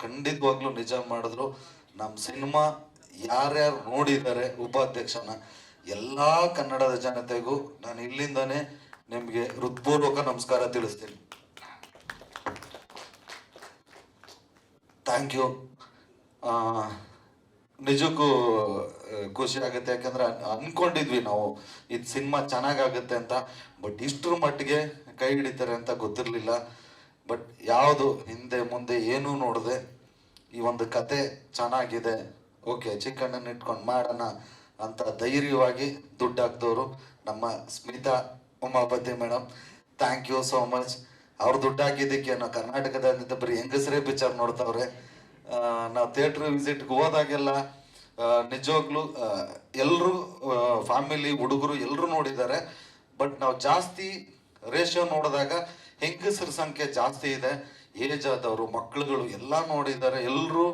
ಖಂಡಿತವಾಗ್ಲೂ ನಿಜ ಮಾಡಿದ್ರು. ನಮ್ಮ ಸಿನಿಮಾ ಯಾರ್ಯಾರು ನೋಡಿದ್ದಾರೆ ಉಪಾಧ್ಯಕ್ಷನ ಎಲ್ಲ ಕನ್ನಡದ ಜನತೆಗೂ ನಾನು ಇಲ್ಲಿಂದಾನೇ ನಿಮಗೆ ಹೃತ್ಪೂರ್ವಕ ನಮಸ್ಕಾರ ತಿಳಿಸ್ತೀನಿ. Thank you. ನಿಜಕ್ಕೂ ಖುಷಿ ಆಗುತ್ತೆ, ಯಾಕಂದ್ರೆ ಅನ್ಕೊಂಡಿದ್ವಿ ನಾವು ಇದು ಸಿನಿಮಾ ಚೆನ್ನಾಗಾಗುತ್ತೆ ಅಂತ, ಬಟ್ ಇಷ್ಟ್ರ ಮಟ್ಟಿಗೆ ಕೈ ಹಿಡಿತಾರೆ ಅಂತ ಗೊತ್ತಿರಲಿಲ್ಲ. ಬಟ್ ಯಾವುದು ಹಿಂದೆ ಮುಂದೆ ಏನೂ ನೋಡದೆ ಈ ಒಂದು ಕತೆ ಚೆನ್ನಾಗಿದೆ, ಓಕೆ ಚಿಕ್ಕಣ್ಣನ ಇಟ್ಕೊಂಡು ಮಾಡೋಣ ಅಂತ ಧೈರ್ಯವಾಗಿ ದುಡ್ಡು ಹಾಕ್ದವರು ನಮ್ಮ Smitha Umapathi madam. Thank you so much. ಅವ್ರು ದುಡ್ಡು ಹಾಕಿದ್ದಕ್ಕೆ ನಾವು ಕರ್ನಾಟಕದಾದ್ಯಂತ ಬರೀ ಹೆಂಗಸರೇ ಪಿಕ್ಚರ್ ನೋಡ್ತಾವ್ರೆ. ನಾವು ಥಿಯೇಟ್ರ್ ವಿಸಿಟ್ಗೆ ಹೋದಾಗೆಲ್ಲ ನಿಜವಾಗ್ಲೂ ಎಲ್ಲರೂ ಫ್ಯಾಮಿಲಿ ಹುಡುಗರು ಎಲ್ಲರೂ ನೋಡಿದ್ದಾರೆ. ಬಟ್ ನಾವು ಜಾಸ್ತಿ ರೇಷಿಯೋ ನೋಡಿದಾಗ ಹೆಂಗಸರ ಸಂಖ್ಯೆ ಜಾಸ್ತಿ ಇದೆ. ಏಜ್ ಆದವರು ಮಕ್ಕಳುಗಳು ಎಲ್ಲ ನೋಡಿದ್ದಾರೆ. ಎಲ್ಲರೂ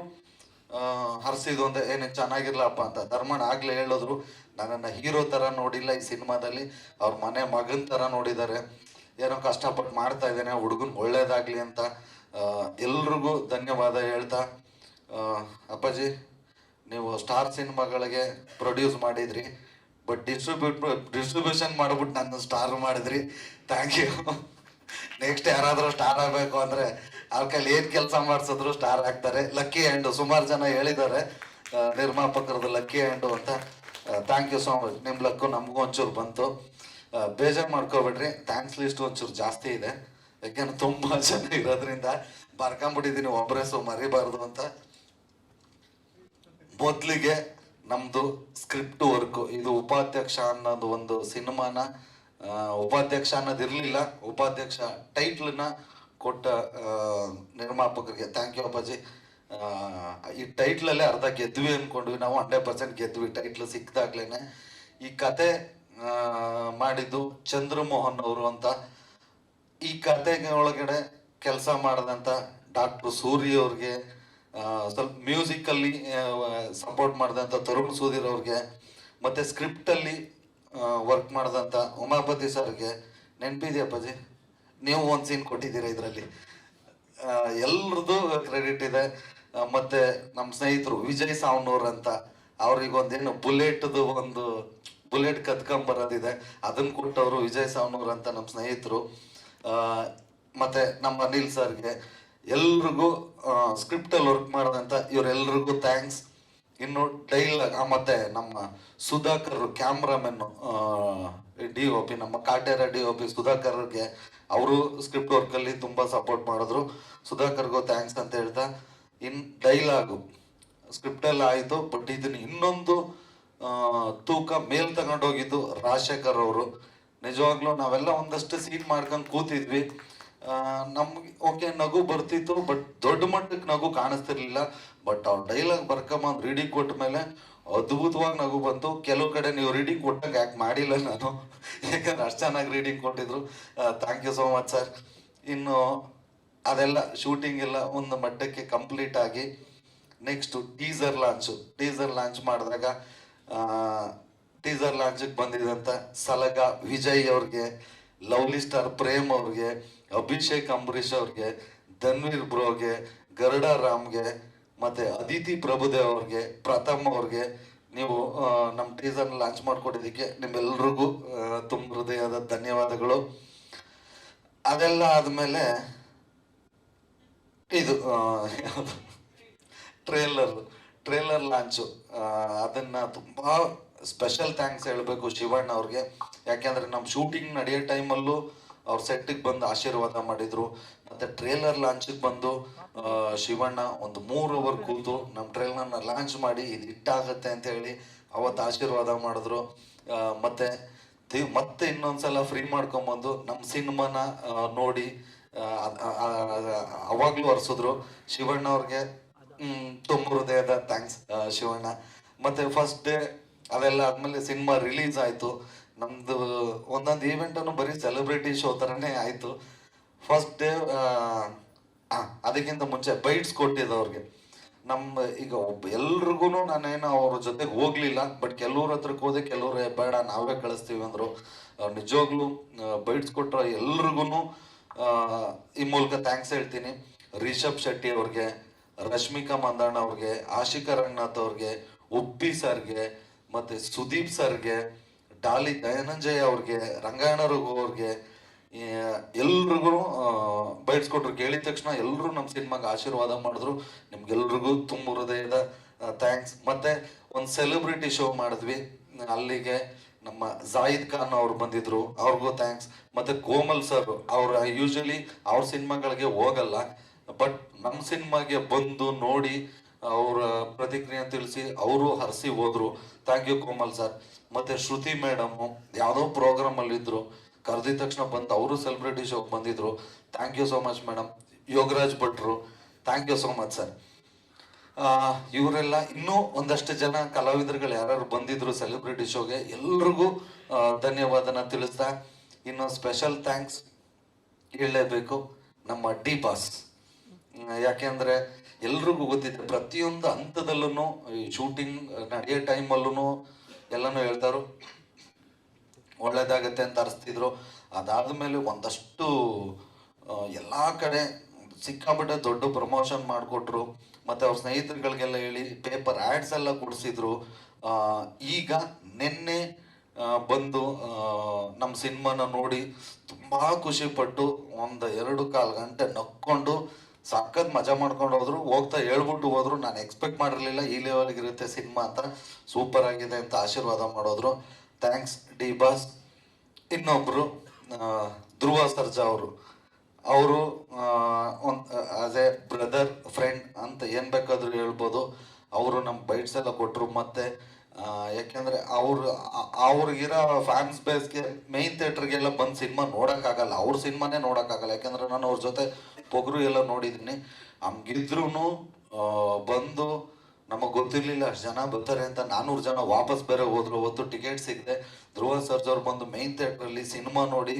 ಹರಿಸಿದ್ದು ಅಂದ್ರೆ ಏನು ಚೆನ್ನಾಗಿರ್ಲಪ್ಪ ಅಂತ. ಧರ್ಮಣ್ಣ ಆಗ್ಲೇ ಹೇಳಿದ್ರು, ನನ್ನನ್ನು ಹೀರೋ ಥರ ನೋಡಿಲ್ಲ ಈ ಸಿನಿಮಾದಲ್ಲಿ, ಅವ್ರ ಮನೆ ಮಗನ ಥರ ನೋಡಿದ್ದಾರೆ. ಏನೋ ಕಷ್ಟಪಟ್ಟು ಮಾಡ್ತಾ ಇದ್ದೇನೆ ಹುಡುಗನ್ ಒಳ್ಳೇದಾಗ್ಲಿ ಅಂತ ಎಲ್ರಿಗೂ ಧನ್ಯವಾದ ಹೇಳ್ತಾ, ಅಪ್ಪಾಜಿ ನೀವು ಸ್ಟಾರ್ ಸಿನಿಮಾಗಳಿಗೆ ಪ್ರೊಡ್ಯೂಸ್ ಮಾಡಿದ್ರಿ, ಬಟ್ ಡಿಸ್ಟ್ರಿಬ್ಯೂಷನ್ ಮಾಡ್ಬಿಟ್ಟು ನನ್ನ ಸ್ಟಾರ್ ಮಾಡಿದ್ರಿ. Thank you. ನೆಕ್ಸ್ಟ್ ಯಾರಾದರೂ ಸ್ಟಾರ್ ಆಗಬೇಕು ಅಂದರೆ ಅವ್ರ ಕೈಲಿ ಏನು ಕೆಲಸ ಮಾಡಿಸಿದ್ರು ಸ್ಟಾರ್ ಆಗ್ತಾರೆ. ಲಕ್ಕಿ ಹ್ಯಾಂಡು ಸುಮಾರು ಜನ ಹೇಳಿದ್ದಾರೆ ನಿರ್ಮಾಪಕರದ್ದು ಲಕ್ಕಿ ಹ್ಯಾಂಡು ಅಂತ. Thank you so much. ನಿಮ್ಮ ಲಕ್ಕು ನಮಗೂ ಒಂಚೂರು ಬಂತು, ಬೇಜಾರು ಮಾಡ್ಕೋಬೇಡ್ರಿ. ಥ್ಯಾಂಕ್ಸ್ ಲಿಸ್ಟ್ ಒಂಚೂರು ಜಾಸ್ತಿ ಇದೆ, ಯಾಕೆಂದ್ರೆ ತುಂಬ ಜನ ಇರೋದ್ರಿಂದ ಬರ್ಕೊಂಬಿಟ್ಟಿದ್ದೀನಿ ಒಬ್ಬರೇ, ಸೊ ಮರಿಬಾರ್ದು ಅಂತ. ಮೊದಲಿಗೆ ನಮ್ಮದು ಸ್ಕ್ರಿಪ್ಟ್ ವರ್ಕು, ಇದು ಉಪಾಧ್ಯಕ್ಷ ಅನ್ನೋದು ಒಂದು ಸಿನಿಮಾನ ಉಪಾಧ್ಯಕ್ಷ ಅನ್ನೋದು ಇರಲಿಲ್ಲ, ಉಪಾಧ್ಯಕ್ಷ ಟೈಟ್ಲನ್ನ ಕೊಟ್ಟ ನಿರ್ಮಾಪಕರಿಗೆ ಥ್ಯಾಂಕ್ ಯು ಅಪ್ಪಾಜಿ. ಈ ಟೈಟ್ಲಲ್ಲೇ ಅರ್ಧ ಗೆದ್ವಿ ಅಂದ್ಕೊಂಡ್ವಿ ನಾವು, 100% ಗೆದ್ವಿ ಟೈಟ್ಲ್ ಸಿಕ್ಕಿದಾಗ್ಲೇನೆ. ಈ ಕತೆ ಮಾಡಿದ್ದು ಚಂದ್ರಮೋಹನ್ ಅವರು ಅಂತ. ಈ ಕತೆಗೆ ಒಳಗಡೆ ಕೆಲಸ ಮಾಡಿದಂಥ ಡಾಕ್ಟರ್ ಸೂರಿ ಅವ್ರಿಗೆ, ಸ್ವಲ್ಪ ಮ್ಯೂಸಿಕಲ್ಲಿ ಸಪೋರ್ಟ್ ಮಾಡಿದಂಥ ತರುಣ್ ಸೂದಿರ್ ಅವ್ರಿಗೆ, ಮತ್ತು ಸ್ಕ್ರಿಪ್ಟಲ್ಲಿ ವರ್ಕ್ ಮಾಡಿದಂಥ ಉಮಾಪತಿ ಸರ್ಗೆ. ನೆನಪಿದೆಯಪ್ಪಾಜಿ, ನೀವು ಒಂದು ಸೀನ್ ಕೊಟ್ಟಿದ್ದೀರ ಇದರಲ್ಲಿ, ಎಲ್ರದ್ದು ಕ್ರೆಡಿಟ್ ಇದೆ. ಮತ್ತು ನಮ್ಮ ಸ್ನೇಹಿತರು ವಿಜಯ್ ಸಾವ್ನೂರ್ ಅಂತ, ಅವ್ರಿಗೊಂದೇನು ಬುಲೆಟ್ ಕತ್ಕೊಂಬರೋದಿದೆ, ಅದನ್ನು ಕೊಟ್ಟವರು ವಿಜಯ್ ಸಾವ್ನೂರ್ ಅಂತ ನಮ್ಮ ಸ್ನೇಹಿತರು. ಮತ್ತು ನಮ್ಮ ಅನಿಲ್ ಸರ್ಗೆ, ಎಲ್ರಿಗೂ ಸ್ಕ್ರಿಪ್ಟಲ್ಲಿ ವರ್ಕ್ ಮಾಡಿದಂಥ ಇವರೆಲ್ರಿಗೂ ಥ್ಯಾಂಕ್ಸ್. ಇನ್ನು ಡೈಲಾಗ್ ಮತ್ತು ನಮ್ಮ ಸುಧಾಕರ್ ಕ್ಯಾಮ್ರಾಮನ್ನು DOP, ನಮ್ಮ ಕಾಟೇರ DOP ಸುಧಾಕರ್ಗೆ, ಅವರು ಸ್ಕ್ರಿಪ್ಟ್ ವರ್ಕಲ್ಲಿ ತುಂಬ ಸಪೋರ್ಟ್ ಮಾಡಿದ್ರು. ಸುಧಾಕರ್ಗೂ ಥ್ಯಾಂಕ್ಸ್ ಅಂತ ಹೇಳ್ತಾ, ಡೈಲಾಗು ಸ್ಕ್ರಿಪ್ಟಲ್ಲಿ ಆಯಿತು, ಬಟ್ ಇದನ್ನು ಇನ್ನೊಂದು ತೂಕ ಮೇಲ್ ತಗೊಂಡೋಗಿದ್ದು ರಾಜಶೇಖರ್ ಅವರು. ನಿಜವಾಗ್ಲೂ ನಾವೆಲ್ಲ ಒಂದಷ್ಟು ಸೀನ್ ಮಾಡ್ಕೊಂಡು ಕೂತಿದ್ವಿ, ನಮ್ಗೆ ಓಕೆ ನಗು ಬರ್ತಿತ್ತು, ಬಟ್ ದೊಡ್ಡ ಮಟ್ಟಕ್ಕೆ ನಗು ಕಾಣಿಸ್ತಿರ್ಲಿಲ್ಲ. ಬಟ್ ಅವ್ರು ಡೈಲಾಗ್ ಬರ್ಕೊಂಬಂದು ರೀಡಿಂಗ್ ಕೊಟ್ಟ ಮೇಲೆ ಅದ್ಭುತವಾಗಿ ನಗು ಬಂತು. ಕೆಲವು ಕಡೆ ನೀವು ರೀಡಿಂಗ್ ಕೊಟ್ಟಂಗೆ ಯಾಕೆ ಮಾಡಿಲ್ಲ ನಾನು, ಯಾಕಂದ್ರೆ ಅಷ್ಟು ಚೆನ್ನಾಗಿ ರೀಡಿಂಗ್ ಕೊಟ್ಟಿದ್ರು. Thank you so much sir. ಇನ್ನು ಅದೆಲ್ಲ ಶೂಟಿಂಗ್ ಎಲ್ಲ ಒಂದು ಮಟ್ಟಕ್ಕೆ ಕಂಪ್ಲೀಟ್ ಆಗಿ ನೆಕ್ಸ್ಟು ಟೀಸರ್ ಲಾಂಚ್ ಮಾಡಿದಾಗ ಟೀಸರ್ ಲಾಂಚಿಗೆ ಬಂದಿದ್ದಂಥ ಸಲಗ ವಿಜಯ್ ಅವ್ರಿಗೆ, ಲವ್ಲಿ ಸ್ಟಾರ್ ಪ್ರೇಮ್ ಅವ್ರಿಗೆ, ಅಭಿಷೇಕ್ ಅಂಬರೀಷ್ ಅವ್ರಿಗೆ, ಧನ್ವೀರ್ ಬ್ರೋಗೆ, ಗರುಡ ರಾಮ್ಗೆ, ಮತ್ತು ಅದಿತಿ ಪ್ರಭುದೇವ್ ಅವ್ರಿಗೆ, ಪ್ರಥಮ್ ಅವ್ರಿಗೆ, ನೀವು ನಮ್ಮ ಟೀಸರ್ನ ಲಾಂಚ್ ಮಾಡಿಕೊಟ್ಟಿದ್ದಕ್ಕೆ ನಿಮ್ಮೆಲ್ರಿಗೂ ತುಂಬ ಹೃದಯದ ಧನ್ಯವಾದಗಳು. ಅದೆಲ್ಲ ಆದಮೇಲೆ ಇದು ಯಾವುದು ಟ್ರೇಲರ್ ಲಾಂಚು, ಅದನ್ನು ತುಂಬ ಸ್ಪೆಷಲ್ ಥ್ಯಾಂಕ್ಸ್ ಹೇಳಬೇಕು ಶಿವಣ್ಣ ಅವ್ರಿಗೆ. ಯಾಕೆಂದರೆ ನಮ್ಮ ಶೂಟಿಂಗ್ ನಡೆಯೋ ಟೈಮಲ್ಲೂ ಅವ್ರ ಸೆಟ್ಟಿಗೆ ಬಂದು ಆಶೀರ್ವಾದ ಮಾಡಿದರು. ಮತ್ತು ಟ್ರೇಲರ್ ಲಾಂಚಿಗೆ ಬಂದು ಶಿವಣ್ಣ ಒಂದು 3 ಅವರ್ ಕೂತು ನಮ್ಮ ಟ್ರೇಲರ್ನ ಲಾಂಚ್ ಮಾಡಿ ಇದು ಹಿಟ್ಟಾಗತ್ತೆ ಅಂತ ಹೇಳಿ ಅವತ್ತು ಆಶೀರ್ವಾದ ಮಾಡಿದ್ರು. ಮತ್ತೆ ಇನ್ನೊಂದ್ಸಲ ಫ್ರೀ ಮಾಡ್ಕೊಂಬಂದು ನಮ್ಮ ಸಿನಿಮಾನ ನೋಡಿ ಅವಾಗಲೂ ಹರಿಸಿದ್ರು. ಶಿವಣ್ಣ ಅವ್ರಿಗೆ ತುಂಬ ಹೃದಯದ ಥ್ಯಾಂಕ್ಸ್ ಶಿವಣ್ಣ. ಮತ್ತು ಫಸ್ಟ್ ಡೇ ಅದೆಲ್ಲ ಆದಮೇಲೆ ಸಿನಿಮಾ ರಿಲೀಸ್ ಆಯಿತು. ನಮ್ಮದು ಒಂದೊಂದು ಈವೆಂಟನ್ನು ಬರೀ ಸೆಲೆಬ್ರಿಟಿ ಶೋ ಥರನೇ ಆಯಿತು. ಫಸ್ಟ್ ಡೇ ಅದಕ್ಕಿಂತ ಮುಂಚೆ ಬೈಟ್ಸ್ ಕೊಟ್ಟಿದ್ದು ಅವ್ರಿಗೆ. ನಮ್ಮ ಈಗ ಎಲ್ರಿಗೂ ನಾನೇನು ಅವ್ರ ಜೊತೆಗೆ ಹೋಗಲಿಲ್ಲ, ಬಟ್ ಕೆಲವ್ರ ಹತ್ರಕ್ಕೆ ಹೋದೆ, ಕೆಲವ್ರೆ ಬೇಡ ನಾವೇ ಕಳಿಸ್ತೀವಿ ಅಂದರು. ನಿಜವಾಗ್ಲೂ ಬೈಟ್ಸ್ ಕೊಟ್ಟರೆ ಎಲ್ರಿಗೂ ಈ ಮೂಲಕ ಥ್ಯಾಂಕ್ಸ್ ಹೇಳ್ತೀನಿ. ರಿಷಬ್ ಶೆಟ್ಟಿ ಅವ್ರಿಗೆ, ರಶ್ಮಿಕಾ ಮಂದಣ್ಣ ಅವ್ರಿಗೆ, ಆಶಿಕಾ ರಂಗನಾಥ್ ಅವ್ರಿಗೆ, ಉಪ್ಪಿ ಸರ್ಗೆ, ಮತ್ತೆ ಸುದೀಪ್ ಸರ್ಗೆ, ಡಾಲಿ ಧನಂಜಯ ಅವ್ರಿಗೆ, ರಂಗಾಯಣ ರಘು ಅವ್ರಿಗೆ, ಎಲ್ರಿಗೂ ಬೈಡ್ಸ್ಕೊಟ್ರು. ಕೇಳಿದ ತಕ್ಷಣ ಎಲ್ಲರೂ ನಮ್ಮ ಸಿನಿಮಾಗೆ ಆಶೀರ್ವಾದ ಮಾಡಿದ್ರು. ನಿಮ್ಗೆಲ್ರಿಗೂ ತುಂಬ ಹೃದಯದ ಥ್ಯಾಂಕ್ಸ್. ಮತ್ತೆ ಒಂದು ಸೆಲೆಬ್ರಿಟಿ ಶೋ ಮಾಡಿದ್ವಿ, ಅಲ್ಲಿಗೆ ನಮ್ಮ ಜಾಹಿದ್ ಖಾನ್ ಅವ್ರು ಬಂದಿದ್ರು, ಅವ್ರಿಗೂ ಥ್ಯಾಂಕ್ಸ್. ಮತ್ತೆ ಕೋಮಲ್ ಸರ್, ಅವ್ರ ಯೂಶಲಿ ಅವ್ರ ಸಿನಿಮಾಗಳಿಗೆ ಹೋಗಲ್ಲ, ಬಟ್ ನಮ್ಮ ಸಿನಿಮಾಗೆ ಬಂದು ನೋಡಿ ಅವ್ರ ಪ್ರತಿಕ್ರಿಯೆ ತಿಳಿಸಿ ಅವರು ಹರಿಸಿ ಹೋದ್ರು. Thank you Komal sir. ಮತ್ತೆ ಶ್ರುತಿ ಮೇಡಮು ಯಾವುದೋ ಪ್ರೋಗ್ರಾಮ್ ಅಲ್ಲಿ ಇದ್ರು, ಕರೆದಿದ ತಕ್ಷಣ ಬಂದು ಅವರು ಸೆಲೆಬ್ರಿಟಿ ಶೋಗೆ ಬಂದಿದ್ರು. Thank you so much madam. Yograj ಭಟ್ರು, thank you so much sir. ಇವರೆಲ್ಲ ಇನ್ನೂ ಒಂದಷ್ಟು ಜನ ಕಲಾವಿದರುಗಳು ಯಾರು ಬಂದಿದ್ರು ಸೆಲೆಬ್ರಿಟಿ ಶೋಗೆ, ಎಲ್ರಿಗೂ ಧನ್ಯವಾದನ ತಿಳಿಸ್ತಾ, ಇನ್ನು ಸ್ಪೆಷಲ್ ಥ್ಯಾಂಕ್ಸ್ ಹೇಳಲೇಬೇಕು ನಮ್ಮ ಡಿ ಬಾಸ್. ಯಾಕೆಂದ್ರೆ ಎಲ್ರಿಗೂ ಗೊತ್ತಿದೆ, ಪ್ರತಿಯೊಂದು ಹಂತದಲ್ಲೂ ಈ ಶೂಟಿಂಗ್ ನಡೆಯೋ ಟೈಮಲ್ಲೂ ಎಲ್ಲನೂ ಹೇಳ್ತಾರು ಒಳ್ಳೇದಾಗತ್ತೆ ಅಂತ ಅರಿಸ್ತಿದ್ರು. ಅದಾದ್ಮೇಲೆ ಒಂದಷ್ಟು ಎಲ್ಲ ಕಡೆ ಸಿಕ್ಕಾಪಟ್ಟೆ ದೊಡ್ಡ ಪ್ರಮೋಷನ್ ಮಾಡಿಕೊಟ್ರು. ಮತ್ತೆ ಅವ್ರ ಸ್ನೇಹಿತರುಗಳಿಗೆಲ್ಲ ಹೇಳಿ ಪೇಪರ್ ಆ್ಯಡ್ಸ್ ಎಲ್ಲ ಕೊಡಿಸಿದ್ರು. ಈಗ ನಿನ್ನೆ ಬಂದು ನಮ್ಮ ಸಿನಿಮಾನ ನೋಡಿ ತುಂಬ ಖುಷಿಪಟ್ಟು 1-2 ಗಂಟೆ ನಕ್ಕೊಂಡು ಸಖತ್ ಮಜಾ ಮಾಡ್ಕೊಂಡು ಹೋದ್ರು. ಹೋಗ್ತಾ ಹೇಳ್ಬಿಟ್ಟು ಹೋದ್ರು, ನಾನು ಎಕ್ಸ್ಪೆಕ್ಟ್ ಮಾಡಿರಲಿಲ್ಲ ಈ ಲೆವೆಲ್ಗೆ ಇರುತ್ತೆ ಸಿನಿಮಾ ಅಂತ, ಸೂಪರ್ ಆಗಿದೆ ಅಂತ ಆಶೀರ್ವಾದ ಮಾಡೋದ್ರು. Thanks D boss. ಇನ್ನೊಬ್ರು ಧ್ರುವ ಸರ್ಜಾ ಅವರು ಆಸ್ ಎ ಬ್ರದರ್ ಫ್ರೆಂಡ್ ಅಂತ ಏನು ಬೇಕಾದರೂ ಹೇಳ್ಬೋದು. ಅವರು ನಮ್ಮ ಬೈಟ್ಸ್ ಎಲ್ಲ ಕೊಟ್ಟರು. ಮತ್ತೆ ಯಾಕೆಂದರೆ ಅವ್ರಿಗಿರೋ ಫ್ಯಾನ್ಸ್ ಬೇಸ್ಗೆ ಮೇಯ್ನ್ ಥಿಯೇಟ್ರಿಗೆಲ್ಲ ಬಂದು ಸಿನಿಮಾ ನೋಡೋಕ್ಕಾಗಲ್ಲ, ಅವ್ರ ಸಿನಿಮಾನೇ ನೋಡೋಕ್ಕಾಗಲ್ಲ. ಯಾಕೆಂದರೆ ನಾನು ಅವ್ರ ಜೊತೆ ಪೊಗರು ಎಲ್ಲ ನೋಡಿದ್ದೀನಿ. ಹಂಗಿದ್ರೂ ಬಂದು ನಮಗೆ ಗೊತ್ತಿರಲಿಲ್ಲ ಅಷ್ಟು ಜನ ಬರ್ತಾರೆ ಅಂತ. 400 ಜನ ವಾಪಸ್ ಬೇರೆ ಹೋದ್ರು. ಅವತ್ತು ಟಿಕೆಟ್ ಸಿಗದೆ ಧ್ರುವ ಸರ್ಜಾ ಅವ್ರು ಬಂದು ಮೇಯ್ನ್ ಥಿಯೇಟ್ರಲ್ಲಿ ಸಿನಿಮಾ ನೋಡಿ,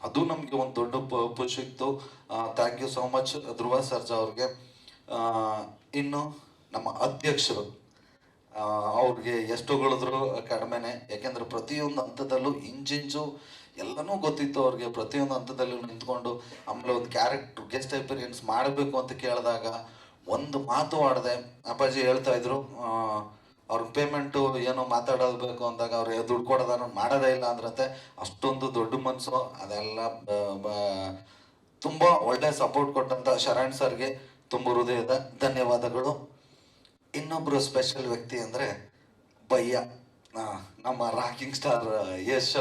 ಅದು ನಮಗೆ ಒಂದು ದೊಡ್ಡ ಪುಷ್ ಸಿಕ್ತು. Thank you so much Dhruva Sarja ಅವ್ರಿಗೆ. ಇನ್ನು ನಮ್ಮ ಅಧ್ಯಕ್ಷರು, ಅವ್ರಿಗೆ ಎಷ್ಟು ಹೊಗಳಿದ್ರು ಕಡಿಮೆನೆ. ಯಾಕೆಂದ್ರೆ ಪ್ರತಿಯೊಂದು ಹಂತದಲ್ಲೂ ಇಂಚಿಂಚು ಎಲ್ಲನೂ ಗೊತ್ತಿತ್ತು ಅವ್ರಿಗೆ. ಪ್ರತಿಯೊಂದು ಹಂತದಲ್ಲೂ ನಿಂತ್ಕೊಂಡು, ಆಮೇಲೆ ಒಂದು ಕ್ಯಾರೆಕ್ಟರ್ ಗೆಸ್ಟ್ ಅಪಿರಿಯನ್ಸ್ ಮಾಡಬೇಕು ಅಂತ ಕೇಳಿದಾಗ ಒಂದು ಮಾತು ಆಡದೆ ಅಪ್ಪಾಜಿ ಹೇಳ್ತಾ ಇದ್ರು, ಅವ್ರ ಪೇಮೆಂಟು ಏನೋ ಮಾತಾಡಬೇಕು ಅಂದಾಗ ಅವ್ರು ದುಡ್ಡು ಕೊಡೋದನ್ನು ಮಾಡೋದೇ ಇಲ್ಲ ಅಂದ್ರಂತೆ. ಅಷ್ಟೊಂದು ದೊಡ್ಡ ಮನಸ್ಸು. ಅದೆಲ್ಲ ತುಂಬ ಒಳ್ಳೆ ಸಪೋರ್ಟ್ ಕೊಟ್ಟಂತ ಶರಣ್ ಸರ್ಗೆ ತುಂಬ ಹೃದಯದ ಧನ್ಯವಾದಗಳು. ಇನ್ನೊಬ್ರು ಸ್ಪೆಷಲ್ ವ್ಯಕ್ತಿ ಅಂದರೆ ಭಯ್ಯ, ನಮ್ಮ ರಾಕಿಂಗ್ ಸ್ಟಾರ್ ಯಶ್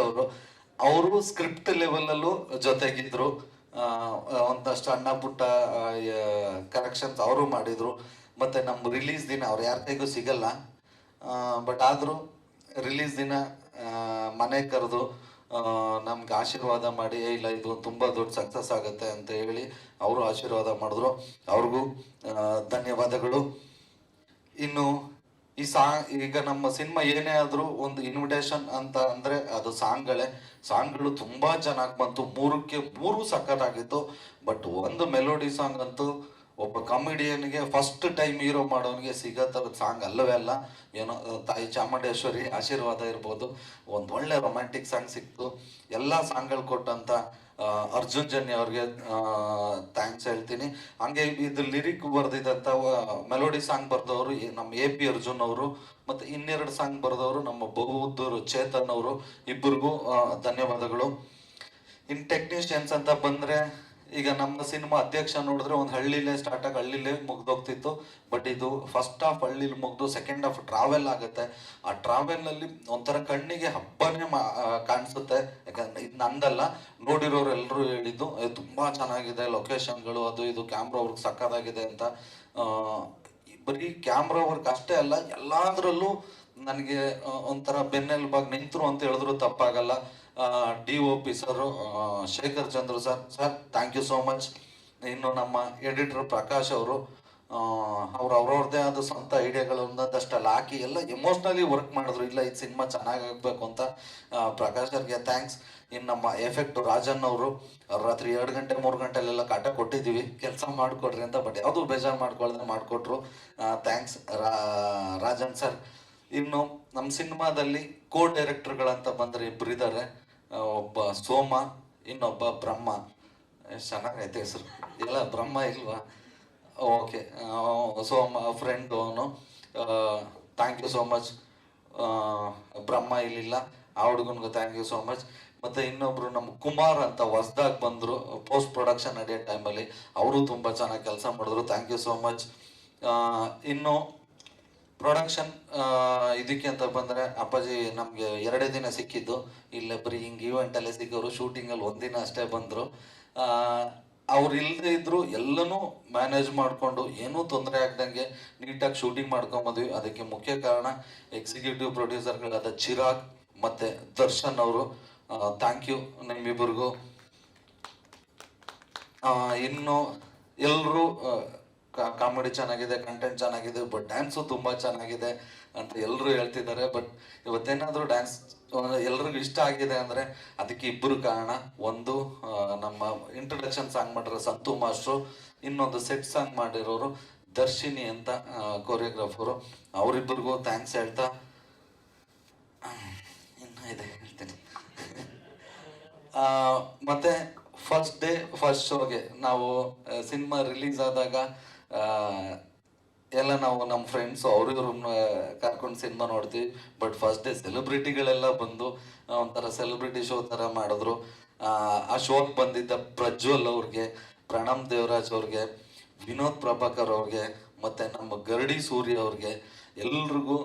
ಅವರು ಸ್ಕ್ರಿಪ್ಟ್ ಲೆವೆಲಲ್ಲೂ ಜೊತೆಗಿದ್ರು. ಒಂದಷ್ಟು ಸಣ್ಣ ಪುಟ್ಟ ಕರೆಕ್ಷನ್ಸ್ ಅವರು ಮಾಡಿದರು. ಮತ್ತು ನಮ್ಮ ರಿಲೀಸ್ ದಿನ ಅವ್ರು ಯಾರ ಕೈಗೂ ಸಿಗಲ್ಲ, ಬಟ್ ಆದರೂ ರಿಲೀಸ್ ದಿನ ಮನೆ ಕರೆದು ನಮ್ಗೆ ಆಶೀರ್ವಾದ ಮಾಡಿ, ಇಲ್ಲ ಇದು ತುಂಬ ದೊಡ್ಡ ಸಕ್ಸಸ್ ಆಗುತ್ತೆ ಅಂತ ಹೇಳಿ ಅವರು ಆಶೀರ್ವಾದ ಮಾಡಿದ್ರು. ಅವ್ರಿಗೂ ಧನ್ಯವಾದಗಳು. ಇನ್ನು ಈ ಈಗ ನಮ್ಮ ಸಿನಿಮಾ ಏನೇ ಆದರೂ ಒಂದು ಇನ್ವಿಟೇಷನ್ ಅಂತ ಅಂದರೆ ಅದು ಸಾಂಗ್ಗಳು ತುಂಬ ಚೆನ್ನಾಗಿ ಬಂತು. 3ಕ್ಕೆ 3 ಸಖತ್ತಾಗಿತ್ತು. ಬಟ್ ಒಂದು ಮೆಲೋಡಿ ಸಾಂಗ್ ಅಂತೂ ಒಬ್ಬ ಕಾಮಿಡಿಯನ್ಗೆ ಫಸ್ಟ್ ಟೈಮ್ ಹೀರೋ ಮಾಡೋನಿಗೆ ಸಿಗೋ ಥರದ ಸಾಂಗ್ ಅಲ್ಲವೇ ಅಲ್ಲ. ಏನೋ ತಾಯಿ ಚಾಮುಂಡೇಶ್ವರಿ ಆಶೀರ್ವಾದ ಇರ್ಬೋದು, ಒಂದು ಒಳ್ಳೆ ರೊಮ್ಯಾಂಟಿಕ್ ಸಾಂಗ್ ಸಿಕ್ತು. ಎಲ್ಲ ಸಾಂಗ್ಗಳು ಕೊಟ್ಟಂತ ಅರ್ಜುನ್ ಜನ್ಯ ಅವ್ರಿಗೆ ಥ್ಯಾಂಕ್ಸ್ ಹೇಳ್ತೀನಿ. ಹಂಗೆ ಇದು ಲಿರಿಕ್ ಬರೆದಿದ್ದಂಥ ಮೆಲೋಡಿ ಸಾಂಗ್ ಬರೆದವರು ನಮ್ಮ AP ಅರ್ಜುನ್ ಅವರು, ಮತ್ತು 2 ಸಾಂಗ್ ಬರೆದವರು ನಮ್ಮ ಬಹುದ್ದೂರು ಚೇತನ್ ಅವರು. ಇಬ್ಬರಿಗೂ ಧನ್ಯವಾದಗಳು. ಇನ್ ಟೆಕ್ನಿಷಿಯನ್ಸ್ ಅಂತ ಬಂದರೆ, ಈಗ ನಮ್ಮ ಸಿನಿಮಾ ಅಧ್ಯಕ್ಷ ನೋಡಿದ್ರೆ ಒಂದು ಹಳ್ಳಿಲೇ ಸ್ಟಾರ್ಟ್ ಆಗಿ ಹಳ್ಳಿಲೇ ಮುಗ್ದೋಗ್ತಿತ್ತು. ಬಟ್ ಇದು ಫಸ್ಟ್ ಹಾಫ್ ಹಳ್ಳಿಲಿ ಮುಗ್ದು ಸೆಕೆಂಡ್ ಹಾಫ್ ಟ್ರಾವೆಲ್ ಆಗುತ್ತೆ. ಆ ಟ್ರಾವೆಲ್ನಲ್ಲಿ ಒಂಥರ ಕಣ್ಣಿಗೆ ಹಬ್ಬನೇ ಕಾಣಿಸುತ್ತೆ. ಯಾಕಂದ್ರೆ ಇದು ನಂದಲ್ಲ, ನೋಡಿರೋರು ಎಲ್ಲರೂ ಹೇಳಿದ್ದು ತುಂಬ ಚೆನ್ನಾಗಿದೆ, ಲೊಕೇಶನ್ಗಳು ಅದು ಇದು ಕ್ಯಾಮ್ರಾ ವರ್ಕ್ ಸಕ್ಕತ್ತಾಗಿದೆ ಅಂತ. ಬರೀ ಕ್ಯಾಮ್ರಾ ವರ್ಕ್ ಅಷ್ಟೇ ಅಲ್ಲ, ಎಲ್ಲದರಲ್ಲೂ ನನಗೆ ಒಂಥರ ಬೆನ್ನೆಲುಬಾಗಿ ನಿಂತರು ಅಂತ ಹೇಳಿದ್ರು ತಪ್ಪಾಗಲ್ಲ. DOP sir Shekhar Chandru sir thank you so much. ಇನ್ನು ನಮ್ಮ ಎಡಿಟರ್ ಪ್ರಕಾಶ್ ಅವರು ಅವ್ರವ್ರದ್ದೇ ಆದ ಸ್ವಂತ ಐಡಿಯಾಗಳು ಒಂದಷ್ಟೆಲ್ಲ ಹಾಕಿ ಎಲ್ಲ ಎಮೋಷ್ನಲಿ ವರ್ಕ್ ಮಾಡಿದ್ರು. ಇಲ್ಲ ಇದು ಸಿನಿಮಾ ಚೆನ್ನಾಗಾಗಬೇಕು ಅಂತ. ಪ್ರಕಾಶ್ ಅವ್ರಿಗೆ ಥ್ಯಾಂಕ್ಸ್. ಇನ್ನು ನಮ್ಮ ಎಫೆಕ್ಟ್ ರಾಜನ್ ಅವರು ರಾತ್ರಿ 2 ಗಂಟೆ 3 ಗಂಟೆಲೆಲ್ಲ ಕಾಟ ಕೊಟ್ಟಿದ್ದೀವಿ, ಕೆಲಸ ಮಾಡಿಕೊಡ್ರಿ ಅಂತ. ಬಟ್ ಯಾವುದೂ ಬೇಜಾರು ಮಾಡ್ಕೊಳ್ದೆ ಮಾಡಿಕೊಟ್ರು. Thanks Rajan sir. ಇನ್ನು ನಮ್ಮ ಸಿನಿಮಾದಲ್ಲಿ ಡೈರೆಕ್ಟರ್ಗಳಂತ ಬಂದರೆ ಇಬ್ಬರಿದ್ದಾರೆ. ಒಬ್ಬ ಸೋಮ, ಇನ್ನೊಬ್ಬ ಬ್ರಹ್ಮ. ಎಷ್ಟು ಚೆನ್ನಾಗೈತೆ ಹೆಸರು. ಇಲ್ಲ ಬ್ರಹ್ಮ ಇಲ್ವಾ? ಓಕೆ. ಸೊ ಫ್ರೆಂಡ್ ಅವನು, ಥ್ಯಾಂಕ್ ಯು ಸೋ ಮಚ್. ಬ್ರಹ್ಮ ಇಲ್ಲಿಲ್ಲ, ಆ ಹುಡುಗನ್ಗೂ ಥ್ಯಾಂಕ್ ಯು ಸೋ ಮಚ್. ಮತ್ತು ಇನ್ನೊಬ್ರು ನಮ್ಮ ಕುಮಾರ್ ಅಂತ ಹೊಸ್ದಾಗಿ ಬಂದರು ಪೋಸ್ಟ್ ಪ್ರೊಡಕ್ಷನ್ ನಡೆಯೋ ಟೈಮಲ್ಲಿ, ಅವರು ತುಂಬ ಚೆನ್ನಾಗಿ ಕೆಲಸ ಮಾಡಿದ್ರು, ಥ್ಯಾಂಕ್ ಯು ಸೋ ಮಚ್. ಇನ್ನು ಪ್ರೊಡಕ್ಷನ್ ಇದಕ್ಕೆ ಅಂತ ಬಂದರೆ ಅಪ್ಪಾಜಿ ನಮಗೆ 2 ದಿನ ಸಿಕ್ಕಿದ್ದು, ಇಲ್ಲೇ ಬರೀ ಹಿಂಗೆ ಈವೆಂಟಲ್ಲೇ ಸಿಕ್ಕೋರು, ಶೂಟಿಂಗಲ್ಲಿ 1 ದಿನ ಅಷ್ಟೇ ಬಂದರು. ಅವ್ರು ಇಲ್ಲದೆ ಇದ್ರು ಎಲ್ಲನೂ ಮ್ಯಾನೇಜ್ ಮಾಡಿಕೊಂಡು ಏನೂ ತೊಂದರೆ ಆಗ್ದಂಗೆ ನೀಟಾಗಿ ಶೂಟಿಂಗ್ ಮಾಡ್ಕೊಂಬಂದ್ವಿ. ಅದಕ್ಕೆ ಮುಖ್ಯ ಕಾರಣ ಎಕ್ಸಿಕ್ಯೂಟಿವ್ ಪ್ರೊಡ್ಯೂಸರ್ಗಳಾದ ಚಿರಾಗ್ ಮತ್ತು ದರ್ಶನ್ ಅವರು. ಥ್ಯಾಂಕ್ ಯು ನಿಮ್ಮಿಬ್ಬರಿಗೂ. ಇನ್ನು ಎಲ್ಲರೂ ಕಾಮಿಡಿ ಚೆನ್ನಾಗಿದೆ, ಕಂಟೆಂಟ್ ಚೆನ್ನಾಗಿದೆ, ಬಟ್ ಡ್ಯಾನ್ಸು ತುಂಬ ಚೆನ್ನಾಗಿದೆ ಅಂತ ಎಲ್ಲರೂ ಹೇಳ್ತಿದ್ದಾರೆ. ಬಟ್ ಇವತ್ತೇನಾದರೂ ಡ್ಯಾನ್ಸ್ ಎಲ್ರಿಗೂ ಇಷ್ಟ ಆಗಿದೆ ಅಂದರೆ ಅದಕ್ಕೆ ಇಬ್ಬರು ಕಾರಣ. ಒಂದು ನಮ್ಮ ಇಂಟ್ರೊಡಕ್ಷನ್ ಸಾಂಗ್ ಮಾಡಿರೋ ಸಂತು ಮಾಸ್ಟ್ರು, ಇನ್ನೊಂದು ಸೆಟ್ ಸಾಂಗ್ ಮಾಡಿರೋರು ದರ್ಶಿನಿ ಅಂತ ಕೊರಿಯೋಗ್ರಾಫರು. ಅವರಿಬ್ಬರಿಗೂ ಥ್ಯಾಂಕ್ಸ್ ಹೇಳ್ತಾ ಇನ್ನೂ ಇದೆ ಹೇಳ್ತೀನಿ. ಮತ್ತು ಫಸ್ಟ್ ಡೇ ಫಸ್ಟ್ ಶೋಗೆ ನಾವು ಸಿನಿಮಾ ರಿಲೀಸ್ ಆದಾಗ ಎಲ್ಲ ನಾವು ನಮ್ಮ ಫ್ರೆಂಡ್ಸು ಅವ್ರಿವ್ರನ್ನ ಕರ್ಕೊಂಡು ಸಿನಿಮಾ ನೋಡ್ತೀವಿ. ಬಟ್ ಫಸ್ಟ್ ಡೇ ಸೆಲೆಬ್ರಿಟಿಗಳೆಲ್ಲ ಬಂದು ಒಂಥರ ಸೆಲೆಬ್ರಿಟಿ ಶೋ ಥರ ಮಾಡಿದ್ರು. ಆ ಶೋಗೆ ಬಂದಿದ್ದ ಪ್ರಜ್ವಲ್ ಅವ್ರಿಗೆ, ಪ್ರಣಮ್ ದೇವರಾಜ್ ಅವ್ರಿಗೆ, ವಿನೋದ್ ಪ್ರಭಾಕರ್ ಅವ್ರಿಗೆ, ಮತ್ತು ನಮ್ಮ ಗರಡಿ ಸೂರ್ಯ ಅವ್ರಿಗೆ ಎಲ್ರಿಗೂ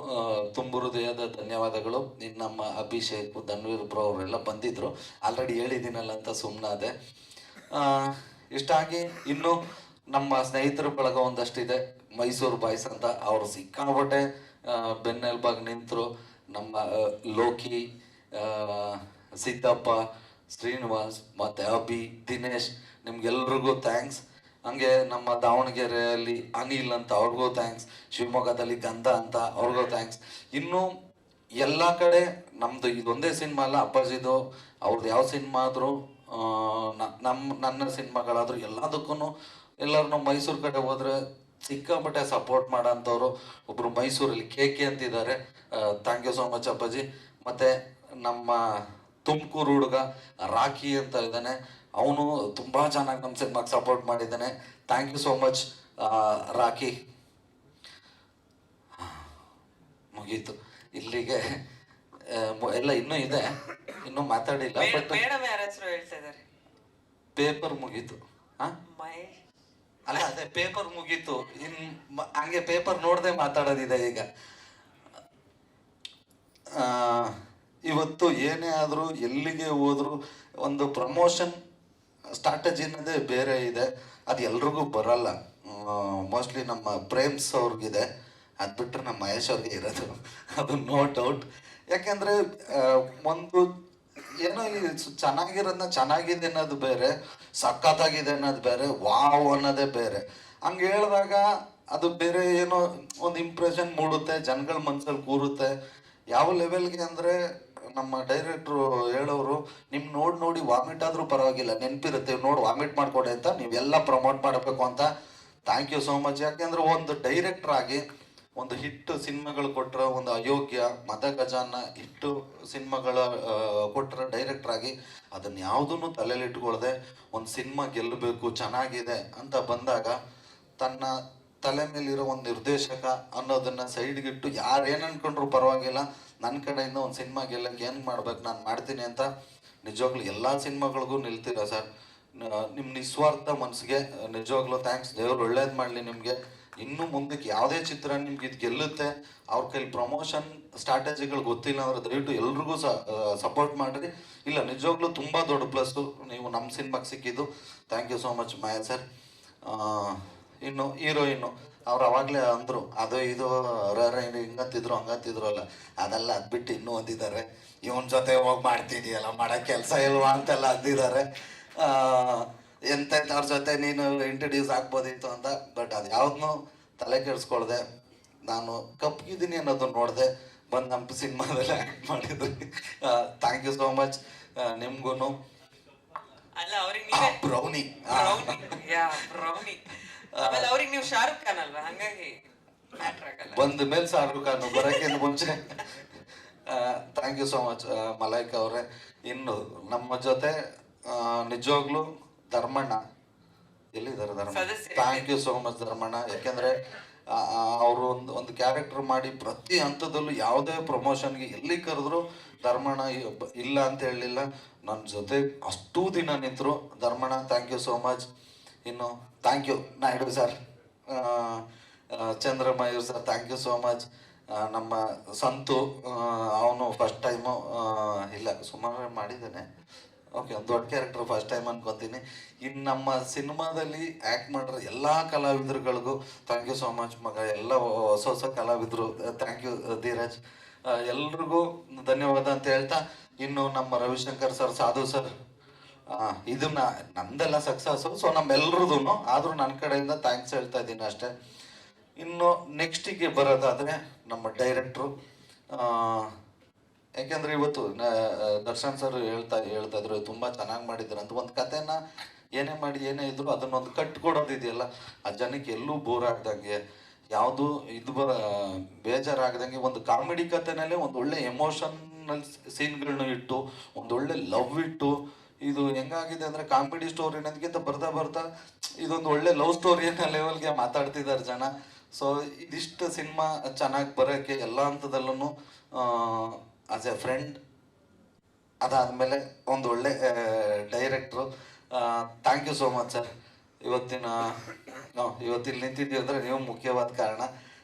ತುಂಬ ಹೃದಯದ ಧನ್ಯವಾದಗಳು. ಇನ್ನು ನಮ್ಮ ಅಭಿಷೇಕ್, ಧನ್ವೀರ್ ಬ್ರೋ ಅವರೆಲ್ಲ ಬಂದಿದ್ದರು, ಆಲ್ರೆಡಿ ಹೇಳಿದ್ದೀನಲ್ಲ ಅಂತ ಸುಮ್ಮನಾದೆ. ಇಷ್ಟಾಗಿ ಇನ್ನು ನಮ್ಮ ಸ್ನೇಹಿತರ ಬಳಗ ಒಂದಷ್ಟಿದೆ, ಮೈಸೂರು ಬಾಯ್ಸ್ ಅಂತ. ಅವರು ಸಿಕ್ಕಾಪಟ್ಟೆ ಬೆನ್ನೆಲುಬಾಗಿ ನಿಂತರು. ನಮ್ಮ ಲೋಕಿ, ಸಿದ್ದಪ್ಪ, ಶ್ರೀನಿವಾಸ್ ಮತ್ತು ಅಭಿ, ದಿನೇಶ್, ನಿಮ್ಗೆಲ್ರಿಗೂ ಥ್ಯಾಂಕ್ಸ್. ಹಂಗೆ ನಮ್ಮ ದಾವಣಗೆರೆಯಲ್ಲಿ ಅನಿಲ್ ಅಂತ, ಅವ್ರಿಗೂ ಥ್ಯಾಂಕ್ಸ್. ಶಿವಮೊಗ್ಗದಲ್ಲಿ ಗಂಧ ಅಂತ, ಅವ್ರಿಗೂ ಥ್ಯಾಂಕ್ಸ್. ಇನ್ನು ಎಲ್ಲ ಕಡೆ ನಮ್ಮದು ಇದೊಂದೇ ಸಿನಿಮಾ ಅಲ್ಲ, ಅಪ್ಪಾಜಿದು ಅವ್ರದ್ದು ಯಾವ ಸಿನಿಮಾ ಆದರೂ ನನ್ನ ಸಿನಿಮಾಗಳಾದರೂ ಎಲ್ಲದಕ್ಕೂ ಎಲ್ಲರೂ ಮೈಸೂರು ಕಡೆ ಹೋದರೆ ಸಿಕ್ಕಾಪಟ್ಟೆ ಸಪೋರ್ಟ್ ಮಾಡೋಂಥವ್ರು ಒಬ್ಬರು ಮೈಸೂರಲ್ಲಿ ಕೆ ಅಂತಿದ್ದಾರೆ. ಥ್ಯಾಂಕ್ ಯು ಸೋ ಮಚ್ ಅಪ್ಪಾಜಿ. ಮತ್ತು ನಮ್ಮ ತುಮಕೂರು ಹುಡುಗ ರಾಕಿ ಅಂತ ಇದ್ದಾನೆ, ಅವನು ತುಂಬ ಚೆನ್ನಾಗಿ ನಮ್ಮ ಸಿನಿಮಾಗೆ ಸಪೋರ್ಟ್ ಮಾಡಿದ್ದಾನೆ. Thank you so much Rocky. ಮುಗೀತು ಇಲ್ಲಿಗೆ. ಎಲ್ಲ ಇನ್ನೂ ಇದೆ, ಇನ್ನೂ ಮಾತಾಡಿಲ್ಲ. ಬಟ್ ಪೇಪರ್ ಮುಗೀತು. ಅಲ್ಲ ಅದೇ ಪೇಪರ್ ಮುಗೀತು, ಹಂಗೆ ಪೇಪರ್ ನೋಡದೆ ಮಾತಾಡೋದಿದೆ ಈಗ. ಇವತ್ತು ಏನೇ ಆದರೂ ಎಲ್ಲಿಗೆ ಹೋದ್ರು ಒಂದು ಪ್ರಮೋಷನ್ ಸ್ಟ್ರಾಟಜಿ ಅನ್ನೋದೇ ಬೇರೆ ಇದೆ, ಅದು ಎಲ್ರಿಗೂ ಬರಲ್ಲ. ಮೋಸ್ಟ್ಲಿ ನಮ್ಮ ಪ್ರೇಮ್ಸ್ ಅವ್ರಿಗಿದೆ, ಅದು ಬಿಟ್ಟರೆ ನಮ್ಮ ಮಹೇಶ್ ಅವ್ರಿಗೆ ಇರೋದು, ಅದು ನೋ ಡೌಟ್. ಯಾಕೆಂದರೆ ಒಂದು ಏನೋ ಚೆನ್ನಾಗಿರೋದನ್ನ ಚೆನ್ನಾಗಿದೆ ಅನ್ನೋದು ಬೇರೆ, ಸಖತ್ತಾಗಿದೆ ಅನ್ನೋದು ಬೇರೆ, ವಾವ್ ಅನ್ನೋದೇ ಬೇರೆ. ಹಂಗೆ ಹೇಳಿದಾಗ ಅದು ಬೇರೆ ಏನೋ ಒಂದು ಇಂಪ್ರೆಷನ್ ಮೂಡುತ್ತೆ, ಜನಗಳ ಮನಸ್ಸಲ್ಲಿ ಕೂರುತ್ತೆ. ಯಾವ ಲೆವೆಲ್ಗೆ ಅಂದರೆ ನಮ್ಮ ಡೈರೆಕ್ಟ್ರು ಹೇಳೋರು, ನಿಮ್ಮ ನೋಡಿ ವಾಮಿಟ್ ಆದರೂ ಪರವಾಗಿಲ್ಲ, ನೆನಪಿರುತ್ತೆ, ನೋಡಿ ವಾಮಿಟ್ ಮಾಡಿಕೊಡಿ ಅಂತ ನೀವೆಲ್ಲ ಪ್ರಮೋಟ್ ಮಾಡಬೇಕು ಅಂತ. Thank you so much. ಯಾಕೆಂದರೆ ಒಂದು ಡೈರೆಕ್ಟ್ರ್ ಆಗಿ ಒಂದು ಹಿಟ್ಟು ಸಿನಿಮಾಗಳು ಕೊಟ್ಟರೆ, ಒಂದು ಅಯೋಗ್ಯ, ಮದ ಗಜಾನ ಹಿಟ್ಟು ಸಿನಿಮಾಗಳ ಕೊಟ್ಟರೆ ಡೈರೆಕ್ಟ್ರ್ ಆಗಿ ಅದನ್ನು ಯಾವುದನ್ನು ತಲೆಯಲ್ಲಿ ಇಟ್ಕೊಳ್ದೆ ಒಂದು ಸಿನಿಮಾ ಗೆಲ್ಲಬೇಕು, ಚೆನ್ನಾಗಿದೆ ಅಂತ ಬಂದಾಗ ತನ್ನ ತಲೆ ಮೇಲಿರೋ ಒಂದು ನಿರ್ದೇಶಕ ಅನ್ನೋದನ್ನು ಸೈಡ್ಗಿಟ್ಟು ಯಾರು ಏನು ಅನ್ಕೊಂಡ್ರು ಪರವಾಗಿಲ್ಲ, ನನ್ನ ಕಡೆಯಿಂದ ಒಂದು ಸಿನಿಮಾ ಗೆಲ್ಲಕ್ಕೆ ಏನು ಮಾಡ್ಬೇಕು ನಾನು ಮಾಡ್ತೀನಿ ಅಂತ ನಿಜವಾಗ್ಲೂ ಎಲ್ಲ ಸಿನಿಮಾಗಳಿಗೂ ನಿಲ್ತೀರ ಸರ್. ನಿಮ್ಮ ನಿಸ್ವಾರ್ಥ ಮನಸ್ಸಿಗೆ ನಿಜವಾಗ್ಲೂ ಥ್ಯಾಂಕ್ಸ್. ದೇವ್ರು ಒಳ್ಳೇದು ಮಾಡಲಿ ನಿಮಗೆ. ಇನ್ನು ಮುಂದಕ್ಕೆ ಯಾವುದೇ ಚಿತ್ರ ನಿಮ್ಗೆ ಇದು ಗೆಲ್ಲುತ್ತೆ, ಅವ್ರ ಕೈಲಿ ಪ್ರಮೋಷನ್ ಸ್ಟ್ರಾಟಜಿಗಳು ಗೊತ್ತಿಲ್ಲ ಅಂದ್ರೆ ದಯವಿಟ್ಟು ಎಲ್ರಿಗೂ ಸಪೋರ್ಟ್ ಮಾಡಿರಿ. ಇಲ್ಲ ನಿಜವಾಗ್ಲೂ ತುಂಬ ದೊಡ್ಡ ಪ್ಲಸ್ಸು ನೀವು ನಮ್ಮ ಸಿನಿಮಾಗೆ ಸಿಕ್ಕಿದ್ದು. Thank you so much Maya sir. ಇನ್ನು ಹೀರೋಯಿನ್ನು ಅವ್ರು ಅವಾಗಲೇ ಅಂದರು, ಅದು ಇದು ಹಿಂಗಂತಿದ್ರು ಹಂಗಂತಿದ್ರು ಅಲ್ಲ, ಅದೆಲ್ಲ ಅದು ಬಿಟ್ಟು ಇನ್ನೂ ಅಂದಿದ್ದಾರೆ, ಇವನ ಜೊತೆ ಹೋಗಿ ಮಾಡ್ತಿದೆಯಲ್ಲ, ಮಾಡೋ ಕೆಲಸ ಇಲ್ವಾ ಅಂತೆಲ್ಲ ಅಂದಿದ್ದಾರೆ. ಎಂತೆಂಥವ್ರ ಜೊತೆ ನೀನು ಇಂಟ್ರಡ್ಯೂಸ್ ಆಗ್ಬೋದಿತ್ತು ಅಂತ. ಬಟ್ ಅದು ಯಾವ್ದನ್ನೂ ತಲೆ ಕೆಡಿಸ್ಕೊಳ್ದೆ ನಾನು ಕಪ್ಪಿದ್ದೀನಿ ಅನ್ನೋದನ್ನ ನೋಡಿದೆ, ಬಂದು ನಮ್ಮ ಸಿನಿಮಾದಲ್ಲಿ ಆ್ಯಕ್ಟ್ ಮಾಡಿದ್ರಿ. ಥ್ಯಾಂಕ್ ಯು ಸೋ ಮಚ್ ನಿಮ್ಗೂ. ಬ್ರೌನಿ ಬಂದ ಮೇಲೆ ಶಾರುಖ್ ಖಾನ್ ಬರೋಕ್ಕಿಂತ ಮುಂಚೆ. Thank you so much Malaika ಅವರೇ. ಇನ್ನು ನಮ್ಮ ಜೊತೆ ನಿಜವಾಗ್ಲೂ ಧರ್ಮಣ್ಣ ಎಲ್ಲಿದ್ದಾರೆ ಧರ್ಮ? ಸದಸ್ಯರು. Thank you so much Dharmanna. ಯಾಕೆಂದ್ರೆ ಅವರು ಒಂದು ಕ್ಯಾರೆಕ್ಟರ್ ಮಾಡಿ ಪ್ರತಿ ಹಂತದಲ್ಲೂ ಯಾವುದೇ ಪ್ರಮೋಷನ್ಗೆ ಎಲ್ಲಿ ಕರೆದ್ರು ಧರ್ಮಣ್ಣ ಇಲ್ಲ ಅಂತ ಹೇಳಲಿಲ್ಲ, ನನ್ನ ಜೊತೆ ಅಷ್ಟೂ ದಿನ ನಿಂತರು. Dharmanna thank you so much. ಇನ್ನು thank you Naidu sir, Chandramayur sir thank you so much. ನಮ್ಮ ಸಂತು, ಅವನು ಫಸ್ಟ್ ಟೈಮು ಇಲ್ಲ ಸುಮಾರು ಮಾಡಿದ್ದಾನೆ, ಓಕೆ ಒಂದು ದೊಡ್ಡ ಕ್ಯಾರೆಕ್ಟರ್ ಫಸ್ಟ್ ಟೈಮ್ ಅನ್ಕೊತೀನಿ. ಇನ್ನು ನಮ್ಮ ಸಿನಿಮಾದಲ್ಲಿ ಆ್ಯಕ್ಟ್ ಮಾಡಿರೋ ಎಲ್ಲ ಕಲಾವಿದರುಗಳಿಗೂ ಥ್ಯಾಂಕ್ ಯು ಸೋ ಮಚ್ ಮಗ. ಎಲ್ಲ ಹೊಸ ಹೊಸ ಕಲಾವಿದರು ಥ್ಯಾಂಕ್ ಯು ಧೀರಜ್, ಎಲ್ರಿಗೂ ಧನ್ಯವಾದ ಅಂತ ಹೇಳ್ತಾ, ಇನ್ನು ನಮ್ಮ ರವಿಶಂಕರ್ ಸರ್, ಸಾಧು ಸರ್, ಇದು ನಂದೆಲ್ಲ ಸಕ್ಸಸ್ಸು, ಸೊ ನಮ್ಮೆಲ್ರದೂ ಆದರೂ ನನ್ನ ಕಡೆಯಿಂದ ಥ್ಯಾಂಕ್ಸ್ ಹೇಳ್ತಾ ಇದ್ದೀನಿ ಅಷ್ಟೇ. ಇನ್ನು ನೆಕ್ಸ್ಟಿಗೆ ಬರೋದಾದರೆ ನಮ್ಮ ಡೈರೆಕ್ಟ್ರು, ಯಾಕೆಂದರೆ ಇವತ್ತು ದರ್ಶನ್ ಸರ್ ಹೇಳ್ತಾ ಇದ್ರು ತುಂಬ ಚೆನ್ನಾಗಿ ಮಾಡಿದ್ರು ಅಂತ. ಒಂದು ಕಥೆನ ಏನೇ ಮಾಡಿ ಏನೇ ಇದ್ರು ಅದನ್ನೊಂದು ಕಟ್ಕೊಡೋದಿದೆಯಲ್ಲ, ಆ ಜನಕ್ಕೆ ಎಲ್ಲೂ ಬೋರ್ ಆಗ್ದಂಗೆ, ಯಾವುದು ಇದು ಬೇಜಾರಾಗ್ದಂಗೆ ಒಂದು ಕಾಮಿಡಿ ಕಥೆನಲ್ಲೇ ಒಂದು ಒಳ್ಳೆ ಎಮೋಷನಲ್ ಸೀನ್ಗಳನ್ನ ಇಟ್ಟು ಒಂದು ಒಳ್ಳೆ ಲವ್ ಇಟ್ಟು, ಇದು ಹೆಂಗಾಗಿದೆ ಅಂದರೆ ಕಾಮಿಡಿ ಸ್ಟೋರಿ ಅನ್ನೋದಕ್ಕಿಂತ ಬರ್ತಾ ಇದೊಂದು ಒಳ್ಳೆ ಲವ್ ಸ್ಟೋರಿ ಅನ್ನೋ ಲೆವೆಲ್ಗೆ ಮಾತಾಡ್ತಿದ್ದಾರೆ ಜನ. ಸೊ ಇದಿಷ್ಟು ಸಿನಿಮಾ ಚೆನ್ನಾಗಿ ಬರೋಕ್ಕೆ ಎಲ್ಲ ಹಂತದಲ್ಲೂ ಆಸ್ ಎ ಫ್ರೆಂಡ್, ಅದಾದಮೇಲೆ ಒಂದು ಒಳ್ಳೆ ಡೈರೆಕ್ಟ್ರು, thank you so much sir. ಇವತ್ತಿಲ್ಲಿ ನಿಂತಿದ್ದೀವಿ ಅಂದರೆ ನೀವು ಮುಖ್ಯವಾದ ಕಾರಣ.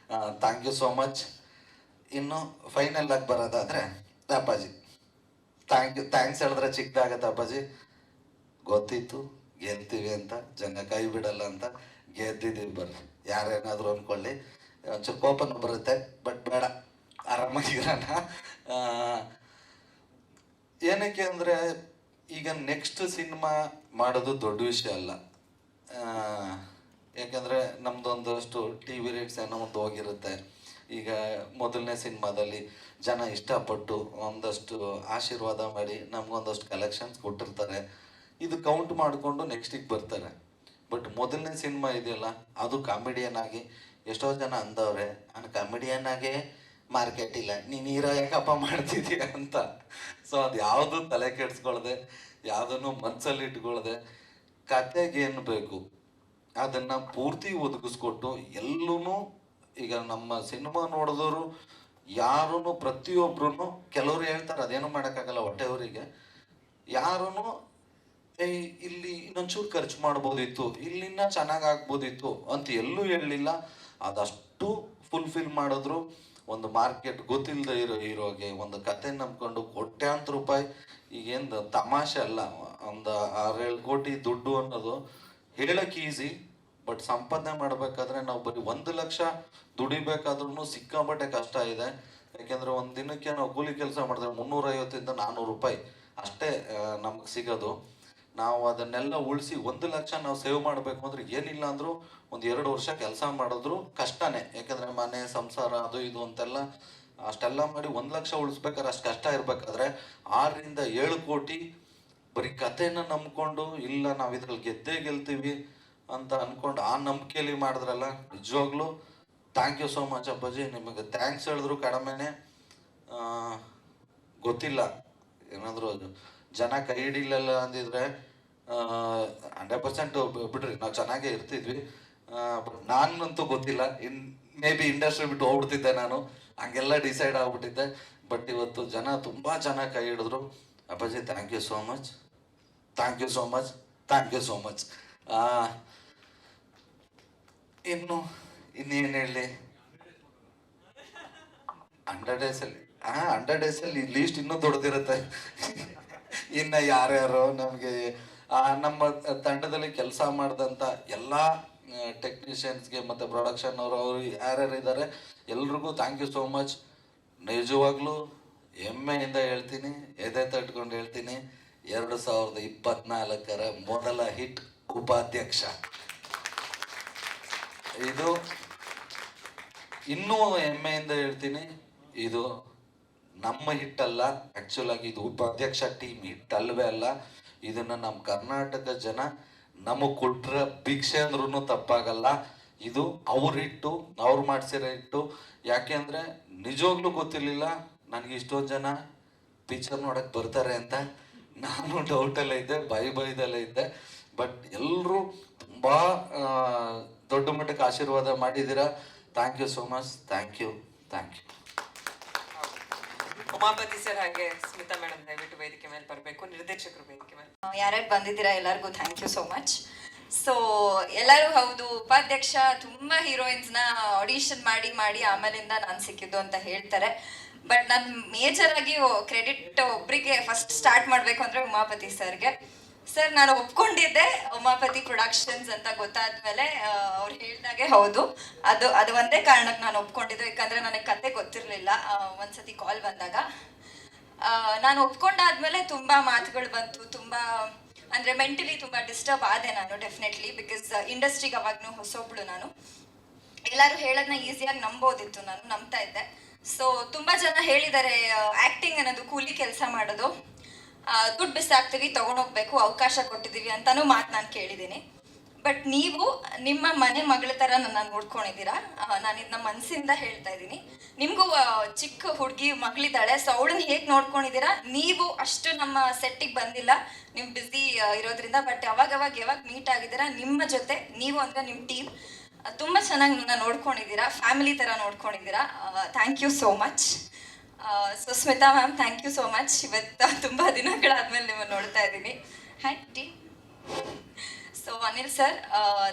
Thank you so much. ಇನ್ನು ಫೈನಲ್ ಆಗಿ ಬರೋದಾದರೆ ಅಪ್ಪಾಜಿ, ಥ್ಯಾಂಕ್ಸ್ ಹೇಳಿದ್ರೆ ಚಿಕ್ಕದಾಗತ್ತೆ ಅಪ್ಪಾಜಿ. ಗೊತ್ತಿತ್ತು ಗೆಲ್ತೀವಿ ಅಂತ, ಜನ ಕೈ ಬಿಡಲ್ಲ ಅಂತ, ಗೆದ್ದಿದ್ದೀವಿ. ಬರ್ರಿ ಯಾರೇನಾದರೂ ಅಂದ್ಕೊಳ್ಳಿ, ಒಂಚೂರು ಕೋಪನೂ ಬರುತ್ತೆ, ಬಟ್ ಬೇಡ, ಆರಾಮಾಗಿರೋಣ. ಏನಕ್ಕೆ ಅಂದರೆ ಈಗ ನೆಕ್ಸ್ಟ್ ಸಿನಿಮಾ ಮಾಡೋದು ದೊಡ್ಡ ವಿಷಯ ಅಲ್ಲ. ಯಾಕೆಂದರೆ ನಮ್ಮದೊಂದಷ್ಟು ಟಿ ವಿ ರೇಟ್ಸ್ ಏನೋ ಒಂದು ಹೋಗಿರುತ್ತೆ. ಈಗ ಮೊದಲನೇ ಸಿನಿಮಾದಲ್ಲಿ ಜನ ಇಷ್ಟಪಟ್ಟು ಒಂದಷ್ಟು ಆಶೀರ್ವಾದ ಮಾಡಿ ನಮಗೊಂದಷ್ಟು ಕಲೆಕ್ಷನ್ಸ್ ಕೊಟ್ಟಿರ್ತಾರೆ. ಇದು ಕೌಂಟ್ ಮಾಡಿಕೊಂಡು ನೆಕ್ಸ್ಟಿಗೆ ಬರ್ತಾರೆ. ಬಟ್ ಮೊದಲನೇ ಸಿನಿಮಾ ಇದೆಯಲ್ಲ, ಅದು ಕಾಮಿಡಿಯನ್ ಆಗಿ ಎಷ್ಟೋ ಜನ ಅಂದವ್ರೆ, ನಾನು ಕಾಮಿಡಿಯನ್ ಆಗೇ ಮಾರ್ಕೆಟ್ ಇಲ್ಲ, ನೀನು ಹೀರೋ ಯಾಕಪ್ಪ ಮಾಡ್ತಿದ್ದೀಯ ಅಂತ. ಸೊ ಅದು ಯಾವುದೂ ತಲೆ ಕೆಡಿಸ್ಕೊಳ್ದೆ, ಯಾವುದನ್ನು ಮನಸ್ಸಲ್ಲಿ ಇಟ್ಕೊಳ್ದೆ, ಕತೆಗೆ ಏನು ಬೇಕು ಅದನ್ನು ಪೂರ್ತಿ ಒದಗಿಸ್ಕೊಟ್ಟು ಎಲ್ಲೂ. ಈಗ ನಮ್ಮ ಸಿನಿಮಾ ನೋಡಿದವರು ಯಾರೂ ಪ್ರತಿಯೊಬ್ಬರೂ, ಕೆಲವರು ಹೇಳ್ತಾರೆ ಅದೇನು ಮಾಡೋಕ್ಕಾಗಲ್ಲ ಹೊಟ್ಟೆಯವರಿಗೆ, ಯಾರೂ ಇಲ್ಲಿ ಇನ್ನೊಂಚೂರು ಖರ್ಚು ಮಾಡ್ಬೋದಿತ್ತು, ಇಲ್ಲಿನ್ನ ಚೆನ್ನಾಗಿ ಆಗ್ಬೋದಿತ್ತು ಅಂತ ಎಲ್ಲೂ ಹೇಳಲಿಲ್ಲ. ಅದಷ್ಟು ಫುಲ್ಫಿಲ್ ಮಾಡಿದ್ರು. ಒಂದು ಮಾರ್ಕೆಟ್ ಗೊತ್ತಿಲ್ಲದೆ ಇರೋ ಹೀರೋಗೆ ಒಂದು ಕತೆ ನಂಬ್ಕೊಂಡು ಕೋಟ್ಯಾಂತರ ರೂಪಾಯಿ, ಈಗೇನು ತಮಾಷೆ ಅಲ್ಲ, ಒಂದು 6-7 ಕೋಟಿ ದುಡ್ಡು ಅನ್ನೋದು ಹೇಳಕ್ಕೆ ಈಸಿ, ಬಟ್ ಸಂಪಾದನೆ ಮಾಡಬೇಕಾದ್ರೆ ನಾವು ಬರೀ 1 ಲಕ್ಷ ದುಡಿಬೇಕಾದ್ರೂ ಸಿಕ್ಕಾಪಟ್ಟೆ ಕಷ್ಟ ಇದೆ. ಯಾಕೆಂದರೆ ಒಂದು ದಿನಕ್ಕೆ ನಾವು ಕೂಲಿ ಕೆಲಸ ಮಾಡಿದ್ರೆ 350 ಇಂದ 400 ರೂಪಾಯಿ ಅಷ್ಟೇ ನಮ್ಗೆ ಸಿಗೋದು. ನಾವು ಅದನ್ನೆಲ್ಲ ಉಳಿಸಿ 1 ಲಕ್ಷ ನಾವು ಸೇವ್ ಮಾಡಬೇಕು ಅಂದರೆ ಏನಿಲ್ಲ ಅಂದರೂ ಒಂದು 2 ವರ್ಷ ಕೆಲಸ ಮಾಡಿದ್ರು ಕಷ್ಟನೇ. ಯಾಕೆಂದರೆ ಮನೆ ಸಂಸಾರ ಅದು ಇದು ಅಂತೆಲ್ಲ ಅಷ್ಟೆಲ್ಲ ಮಾಡಿ 1 ಲಕ್ಷ ಉಳಿಸ್ಬೇಕಾದ್ರೆ ಅಷ್ಟು ಕಷ್ಟ ಇರಬೇಕಾದ್ರೆ 6-7 ಕೋಟಿ ಬರೀ ಕಥೆನ ನಂಬ್ಕೊಂಡು, ಇಲ್ಲ ನಾವು ಇದ್ರಲ್ಲಿ ಗೆದ್ದೇ ಗೆಲ್ತೀವಿ ಅಂತ ಅಂದ್ಕೊಂಡು ಆ ನಂಬಿಕೆಯಲ್ಲಿ ಮಾಡಿದ್ರಲ್ಲ, ನಿಜವಾಗ್ಲೂ ಥ್ಯಾಂಕ್ ಯು ಸೋ ಮಚ್ ಅಪ್ಪಾಜಿ. ನಿಮಗೆ ಥ್ಯಾಂಕ್ಸ್ ಹೇಳಿದ್ರು ಕಡಿಮೆನೇ. ಗೊತ್ತಿಲ್ಲ, ಏನಾದರೂ ಜನ ಕೈ ಹಿಡಿಲಿಲ್ಲ ಅಂದಿದ್ರೆ 100% ಬಿಡ್ರಿ, ನಾವು ಚೆನ್ನಾಗೇ ಇರ್ತಿದ್ವಿ. ಬಟ್ ನಾನಂತೂ ಗೊತ್ತಿಲ್ಲ, ಮೇ ಬಿ ಇಂಡಸ್ಟ್ರಿ ಬಿಟ್ಟು ಹೋಗ್ಬಿಡ್ತಿದ್ದೆ ನಾನು, ಹಂಗೆಲ್ಲ ಡಿಸೈಡ್ ಆಗ್ಬಿಟ್ಟಿದ್ದೆ. ಬಟ್ ಇವತ್ತು ಜನ ತುಂಬ ಚೆನ್ನಾಗಿ ಕೈ ಹಿಡಿದ್ರು. Appaji thank you so much, thank you so much, thank you so much. ಇನ್ನೇನು ಹೇಳಿ, 100 ಡೇಸಲ್ಲಿ 100 ಡೇಸಲ್ಲಿ ಲೀಸ್ಟ್ ಇನ್ನೂ ದೊಡ್ಡದಿರುತ್ತೆ. ಇನ್ನು ಯಾರ್ಯಾರು ನಮಗೆ ನಮ್ಮ ತಂಡದಲ್ಲಿ ಕೆಲಸ ಮಾಡಿದಂಥ ಎಲ್ಲ ಟೆಕ್ನಿಷಿಯನ್ಸ್ಗೆ ಮತ್ತು ಪ್ರೊಡಕ್ಷನ್ ಅವರು ಯಾರ್ಯಾರು ಇದ್ದಾರೆ ಎಲ್ರಿಗೂ ಥ್ಯಾಂಕ್ ಯು ಸೋ ಮಚ್. ನಿಜವಾಗ್ಲೂ ಹೆಮ್ಮೆಯಿಂದ ಹೇಳ್ತೀನಿ, ಎದೆ ತಟ್ಕೊಂಡು ಹೇಳ್ತೀನಿ, 2024 ಮೊದಲ ಹಿಟ್ ಉಪಾಧ್ಯಕ್ಷ. ಇದು ಇನ್ನೂ ಹೆಮ್ಮೆಯಿಂದ ಹೇಳ್ತೀನಿ, ಇದು ನಮ್ಮ ಹಿಟ್ಟಲ್ಲ, ಆ್ಯಕ್ಚುಲಾಗಿ ಇದು ಉಪಾಧ್ಯಕ್ಷ ಟೀಮ್ ಹಿಟ್ ಅಲ್ವೇ ಅಲ್ಲ. ಇದನ್ನು ನಮ್ಮ ಕರ್ನಾಟಕ ಜನ ನಮಗೆ ಕೊಟ್ಟರೆ ಭಿಕ್ಷೆ ಅಂದ್ರೂ ತಪ್ಪಾಗಲ್ಲ. ಇದು ಅವ್ರ ಹಿಟ್ಟು, ಅವ್ರು ಮಾಡಿಸಿರೋ ಹಿಟ್ಟು. ಯಾಕೆ ಅಂದರೆ ನಿಜವಾಗ್ಲೂ ಗೊತ್ತಿರಲಿಲ್ಲ ನನಗೆ ಇಷ್ಟೊಂದು ಜನ ಪಿಕ್ಚರ್ ನೋಡೋಕ್ಕೆ ಬರ್ತಾರೆ ಅಂತ. ನಾನು ಡೌಟಲ್ಲೇ ಇದ್ದೆ, ಬೈದಲ್ಲೇ ಇದ್ದೆ. ಬಟ್ ಎಲ್ಲರೂ ತುಂಬ ತುಂಬಾ ದೊಡ್ಡ ಮಟ್ಟಕ್ಕೆ ಆಶೀರ್ವಾದ ಮಾಡಿದ್ದೀರಾ. Thank you so much. Thank you. Umapathi sir ಹಾಗೆ ಸ್ಮಿತಾ ಮೇಡಮ್ ದಯವಿಟ್ಟು ವೇದಿಕೆ ಮೇಲೆ ಬರಬೇಕು. ನಿರ್ದೇಶಕರು ವೇದಿಕೆ ಮೇಲೆ. ಯಾರ್ಯಾರು ಬಂದಿದ್ದೀರಾ ಎಲ್ಲರಿಗೂ thank you so much. So ಎಲ್ಲರೂ ಹೌದು, ಉಪಾಧ್ಯಕ್ಷ ತುಂಬಾ ಹೀರೋಯಿನ್ಸ್ನ ಆಡಿಷನ್ ಮಾಡಿ ಆಮೇಲಿಂದ ನಾನು ಸಿಕ್ಕಿದ್ದು ಅಂತ ಹೇಳ್ತಾರೆ. ಬಟ್ ನಾನು ಮೇಜರ್ ಆಗಿ ಕ್ರೆಡಿಟ್ ಒಬ್ರಿಗೆ ಫಸ್ಟ್ ಸ್ಟಾರ್ಟ್ ಮಾಡಬೇಕು ಅಂದ್ರೆ ಉಮಾಪತಿ ಸರ್ಗೆ. ಸರ್ ನಾನು ಒಪ್ಕೊಂಡಿದ್ದೆ ಉಮಾಪತಿ ಪ್ರೊಡಕ್ಷನ್ಸ್ ಅಂತ ಗೊತ್ತಾದ್ಮೇಲೆ ಅವ್ರು ಹೇಳ್ದಾಗೆ ಹೌದು, ಅದು ಒಂದೇ ಕಾರಣಕ್ಕೆ ನಾನು ಒಪ್ಕೊಂಡಿದ್ದು. ಯಾಕಂದ್ರೆ ನನಗೆ ಕತೆ ಗೊತ್ತಿರಲಿಲ್ಲ. ಒಂದ್ಸತಿ ಕಾಲ್ ಬಂದಾಗ ನಾನು ಒಪ್ಕೊಂಡಾದ್ಮೇಲೆ ತುಂಬಾ ಮಾತುಗಳು ಬಂತು. ತುಂಬಾ ಅಂದ್ರೆ ಮೆಂಟಲಿ ತುಂಬಾ ಡಿಸ್ಟರ್ಬ್ ಆದೆ ನಾನು ಡೆಫಿನೆಟ್ಲಿ. ಬಿಕಾಸ್ ಇಂಡಸ್ಟ್ರಿಗೆ ಅವಾಗ್ನೂ ಹೊಸೊಬ್ಳು ನಾನು. ಎಲ್ಲರೂ ಹೇಳೋದನ್ನ ಈಸಿಯಾಗಿ ನಂಬೋದಿತ್ತು, ನಾನು ನಂಬ್ತಾ ಇದ್ದೆ. ಸೊ ತುಂಬಾ ಜನ ಹೇಳಿದ್ದಾರೆ ಆಕ್ಟಿಂಗ್ ಅನ್ನೋದು ಕೂಲಿ ಕೆಲಸ ಮಾಡೋದು, ದುಡ್ಡು ಬಿಸಾಕ್ತೀವಿ ತಗೊಂಡೋಗ್ಬೇಕು, ಅವಕಾಶ ಕೊಟ್ಟಿದ್ದೀವಿ ಅಂತಾನೂ ಮಾತು ನಾನು ಕೇಳಿದ್ದೀನಿ. ಬಟ್ ನೀವು ನಿಮ್ಮ ಮನೆ ಮಗಳ ಥರ ನನ್ನ ನೋಡ್ಕೊಂಡಿದ್ದೀರಾ. ನಾನು ಇದನ್ನ ಮನಸ್ಸಿಂದ ಹೇಳ್ತಾ ಇದ್ದೀನಿ. ನಿಮಗೂ ಚಿಕ್ಕ ಹುಡುಗಿ ಮಗಳಿದ್ದಾಳೆ, ಸೊ ಅವಳನ್ನ ಹೇಗೆ ನೋಡ್ಕೊಂಡಿದ್ದೀರಾ. ನೀವು ಅಷ್ಟು ನಮ್ಮ ಸೆಟ್ಟಿಗೆ ಬಂದಿಲ್ಲ, ನೀವು ಬ್ಯುಸಿ ಇರೋದ್ರಿಂದ. ಬಟ್ ಯಾವಾಗ ಮೀಟ್ ಆಗಿದ್ದೀರಾ, ನಿಮ್ಮ ಜೊತೆ ನೀವು ಅಂದರೆ ನಿಮ್ಮ ಟೀಮ್ ತುಂಬ ಚೆನ್ನಾಗಿ ನನ್ನ ನೋಡ್ಕೊಂಡಿದ್ದೀರಾ, ಫ್ಯಾಮಿಲಿ ಥರ ನೋಡ್ಕೊಂಡಿದ್ದೀರಾ. Thank you so much. So Smita ma'am thank you so much. ಇವತ್ತು ತುಂಬ ದಿನಗಳಾದ್ಮೇಲೆ ನಿಮ್ಮನ್ನು ನೋಡ್ತಾ ಇದ್ದೀನಿ. Hi team. So Anil sir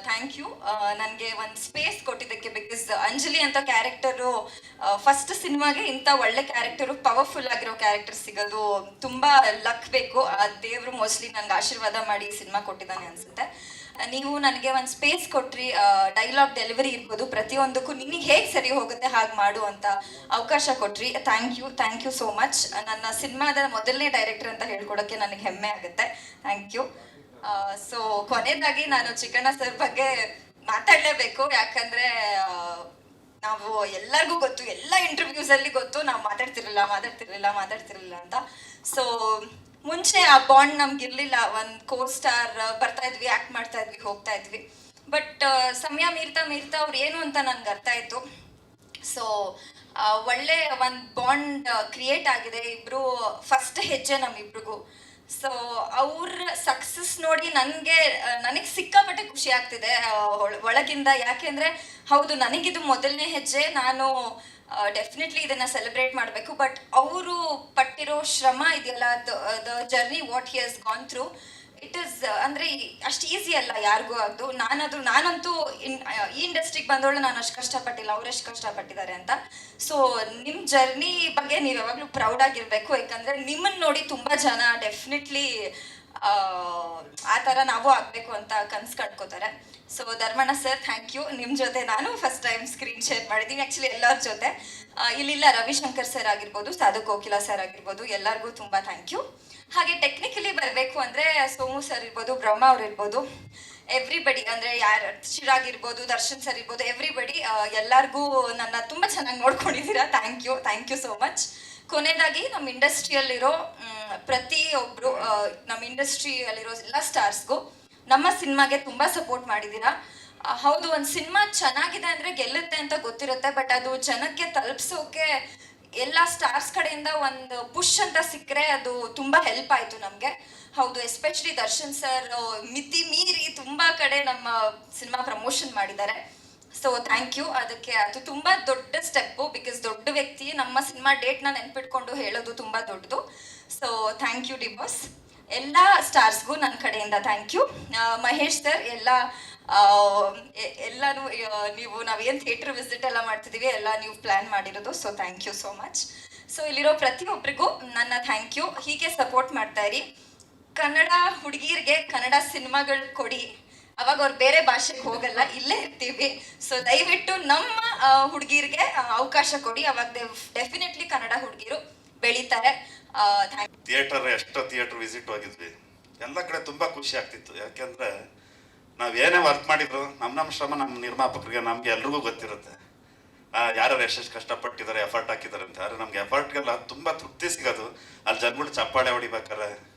thank you ನನಗೆ ಒಂದು ಸ್ಪೇಸ್ ಕೊಟ್ಟಿದ್ದಕ್ಕೆ. ಬಿಕಾಸ್ ಅಂಜಲಿ ಅಂತ ಕ್ಯಾರೆಕ್ಟರು ಫಸ್ಟ್ ಸಿನಿಮಾಗೆ ಇಂಥ ಒಳ್ಳೆ ಕ್ಯಾರೆಕ್ಟರು, ಪವರ್ಫುಲ್ ಆಗಿರೋ ಕ್ಯಾರೆಕ್ಟರ್ ಸಿಗೋದು ತುಂಬ ಲಕ್ ಬೇಕು. ಆ ದೇವರು ಮೋಸ್ಟ್ಲಿ ನನಗೆ ಆಶೀರ್ವಾದ ಮಾಡಿ ಸಿನಿಮಾ ಕೊಟ್ಟಿದ್ದಾನೆ ಅನಿಸುತ್ತೆ. ನೀವು ನನಗೆ ಒಂದು ಸ್ಪೇಸ್ ಕೊಟ್ರಿ, ಡೈಲಾಗ್ ಡೆಲಿವರಿ ಇರ್ಬೋದು, ಪ್ರತಿಯೊಂದಕ್ಕೂ ನಿನಗೆ ಹೇಗೆ ಸರಿ ಹೋಗುತ್ತೆ ಹಾಗೆ ಮಾಡು ಅಂತ ಅವಕಾಶ ಕೊಟ್ರಿ. Thank you so much. ನನ್ನ ಸಿನಿಮಾದ ಮೊದಲನೇ ಡೈರೆಕ್ಟರ್ ಅಂತ ಹೇಳ್ಕೊಡೋಕ್ಕೆ ನನಗೆ ಹೆಮ್ಮೆ ಆಗುತ್ತೆ. Thank you. ಸೊ ಕೊನೆಯದಾಗಿ ನಾನು ಚಿಕ್ಕಣ್ಣ ಸರ್ ಬಗ್ಗೆ ಮಾತಾಡಲೇಬೇಕು. ಯಾಕಂದ್ರೆ ನಾವು ಎಲ್ಲರಿಗೂ ಗೊತ್ತು, ಎಲ್ಲ ಇಂಟರ್ವ್ಯೂಸಲ್ಲಿ ಗೊತ್ತು, ನಾವು ಮಾತಾಡ್ತಿರ್ಲಿಲ್ಲ ಅಂತ. ಸೊ ಮುಂಚೆ ಆ ಬಾಂಡ್ ನಮ್ಗೆ ಇರ್ಲಿಲ್ಲ. ಒಂದು ಕೋ-ಸ್ಟಾರ್ ಬರ್ತಾ ಇದ್ವಿ, ಆಕ್ಟ್ ಮಾಡ್ತಾ ಇದ್ವಿ, ಹೋಗ್ತಾ ಇದ್ವಿ. ಬಟ್ ಸಮಯ ಮೀರ್ತಾ ಅವ್ರು ಏನು ಅಂತ ನನ್ಗೆ ಅರ್ಥ ಆಯ್ತು. ಸೊ ಒಳ್ಳೆ ಒಂದು ಬಾಂಡ್ ಕ್ರಿಯೇಟ್ ಆಗಿದೆ. ಇಬ್ರು ಫಸ್ಟ್ ಹೆಜ್ಜೆ ನಮ್ಮಿಬ್ರಿಗೂ. ಸೊ ಅವ್ರ ಸಕ್ಸಸ್ ನೋಡಿ ನನಗೆ ಸಿಕ್ಕಾಪಟ್ಟೆ ಖುಷಿ ಆಗ್ತಿದೆ ಒಳಗಿಂದ. ಯಾಕೆಂದ್ರೆ ಹೌದು, ನನಗಿದು ಮೊದಲನೇ ಹೆಜ್ಜೆ, ನಾನು ಡೆಫಿನೆಟ್ಲಿ ಇದನ್ನ ಸೆಲೆಬ್ರೇಟ್ ಮಾಡಬೇಕು. ಬಟ್ ಅವರು ಪಟ್ಟಿರೋ ಶ್ರಮ ಇದೆಯಲ್ಲ, the journey what he has gone through, it is ಅಂದ್ರೆ ಅಷ್ಟು ಈಸಿ ಅಲ್ಲ ಯಾರಿಗೂ ಅದು. ನಾನಂತೂ ಈ ಇಂಡಸ್ಟ್ರಿಗೆ ಬಂದವಳು ನಾನು ಅಷ್ಟು ಕಷ್ಟಪಟ್ಟಿಲ್ಲ, ಅವರೆಷ್ಟು ಕಷ್ಟಪಟ್ಟಿದ್ದಾರೆ ಅಂತ. ಸೊ ನಿಮ್ಮ ಜರ್ನಿ ಬಗ್ಗೆ ನೀವು ಯಾವಾಗಲೂ ಪ್ರೌಡ್ ಆಗಿರ್ಬೇಕು. ಯಾಕಂದ್ರೆ ನಿಮ್ಮನ್ನ ನೋಡಿ ತುಂಬಾ ಜನ ಡೆಫಿನೆಟ್ಲಿ ಆ ಥರ ನಾವು ಆಗಬೇಕು ಅಂತ ಕನ್ಸು ಕಂಡ್ಕೋತಾರೆ. So Dharmanna sir thank you. ನಿಮ್ಮ ಜೊತೆ ನಾನು ಫಸ್ಟ್ ಟೈಮ್ ಸ್ಕ್ರೀನ್ ಶೇರ್ ಮಾಡಿದ್ದೀನಿ, ಆ್ಯಕ್ಚುಲಿ ಎಲ್ಲರ ಜೊತೆ. ಇಲ್ಲಿಲ್ಲ ರವಿಶಂಕರ್ ಸರ್ ಆಗಿರ್ಬೋದು, ಸಾಧು ಕೋಕಿಲಾ ಸರ್ ಆಗಿರ್ಬೋದು, ಎಲ್ಲರಿಗೂ ತುಂಬ ಥ್ಯಾಂಕ್ ಯು. ಹಾಗೆ ಟೆಕ್ನಿಕಲಿ ಬರಬೇಕು ಅಂದರೆ ಸೋಮು ಸರ್ ಇರ್ಬೋದು, ಬ್ರಹ್ಮ ಅವ್ರು ಇರ್ಬೋದು, ಎವ್ರಿಬಡಿ, ಅಂದರೆ ಯಾರು ಚಿರಾಗ್ ಇರ್ಬೋದು, ದರ್ಶನ್ ಸರ್ ಇರ್ಬೋದು, ಎವ್ರಿಬಡಿ ಎಲ್ಲರಿಗೂ ನನ್ನ ತುಂಬ ಚೆನ್ನಾಗಿ ನೋಡ್ಕೊಂಡಿದ್ದೀರಾ. Thank you so much. ಕೊನೆಯದಾಗಿ ನಮ್ಮ ಇಂಡಸ್ಟ್ರಿಯಲ್ಲಿರೋ ಪ್ರತಿಯೊಬ್ಬರು, ನಮ್ಮ ಇಂಡಸ್ಟ್ರಿಯಲ್ಲಿರೋ ಎಲ್ಲ ಸ್ಟಾರ್ಸ್ಗೂ ನಮ್ಮ ಸಿನಿಮಾಗೆ ತುಂಬ ಸಪೋರ್ಟ್ ಮಾಡಿದ್ದೀರಾ. ಹೌದು, ಒಂದು ಸಿನಿಮಾ ಚೆನ್ನಾಗಿದೆ ಅಂದರೆ ಗೆಲ್ಲುತ್ತೆ ಅಂತ ಗೊತ್ತಿರುತ್ತೆ. ಬಟ್ ಅದು ಜನಕ್ಕೆ ತಲುಪಿಸೋಕೆ ಎಲ್ಲ ಸ್ಟಾರ್ಸ್ ಕಡೆಯಿಂದ ಒಂದು ಪುಷ್ ಅಂತ ಸಿಕ್ಕರೆ ಅದು ತುಂಬ ಹೆಲ್ಪ್ ಆಯಿತು ನಮಗೆ. ಹೌದು, ಎಸ್ಪೆಷಲಿ ದರ್ಶನ್ ಸರ್ ಮಿತಿ ಮೀರಿ ತುಂಬ ಕಡೆ ನಮ್ಮ ಸಿನಿಮಾ ಪ್ರಮೋಷನ್ ಮಾಡಿದ್ದಾರೆ. So thank you. ಅದಕ್ಕೆ ಅದು ತುಂಬ ದೊಡ್ಡ ಸ್ಟೆಪ್ಪು. ಬಿಕಾಸ್ ದೊಡ್ಡ ವ್ಯಕ್ತಿ ನಮ್ಮ ಸಿನಿಮಾ ಡೇಟ್ನ ನೆನ್ಪಿಟ್ಕೊಂಡು ಹೇಳೋದು ತುಂಬ ದೊಡ್ಡದು. So thank you D Boss. ಎಲ್ಲ ಸ್ಟಾರ್ಸ್ಗೂ ನನ್ನ ಕಡೆಯಿಂದ ಥ್ಯಾಂಕ್ ಯು. ಮಹೇಶ್ ಸರ್ ಎಲ್ಲನೂ ನಾವೇನು ಥಿಯೇಟರ್ ವಿಸಿಟ್ ಎಲ್ಲ ಮಾಡ್ತಿದ್ದೀವಿ ಎಲ್ಲ ನೀವು ಪ್ಲ್ಯಾನ್ ಮಾಡಿರೋದು. So thank you so much. So ಇಲ್ಲಿರೋ ಪ್ರತಿಯೊಬ್ಬರಿಗೂ ನನ್ನ ಥ್ಯಾಂಕ್ ಯು. ಹೀಗೆ ಸಪೋರ್ಟ್ ಮಾಡ್ತಾ ಇರಿ. ಕನ್ನಡ ಹುಡುಗಿರಿಗೆ ಕನ್ನಡ ಸಿನಿಮಾಗಳು ಕೊಡಿ, ಅವಾಗ ಅವ್ರು ಬೇರೆ ಭಾಷೆಗೆ ಹೋಗಲ್ಲ, ಇಲ್ಲೇ ಇರ್ತೀವಿ. ಸೊ ದಯವಿಟ್ಟು ನಮ್ಮ ಹುಡುಗಿರಿಗೆ ಅವಕಾಶ ಕೊಡಿ, ಅವಾಗ ಡೆಫಿನೆಟ್ಲಿ ಕನ್ನಡ ಹುಡುಗಿರು ಬೆಳೀತಾರೆ. ಎಷ್ಟೋ ಥಿಯೇಟರ್ ವಿಸಿಟ್ ಹೋಗಿದ್ವಿ, ಎಲ್ಲ ಕಡೆ ತುಂಬಾ ಖುಷಿ ಆಗ್ತಿತ್ತು. ಯಾಕೆಂದ್ರೆ ನಾವ್ ಏನೇ ವರ್ಕ್ ಮಾಡಿದ್ರು ನಮ್ಮ ಶ್ರಮ ನಮ್ಮ ನಿರ್ಮಾಪಕರಿಗೆ ನಮ್ಗೆ ಎಲ್ರಿಗೂ ಗೊತ್ತಿರುತ್ತೆ. ಯಾರು ಎಷ್ಟೆಷ್ಟು ಕಷ್ಟಪಟ್ಟಿದ್ದಾರೆ, ಎಫರ್ಟ್ ಹಾಕಿದ್ದಾರೆ ಅಂತ. ಆದ್ರೆ ನಮ್ಗೆ ಎಫರ್ಟ್ಗೆಲ್ಲ ತುಂಬಾ ತೃಪ್ತಿ ಸಿಗೋದು ಅಲ್ಲಿ ಜನಗಳು ಚಪ್ಪಾಳೆ ಹೊಡಿಬೇಕಾರೆ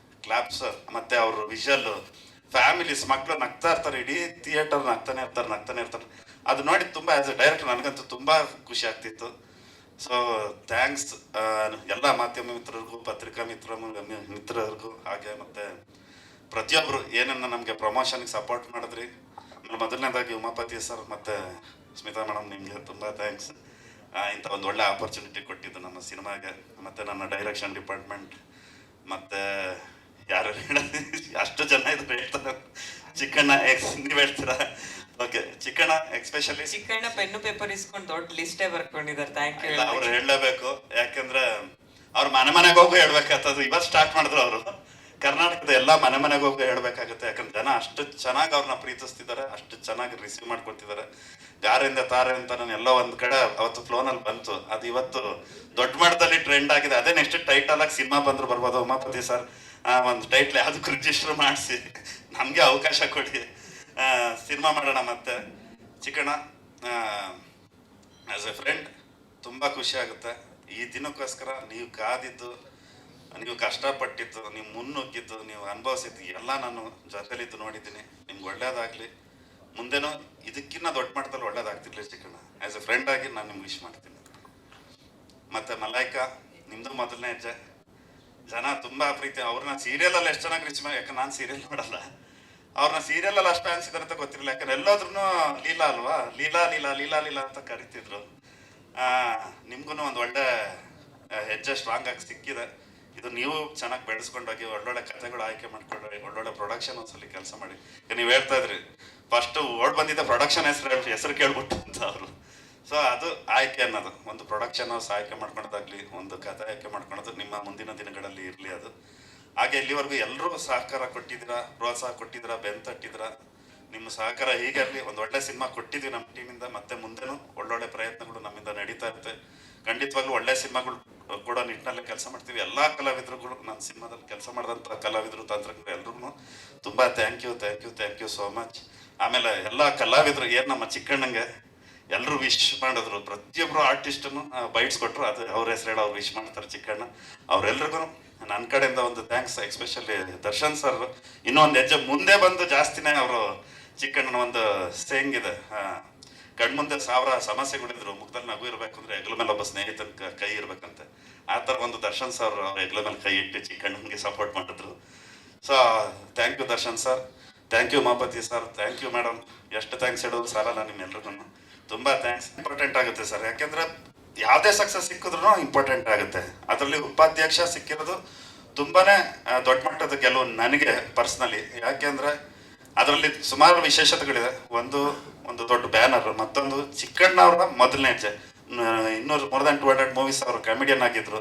ಕ್ಲಾಪ್ಸ್, ಮತ್ತೆ ಅವ್ರ ವಿಷಲ್, ಫ್ಯಾಮಿಲೀಸ್, ಮಕ್ಕಳು ನಗ್ತಾ ಇರ್ತಾರೆ, ಇಡೀ ಥಿಯೇಟರ್ ನಗ್ತಾನೆ ಇರ್ತಾರೆ. ಅದು ನೋಡಿ ತುಂಬಾ ಆಸ್ ಎ ಡೈರೆಕ್ಟರ್ ನನಗಂತೂ ತುಂಬಾ ಖುಷಿ ಆಗ್ತಿತ್ತು. ಸೊ ಥ್ಯಾಂಕ್ಸ್ ಎಲ್ಲ ಮಾಧ್ಯಮ ಮಿತ್ರರಿಗೂ, ಪತ್ರಿಕಾ ಮಿತ್ರರಿಗೂ, ಹಾಗೆ ಮತ್ತೆ ಪ್ರತಿಯೊಬ್ಬರು ಏನನ್ನ ನಮಗೆ ಪ್ರಮೋಷನ್ಗೆ ಸಪೋರ್ಟ್ ಮಾಡಿದ್ರಿ. ಆಮೇಲೆ ಮೊದಲನೇದಾಗಿ ಉಮಾಪತಿ ಸರ್ ಮತ್ತು ಸ್ಮಿತಾ ಮೇಡಮ್ ನಿಮಗೆ ತುಂಬ ಥ್ಯಾಂಕ್ಸ್. ಇಂಥ ಒಂದು ಒಳ್ಳೆ ಆಪರ್ಚುನಿಟಿ ಕೊಟ್ಟಿದ್ದು ನಮ್ಮ ಸಿನಿಮಾಗೆ, ಮತ್ತು ನನ್ನ ಡೈರೆಕ್ಷನ್ ಡಿಪಾರ್ಟ್ಮೆಂಟ್, ಮತ್ತು ಯಾರು ಅಷ್ಟು ಜನ ಇದ್ರು ಹೇಳ್ತಾರೆ. ಚಿಕ್ಕಣ್ಣ ನೀವು ಹೇಳ್ತೀರಾ? Okay, Chikkanna especially Chikkanna pen paper ಇಸ್ಕೊಂಡು ದೊಡ್ಡ ಲಿಸ್ಟೇ ಬರ್ಕೊಂಡಿದ್ದಾರೆ. Thank you. ಅವ್ರು ಹೇಳಲೇಬೇಕು, ಯಾಕೆಂದ್ರೆ ಅವ್ರು ಮನೆಗೆ ಹೋಗಿ ಹೇಳ್ಬೇಕಾಗ್ತದೆ. ಇವತ್ತು ಸ್ಟಾರ್ಟ್ ಮಾಡಿದ್ರು ಅವರು. ಕರ್ನಾಟಕದ ಎಲ್ಲ ಮನೆಗೆ ಹೋಗಿ ಹೇಳ್ಬೇಕಾಗುತ್ತೆ, ಯಾಕಂದ್ರೆ ಜನ ಅಷ್ಟು ಚೆನ್ನಾಗಿ ಅವ್ರನ್ನ ಪ್ರೀತಿಸ್ತಿದ್ದಾರೆ, ಅಷ್ಟು ಚೆನ್ನಾಗಿ ರಿಸೀವ್ ಮಾಡ್ಕೊಳ್ತಿದ್ದಾರೆ. ಗಾರಿಂದ ತಾರೆ ಅಂತ ನಾನು ಎಲ್ಲ ಒಂದ್ ಕಡೆ ಅವತ್ತು ಫ್ಲೋನಲ್ಲಿ ಬಂತು, ಅದು ಇವತ್ತು ದೊಡ್ಡ ಮಟ್ಟದಲ್ಲಿ ಟ್ರೆಂಡ್ ಆಗಿದೆ. ಅದೇ ನೆಕ್ಸ್ಟ್ ಟೈಟಲ್ ಆಗಿ ಸಿನಿಮಾ ಬಂದ್ರು ಬರ್ಬೋದು. ಉಮಾಪತಿ ಸರ್ ಒಂದು ಟೈಟ್ಲ್ ಯಾವುದಕ್ಕೂ ರಿಜಿಸ್ಟರ್ ಮಾಡಿಸಿ ನಮಗೆ ಅವಕಾಶ ಕೊಡಿ, ಸಿನಿಮಾ ಮಾಡೋಣ. ಮತ್ತೆ ಚಿಕ್ಕಣ್ಣ ಆಸ್ ಎ ಫ್ರೆಂಡ್ ತುಂಬ ಖುಷಿ ಆಗುತ್ತೆ. ಈ ದಿನಕ್ಕೋಸ್ಕರ ನೀವು ಕಾದಿದ್ದು, ನೀವು ಕಷ್ಟಪಟ್ಟಿದ್ದು, ನೀವು ಮುನ್ನುಗ್ಗಿದ್ದು, ನೀವು ಅನುಭವಿಸಿದ್ದು ಎಲ್ಲ ನಾನು ಜೊತೆಲಿದ್ದು ನೋಡಿದ್ದೀನಿ. ನಿಮ್ಗೆ ಒಳ್ಳೇದಾಗಲಿ, ಮುಂದೆನೂ ಇದಕ್ಕಿಂತ ದೊಡ್ಡ ಮಟ್ಟದಲ್ಲಿ ಒಳ್ಳೇದಾಗ್ತಿರ್ಲಿ ಚಿಕ್ಕಣ್ಣ. ಆ್ಯಸ್ ಎ ಫ್ರೆಂಡ್ ಆಗಿ ನಾನು ನಿಮ್ಗೆ ವಿಶ್ ಮಾಡ್ತೀನಿ. ಮತ್ತು ಮಲಾಯ್ಕಾ, ನಿಮ್ಮದು ಮೊದಲನೇ ಹೆಜ್ಜೆ. ಜನ ತುಂಬ ಪ್ರೀತಿ. ಅವ್ರನ್ನ ಸೀರಿಯಲಲ್ಲಿ ಎಷ್ಟು ಚೆನ್ನಾಗಿ ರೀಚ್ ಮಾಡಿ, ಯಾಕಂದ್ರೆ ನಾನು ಸೀರಿಯಲ್ ನೋಡಲ್ಲ, ಅವ್ರನ್ನ ಸೀರಿಯಲಲ್ಲಿ ಅಷ್ಟು ಅನ್ಸಿದಾರೆ ಅಂತ ಗೊತ್ತಿರಲಿಲ್ಲ. ಯಾಕಂದ್ರೆ ಎಲ್ಲಾದ್ರೂ ಲೀಲಾ ಅಲ್ವಾ, ಲೀಲಾ ಲೀಲಾ ಲೀಲಾ ಲೀಲಾ ಅಂತ ಕರಿತಿದ್ರು. ನಿಮ್ಗೂ ಒಂದು ಒಳ್ಳೆ ಹೆಜ್ಜೆ ಸ್ಟ್ರಾಂಗ್ ಆಗಿ ಸಿಕ್ಕಿದೆ. ಇದು ನೀವು ಚೆನ್ನಾಗಿ ಬೆಳೆಸ್ಕೊಂಡೋಗಿ ಒಳ್ಳೊಳ್ಳೆ ಕಥೆಗಳು ಆಯ್ಕೆ ಮಾಡ್ಕೊಂಡ್ರಿ, ಒಳ್ಳೊಳ್ಳೆ ಪ್ರೊಡಕ್ಷನ್ ಒಂದ್ಸಲಿ ಕೆಲಸ ಮಾಡಿ. ಈಗ ನೀವು ಹೇಳ್ತಾ ಇದ್ರಿ ಫಸ್ಟ್ ಓಡ್ ಬಂದಿದ್ದ ಪ್ರೊಡಕ್ಷನ್ ಹೆಸರು ಕೇಳ್ಬಿಟ್ಟು ಅಂತ ಅವರು. ಸೊ ಅದು ಆಯ್ಕೆ ಅನ್ನೋದು, ಒಂದು ಪ್ರೊಡಕ್ಷನ್ ಹೌಸ್ ಆಯ್ಕೆ ಮಾಡ್ಕೊಳೋದಾಗ್ಲಿ, ಒಂದು ಕಥೆ ಆಯ್ಕೆ ಮಾಡ್ಕೊಳೋದು ನಿಮ್ಮ ಮುಂದಿನ ದಿನಗಳಲ್ಲಿ ಇರಲಿ ಅದು. ಹಾಗೆ ಇಲ್ಲಿವರೆಗೂ ಎಲ್ಲರೂ ಸಹಕಾರ ಕೊಟ್ಟಿದ್ದೀರಾ, ಪ್ರೋತ್ಸಾಹ ಕೊಟ್ಟಿದ್ದೀರಾ, ಬೆಂತಟ್ಟಿದ್ದೀರಾ. ನಿಮ್ಮ ಸಹಕಾರ ಹೀಗಿರಲಿ. ಒಂದು ಒಳ್ಳೆ ಸಿನಿಮಾ ಕೊಟ್ಟಿದ್ವಿ ನಮ್ಮ ಟೀಮಿಂದ, ಮತ್ತೆ ಮುಂದೆನೂ ಒಳ್ಳೊಳ್ಳೆ ಪ್ರಯತ್ನಗಳು ನಮ್ಮಿಂದ ನಡೀತಾ ಇರುತ್ತೆ. ಖಂಡಿತವಾಗ್ಲೂ ಒಳ್ಳೆ ಸಿನಿಮಾಗಳು ಕೂಡ ನಿಟ್ಟಿನಲ್ಲಿ ಕೆಲಸ ಮಾಡ್ತೀವಿ. ಎಲ್ಲ ಕಲಾವಿದರುಗಳು, ನನ್ನ ಸಿನಿಮಾದಲ್ಲಿ ಕೆಲಸ ಮಾಡಿದಂಥ ಕಲಾವಿದರು, ತಂತ್ರಜ್ಞರು ಎಲ್ರಿಗೂ ತುಂಬ ಥ್ಯಾಂಕ್ ಯು ಸೋ ಮಚ್. ಆಮೇಲೆ ಎಲ್ಲ ಕಲಾವಿದರು ಏನು ನಮ್ಮ ಚಿಕ್ಕಣ್ಣಂಗೆ ಎಲ್ಲರೂ ವಿಶ್ ಮಾಡಿದ್ರು, ಪ್ರತಿಯೊಬ್ಬರು ಆರ್ಟಿಸ್ಟನ್ನು ಬೈಟ್ಸ್ ಕೊಟ್ಟರು, ಅದು ಅವ್ರ ಹೆಸರು ಹೇಳಿ ಅವ್ರು ವಿಶ್ ಮಾಡ್ತಾರೆ ಚಿಕ್ಕಣ್ಣ. ಅವರೆಲ್ರಿಗೂ ನನ್ನ ಕಡೆಯಿಂದ ಒಂದು ಥ್ಯಾಂಕ್ಸ್. ಎಕ್ಸ್ಪೆಷಲಿ ದರ್ಶನ್ ಸರ್ ಇನ್ನೊಂದು ಹೆಜ್ಜೆ ಮುಂದೆ ಬಂದು ಜಾಸ್ತಿನೇ ಅವರು. ಚಿಕ್ಕಣ್ಣನ ಒಂದು ಸೇಂಗ್ ಇದೆ, ಕಣ್ಮುಂದೆ 1000 ಸಮಸ್ಯೆಗಳಿದ್ರು, ಮುಖದಲ್ಲಿ ನಗು ಇರಬೇಕು ಅಂದ್ರೆ ಹೆಗ್ಲ ಮೇಲೆ ಒಬ್ಬ ಸ್ನೇಹಿತನ ಕೈ ಇರ್ಬೇಕಂತೆ. ಆ ಥರ ಒಂದು ದರ್ಶನ್ ಸರ್ ಅವ್ರ ಹೆಗ್ಲ ಮೇಲೆ ಕೈ ಇಟ್ಟು ಚಿಕ್ಕಣ್ಣನಿಗೆ ಸಪೋರ್ಟ್ ಮಾಡಿದ್ರು. So thank you Darshan sir, thank you Umapathi sir, thank you madam. ಎಷ್ಟು ಥ್ಯಾಂಕ್ಸ್ ಹೇಳೋದು ಸಾರಲ್ಲ ನಿಮ್ಮೆಲ್ರಿಗೂ. ತುಂಬ ಥ್ಯಾಂಕ್ಸ್. ಇಂಪಾರ್ಟೆಂಟ್ ಆಗುತ್ತೆ ಸರ್, ಯಾಕೆಂದ್ರೆ ಯಾವುದೇ ಸಕ್ಸಸ್ ಸಿಕ್ಕಿದ್ರು ಇಂಪಾರ್ಟೆಂಟ್ ಆಗುತ್ತೆ. ಅದರಲ್ಲಿ ಉಪಾಧ್ಯಕ್ಷ ಸಿಕ್ಕಿರೋದು ತುಂಬಾನೇ ದೊಡ್ಡ ಮಟ್ಟದ ಗೆಲುವು ನನಗೆ ಪರ್ಸ್ನಲಿ. ಯಾಕೆಂದ್ರೆ ಅದರಲ್ಲಿ ಸುಮಾರು ವಿಶೇಷತೆಗಳಿದೆ. ಒಂದು ದೊಡ್ಡ ಬ್ಯಾನರ್, ಮತ್ತೊಂದು ಚಿಕ್ಕಣ್ಣ ಅವರ ಮೊದಲನೇ ಹೆಜ್ಜೆ. 200 ಮೂವೀಸ್ ಅವರು ಕಾಮಿಡಿಯನ್ ಆಗಿದ್ರು.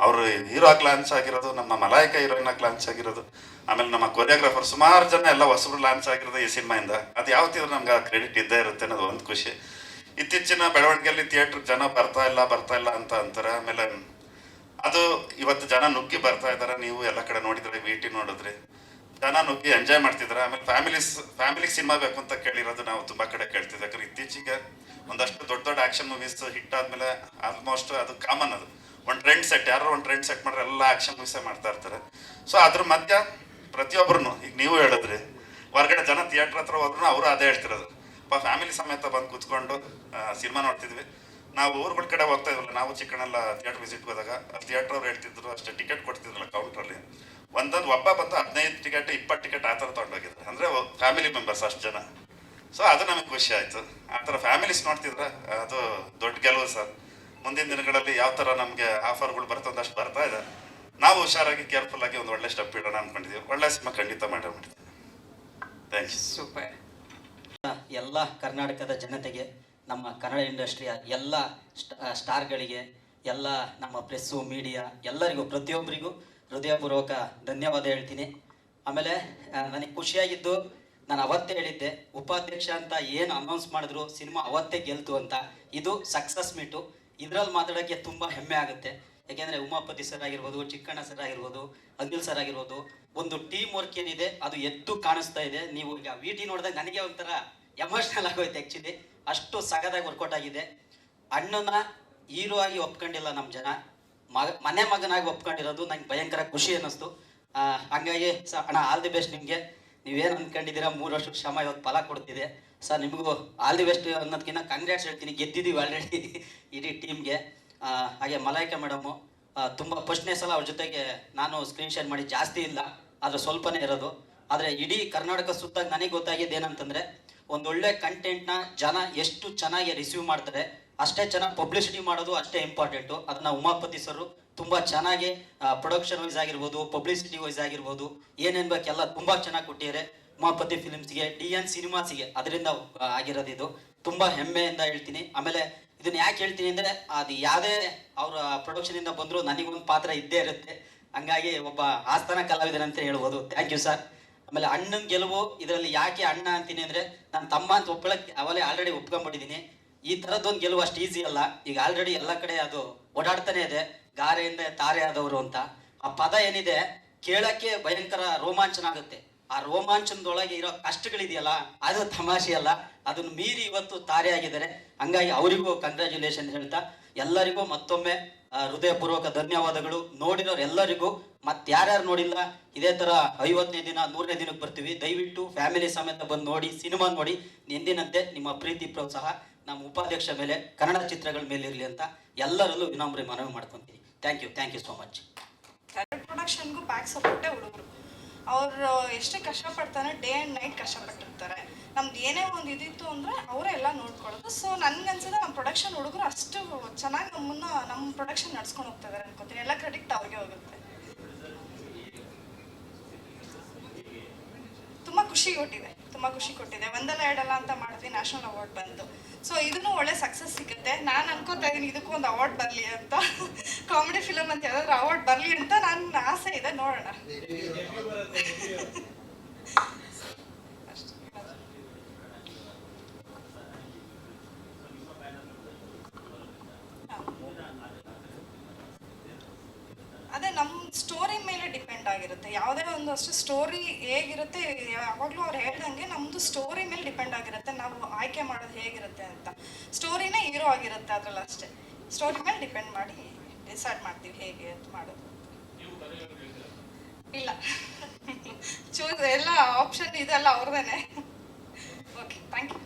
ಅವರು ಹೀರೋ ಆಗಿ ಲಾಂಚ್ ಆಗಿರೋದು, ನಮ್ಮ ಮಲಾಯ್ಕಾ ಹೀರೋಯಿನ್ ಆಗಿ ಲಾಂಚ್ ಆಗಿರೋದು, ಆಮೇಲೆ ನಮ್ಮ ಕೊರಿಯೋಗ್ರಾಫರ್ ಸುಮಾರು ಜನ ಎಲ್ಲ ಹೊಸಬ್ರು ಲಾಂಚ್ ಆಗಿರೋದು ಈ ಸಿನಿಮಾಯಿಂದ. ಅದು ಯಾವತ್ತಿದ್ರು ನಮ್ಗೆ ಕ್ರೆಡಿಟ್ ಇದ್ದೇ ಇರುತ್ತೆ ಅನ್ನೋದು ಒಂದು ಖುಷಿ. ಇತ್ತೀಚಿನ ಬೆಳವಣಿಗೆಯಲ್ಲಿ ಥಿಯೇಟ್ರ್ ಜನ ಬರ್ತಾ ಇಲ್ಲ ಅಂತ ಅಂತಾರೆ. ಆಮೇಲೆ ಅದು ಇವತ್ತು ಜನ ನುಗ್ಗಿ ಬರ್ತಾ ಇದ್ದಾರೆ. ನೀವು ಎಲ್ಲ ಕಡೆ ನೋಡಿದ್ರೆ, VT ನೋಡಿದ್ರಿ, ಜನ ನುಗ್ಗಿ ಎಂಜಾಯ್ ಮಾಡ್ತಿದ್ದಾರೆ. ಆಮೇಲೆ ಫ್ಯಾಮಿಲಿಗೆ ಸಿನಿಮಾ ಬೇಕು ಅಂತ ಕೇಳಿರೋದು ನಾವು ತುಂಬ ಕಡೆ ಕೇಳ್ತಿದ್ದೆ. ಯಾಕಂದ್ರೆ ಇತ್ತೀಚೆಗೆ ಒಂದಷ್ಟು ದೊಡ್ಡ ಆಕ್ಷನ್ ಮೂವೀಸ್ ಹಿಟ್ ಆದ್ಮೇಲೆ ಆಲ್ಮೋಸ್ಟ್ ಅದು ಕಾಮನ್. ಅದು ಒಂದು ಟ್ರೆಂಡ್ ಸೆಟ್, ಯಾರೋ ಒಂದು ಟ್ರೆಂಡ್ ಸೆಟ್ ಮಾಡ್ರೆ ಎಲ್ಲ ಆಕ್ಷನ್ ಮೂವೀಸೇ ಮಾಡ್ತಾ ಇರ್ತಾರೆ. ಸೊ ಅದ್ರ ಮಧ್ಯ ಪ್ರತಿಯೊಬ್ಬರು, ಈಗ ನೀವು ಹೇಳಿದ್ರಿ, ಹೊರಗಡೆ ಜನ ಥಿಯೇಟ್ರ್ ಹತ್ರ ಹೋದ್ರು ಅವರು ಅದೇ ಹೇಳ್ತಿರೋದು, ಫ್ಯಾಮಿಲಿ ಸಮೇತ ಬಂದು ಕೂತ್ಕೊಂಡು ಸಿನಿಮಾ ನೋಡ್ತಿದ್ವಿ. ನಾವು ಊರುಗಳ ಕಡೆ ಹೋಗ್ತಾ ಇದ್ವಲ್ಲ, ನಾವು ಚಿಕ್ಕಣ್ಣೆಲ್ಲ ಥಿಯೇಟ್ರ್ ವಿಸಿಟ್ ಹೋದಾಗ ಥಿಯೇಟ್ರ್ ಅವ್ರು ಹೇಳ್ತಿದ್ರು ಅಷ್ಟೇ ಟಿಕೆಟ್ ಕೊಡ್ತಿದ್ರಲ್ಲ ಕೌಂಟ್ರಲ್ಲಿ, ಒಬ್ಬ ಬಂದು 15 ಟಿಕೆಟ್ 20 ಟಿಕೆಟ್ ಆ ಥರ ತೊಗೊಂಡೋಗಿದ್ರು. ಅಂದರೆ ಫ್ಯಾಮಿಲಿ ಮೆಂಬರ್ಸ್ ಅಷ್ಟು ಜನ. ಸೊ ಅದು ನಮಗೆ ಖುಷಿ ಆಯಿತು. ಆ ಥರ ಫ್ಯಾಮಿಲೀಸ್ ನೋಡ್ತಿದ್ರೆ ಅದು ದೊಡ್ಡ ಗೆಲುವು ಸರ್. ಮುಂದಿನ ದಿನಗಳಲ್ಲಿ ಯಾವ ಥರ ನಮಗೆ ಆಫರ್ಗಳು ಬರ್ತದಷ್ಟು ಬರ್ತಾ ಇದೆ. ನಾವು ಹುಷಾರಾಗಿ ಕೇರ್ಫುಲ್ ಆಗಿ ಒಂದು ಒಳ್ಳೆ ಸ್ಟೆಪ್ ಇಡೋಣ ಅನ್ಕೊಂಡಿದ್ದೀವಿ. ಒಳ್ಳೆ ಸಿನಿಮಾ ಖಂಡಿತ ಮಾಡಿದ್ದೀವಿ. ಥ್ಯಾಂಕ್ಸ್. ಸೂಪರ್. ಎಲ್ಲ ಕರ್ನಾಟಕದ ಜನತೆಗೆ, ನಮ್ಮ ಕನ್ನಡ ಇಂಡಸ್ಟ್ರಿಯ ಎಲ್ಲ ಸ್ಟಾರ್ಗಳಿಗೆ, ಎಲ್ಲ ನಮ್ಮ ಪ್ರೆಸ್ಸು ಮೀಡಿಯಾ ಎಲ್ಲರಿಗೂ, ಪ್ರತಿಯೊಬ್ಬರಿಗೂ ಹೃದಯಪೂರ್ವಕ ಧನ್ಯವಾದ ಹೇಳ್ತೀನಿ. ಆಮೇಲೆ ನನಗೆ ಖುಷಿಯಾಗಿದ್ದು, ನಾನು ಅವತ್ತೇ ಹೇಳಿದ್ದೆ, ಉಪಾಧ್ಯಕ್ಷ ಅಂತ ಏನು ಅನೌನ್ಸ್ ಮಾಡಿದ್ರು ಸಿನಿಮಾ ಅವತ್ತೇ ಗೆಲ್ತು ಅಂತ. ಇದು ಸಕ್ಸಸ್ ಮೀಟು. ಇದರಲ್ಲಿ ಮಾತಾಡೋಕ್ಕೆ ತುಂಬ ಹೆಮ್ಮೆ ಆಗುತ್ತೆ. ಯಾಕೆಂದರೆ ಉಮಾಪತಿ ಸರ್ ಆಗಿರ್ಬೋದು, ಚಿಕ್ಕಣ್ಣ ಸರ್ ಆಗಿರ್ಬೋದು, ಅನಿಲ್ ಸರ್ ಆಗಿರ್ಬೋದು, ಒಂದು ಟೀಮ್ ವರ್ಕ್ ಏನಿದೆ ಅದು ಎದ್ದು ಕಾಣಿಸ್ತಾ ಇದೆ. ನೀವು ಈಗ VT ನೋಡಿದಾಗ ನನಗೆ ಒಂಥರ ಎಮೋಷ್ನಲ್ ಆಗೋಯ್ತು ಆ್ಯಕ್ಚುಲಿ. ಅಷ್ಟು ಸಗದಾಗಿ ವರ್ಕೌಟ್ ಆಗಿದೆ. ಅಣ್ಣನ ಹೀರೋ ಆಗಿ ಒಪ್ಕೊಂಡಿಲ್ಲ ನಮ್ಮ ಜನ, ಮನೆ ಮಗನಾಗಿ ಒಪ್ಕೊಂಡಿರೋದು ನಂಗೆ ಭಯಂಕರ ಖುಷಿ ಅನ್ನಿಸ್ತು. ಹಂಗಾಗಿ ಅಣ್ಣ ಆಲ್ ದಿ ಬೆಸ್ಟ್ ನಿಮಗೆ. ನೀವೇನು ಅಂದ್ಕೊಂಡಿದ್ದೀರಾ, 3 ವರ್ಷಕ್ಕೆ ಶ್ರಮ ಇವತ್ತು ಫಲ ಕೊಡ್ತಿದೆ ಸರ್. ನಿಮಗೂ ಆಲ್ ದಿ ಬೆಸ್ಟ್ ಅನ್ನೋದಕ್ಕಿಂತ ಕಂಗ್ರ್ಯಾಟ್ಸ್ ಹೇಳ್ತೀನಿ. ಗೆದ್ದಿದ್ದೀವಿ ಆಲ್ರೆಡಿ ಇಡೀ ಟೀಮ್ಗೆ. ಹಾಗೆ ಮಲಾಯ್ಕಾ ಮೇಡಮು ತುಂಬ ಫಸ್ಟ್ನೇ ಸಲ ಅವ್ರ ಜೊತೆಗೆ ನಾನು ಸ್ಕ್ರೀನ್ ಶೇರ್ ಮಾಡಿ, ಜಾಸ್ತಿ ಇಲ್ಲ ಆದರೆ ಸ್ವಲ್ಪನೇ ಇರೋದು. ಆದರೆ ಇಡೀ ಕರ್ನಾಟಕ ಸುತ್ತಾಗಿ ನನಗೆ ಗೊತ್ತಾಗಿದ್ದು ಏನಂತಂದರೆ, ಒಂದೊಳ್ಳೆ ಕಂಟೆಂಟ್ನ ಜನ ಎಷ್ಟು ಚೆನ್ನಾಗಿ ರಿಸೀವ್ ಮಾಡ್ತಾರೆ ಅಷ್ಟೇ ಚೆನ್ನಾಗಿ ಪಬ್ಲಿಸಿಟಿ ಮಾಡೋದು ಅಷ್ಟೇ ಇಂಪಾರ್ಟೆಂಟು. ಅದನ್ನು ಉಮಾಪತಿ ಸರ್ ತುಂಬ ಚೆನ್ನಾಗಿ ಪ್ರೊಡಕ್ಷನ್ ವೈಸ್ ಆಗಿರ್ಬೋದು, ಪಬ್ಲಿಸಿಟಿ ವೈಸ್ ಆಗಿರ್ಬೋದು, ಏನೇನು ಬೇಕೆಲ್ಲ ತುಂಬ ಚೆನ್ನಾಗಿ ಕೊಟ್ಟಿದ್ದಾರೆ. ಉಮಾಪತಿ ಫಿಲ್ಮ್ಸ್ಗೆ, DN ಸಿನಿಮಾಸಿಗೆ ಅದರಿಂದ ಆಗಿರೋದು ಇದು ತುಂಬ ಹೆಮ್ಮೆಯಿಂದ ಹೇಳ್ತೀನಿ. ಆಮೇಲೆ ಇದನ್ನ ಯಾಕೆ ಹೇಳ್ತೀನಿ ಅಂದರೆ, ಅದು ಯಾವುದೇ ಅವರ ಪ್ರೊಡಕ್ಷನಿಂದ ಬಂದರೂ ನನಗೊಂದು ಪಾತ್ರ ಇದ್ದೇ ಇರುತ್ತೆ. ಹಂಗಾಗಿ ಒಬ್ಬ ಆಸ್ಥಾನ ಕಲಾವಿದನಂತ ಹೇಳ್ಬೋದು. Thank you sir. ಆಮೇಲೆ ಅಣ್ಣನ ಗೆಲುವು ಇದರಲ್ಲಿ ಯಾಕೆ ಅಣ್ಣ ಅಂತೀನಿ ಅಂದರೆ, ನನ್ನ ತಮ್ಮ ಅಂತ ಒಪ್ಕೊಳ್ಳೋಕ್ಕೆ ಅವಲೇ ಆಲ್ರೆಡಿ ಒಪ್ಕೊಂಡ್ಬಿಟ್ಟಿದ್ದೀನಿ. ಈ ಥರದ್ದೊಂದು ಗೆಲುವು ಅಷ್ಟು ಈಸಿ ಅಲ್ಲ. ಈಗ ಆಲ್ರೆಡಿ ಎಲ್ಲ ಕಡೆ ಅದು ಓಡಾಡ್ತಾನೆ ಇದೆ, ಗಾರೆಯಿಂದ ತಾರೆ ಆದವರು ಅಂತ. ಆ ಪದ ಏನಿದೆ ಕೇಳಕ್ಕೆ ಭಯಂಕರ ರೋಮಾಂಚನ ಆಗುತ್ತೆ. ಆ ರೋಮಾಂಚನದೊಳಗೆ ಇರೋ ಕಷ್ಟಗಳಿದೆಯಲ್ಲ, ಅದು ತಮಾಷೆ ಅಲ್ಲ. ಅದನ್ನು ಮೀರಿ ಇವತ್ತು ತಾರೆ ಆಗಿದ್ದಾರೆ. ಹಂಗಾಗಿ ಅವರಿಗೂ ಕಂಗ್ರ್ಯಾಚುಲೇಷನ್ ಹೇಳ್ತಾ, ಎಲ್ಲರಿಗೂ ಮತ್ತೊಮ್ಮೆ ಹೃದಯಪೂರ್ವಕ ಧನ್ಯವಾದಗಳು. ನೋಡಿರೋರು ಎಲ್ಲರಿಗೂ, ಮತ್ತೆ ಯಾರ್ಯಾರು ನೋಡಿಲ್ಲ ಇದೇ ಥರ 50ನೇ ದಿನ 100ನೇ ದಿನಕ್ಕೆ ಬರ್ತೀವಿ. ದಯವಿಟ್ಟು ಫ್ಯಾಮಿಲಿ ಸಮೇತ ಬಂದು ನೋಡಿ, ಸಿನಿಮಾ ನೋಡಿ. ಎಂದಿನಂತೆ ನಿಮ್ಮ ಪ್ರೀತಿ ಪ್ರೋತ್ಸಾಹ ನಮ್ಮ ಉಪಾಧ್ಯಕ್ಷ ಮೇಲೆ, ಕನ್ನಡ ಚಿತ್ರಗಳ ಮೇಲೆ ಇರಲಿ ಅಂತ ಎಲ್ಲರಲ್ಲೂ ವಿನಮ್ರ ಮನವಿ ಮಾಡ್ಕೊತೀನಿ. Thank you so much. ಪ್ರೊಡಕ್ಷನ್ಗೂ ಬ್ಯಾಕ್ ಸಪೋರ್ಟೇ ಹುಡುಗರು. ಅವರು ಎಷ್ಟೇ ಕಷ್ಟಪಡ್ತಾರೆ, ಡೇ ಆ್ಯಂಡ್ ನೈಟ್ ಕಷ್ಟಪಟ್ಟಿರ್ತಾರೆ. ನಮ್ದು ಏನೇ ಒಂದು ಇದಿತ್ತು ಅಂದರೆ ಅವರೇ ಎಲ್ಲ ನೋಡ್ಕೊಳ್ಳೋದು. ಸೊ ನನಗನ್ಸಿದೆ ನಮ್ಮ ಪ್ರೊಡಕ್ಷನ್ ಹುಡುಗರು ಅಷ್ಟು ಚೆನ್ನಾಗಿ ನಮ್ಮ ಪ್ರೊಡಕ್ಷನ್ ನಡ್ಸ್ಕೊಂಡು ಹೋಗ್ತಾ ಇದ್ದಾರೆ ಅನ್ಕೋತೀನಿ. ಎಲ್ಲ ಕ್ರೆಡಿಟ್ ಅವ್ರಿಗೆ ಹೋಗುತ್ತೆ. ತುಂಬ ಖುಷಿ ಕೊಟ್ಟಿದೆ. ಒಂದಲ್ಲ ಎರಡಲ್ಲ ಅಂತ ಮಾಡಿದ್ವಿ, ನ್ಯಾಷನಲ್ ಅವಾರ್ಡ್ ಬಂತು. ಸೊ ಇದನ್ನು ಒಳ್ಳೆ ಸಕ್ಸಸ್ ಸಿಗುತ್ತೆ. ನಾನು ಅನ್ಕೋತಾ ಇದ್ದೀನಿ ಇದಕ್ಕೂ ಒಂದು ಅವಾರ್ಡ್ ಬರಲಿ ಅಂತ, ಕಾಮಿಡಿ ಫಿಲಮ್ ಅಂತ ಯಾವ್ದಾದ್ರು ಅವಾರ್ಡ್ ಬರಲಿ ಅಂತ ನನ್ನ ಆಸೆ ಇದೆ. ನೋಡೋಣ. ಅದೇ ನಮ್ಮ ಸ್ಟೋರಿ ಮೇಲೆ ಡಿಪೆಂಡ್ ಆಗಿರುತ್ತೆ. ಯಾವುದೇ ಒಂದು ಅಷ್ಟು ಸ್ಟೋರಿ ಹೇಗಿರುತ್ತೆ, ಯಾವಾಗಲೂ ಅವ್ರು ಹೇಳ್ದಂಗೆ ನಮ್ಮದು ಸ್ಟೋರಿ ಮೇಲೆ ಡಿಪೆಂಡ್ ಆಗಿರುತ್ತೆ. ನಾವು ಆಯ್ಕೆ ಮಾಡೋದು ಹೇಗಿರುತ್ತೆ ಅಂತ. ಸ್ಟೋರಿನೇ ಹೀರೋ ಆಗಿರುತ್ತೆ ಅದರಲ್ಲಿ ಅಷ್ಟೇ. ಸ್ಟೋರಿ ಮೇಲೆ ಡಿಪೆಂಡ್ ಮಾಡಿ ಡಿಸೈಡ್ ಮಾಡ್ತೀವಿ ಹೇಗೆ ಅಂತ ಮಾಡೋದು. ಇಲ್ಲ ಚೂಸ್ ಎಲ್ಲ ಆಪ್ಷನ್ ಇದೆಲ್ಲ ಅವ್ರದೇನೆ. Okay, thank you.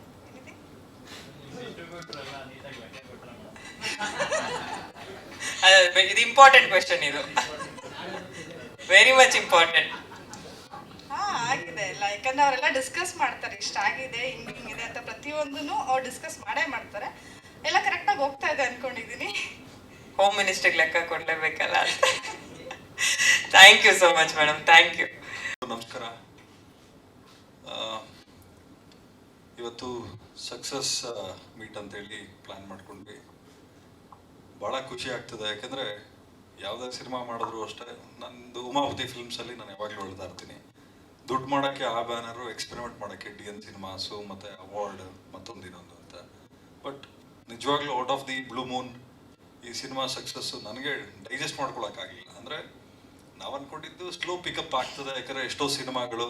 ಇದು ಇಂಪಾರ್ಟೆಂಟ್ ಕ್ವೆಶ್ಚನ್, ಇದು ವೆರಿ ಮಚ್ ಇಂಪಾರ್ಟೆಂಟ್. ಆಗಿದೆ ಎಲ್ಲ, ಯಾಕಂದ್ರೆ ಅವರೆಲ್ಲ ಡಿಸ್ಕಸ್ ಮಾಡ್ತಾರೆ. ಇಷ್ಟ ಆಗಿದೆ, ಹಿಂಗಿದೆ ಅಂತ ಪ್ರತಿಯೊಂದನ್ನು ಅವ್ರು ಡಿಸ್ಕಸ್ ಮಾಡೇ ಮಾಡ್ತಾರೆ. ಎಲ್ಲ ಕರೆಕ್ಟಾಗಿ ಹೋಗ್ತಾ ಇದೆ ಅನ್ಕೊಂಡಿದ್ದೀನಿ. ಹೋಮ್ ಮಿನಿಸ್ಟರ್ಗೆ ಲೆಕ್ಕ ಕೊಡ್ಲೇಬೇಕಲ್ಲ. Thank you so much madam, thank you. ನಮಸ್ಕಾರ. ಇವತ್ತು ಸಕ್ಸಸ್ ಮೀಟ್ ಅಂತೇಳಿ ಪ್ಲ್ಯಾನ್ ಮಾಡ್ಕೊಂಡ್ವಿ. ಭಾಳ ಖುಷಿ ಆಗ್ತದೆ. ಯಾಕೆಂದರೆ ಯಾವುದೇ ಸಿನಿಮಾ ಮಾಡಿದ್ರು ಅಷ್ಟೇ, ನಂದು ಉಮಾಪತಿ ಫಿಲ್ಮ್ಸಲ್ಲಿ ನಾನು ಯಾವಾಗಲೂ ಹೇಳ್ತಾ ಇರ್ತೀನಿ, ದುಡ್ಡು ಮಾಡೋಕ್ಕೆ ಆ ಬ್ಯಾನರು, ಎಕ್ಸ್ಪೆರಿಮೆಂಟ್ ಮಾಡೋಕ್ಕೆ DN ಸಿನಿಮಾಸು, ಮತ್ತು ಅವಾರ್ಡ್ ಮತ್ತೊಂದು ಇನ್ನೊಂದು ಅಂತ. ಬಟ್ ನಿಜವಾಗ್ಲೂ out of the blue Moon ಈ ಸಿನಿಮಾ ಸಕ್ಸಸ್ಸು ನನಗೆ ಡೈಜೆಸ್ಟ್ ಮಾಡ್ಕೊಳಕ್ಕಾಗಲಿಲ್ಲ. ಅಂದರೆ ನಾವು ಅಂದ್ಕೊಂಡಿದ್ದು ಸ್ಲೋ ಪಿಕಪ್ ಆಗ್ತದೆ. ಯಾಕಂದರೆ ಎಷ್ಟೋ ಸಿನಿಮಾಗಳು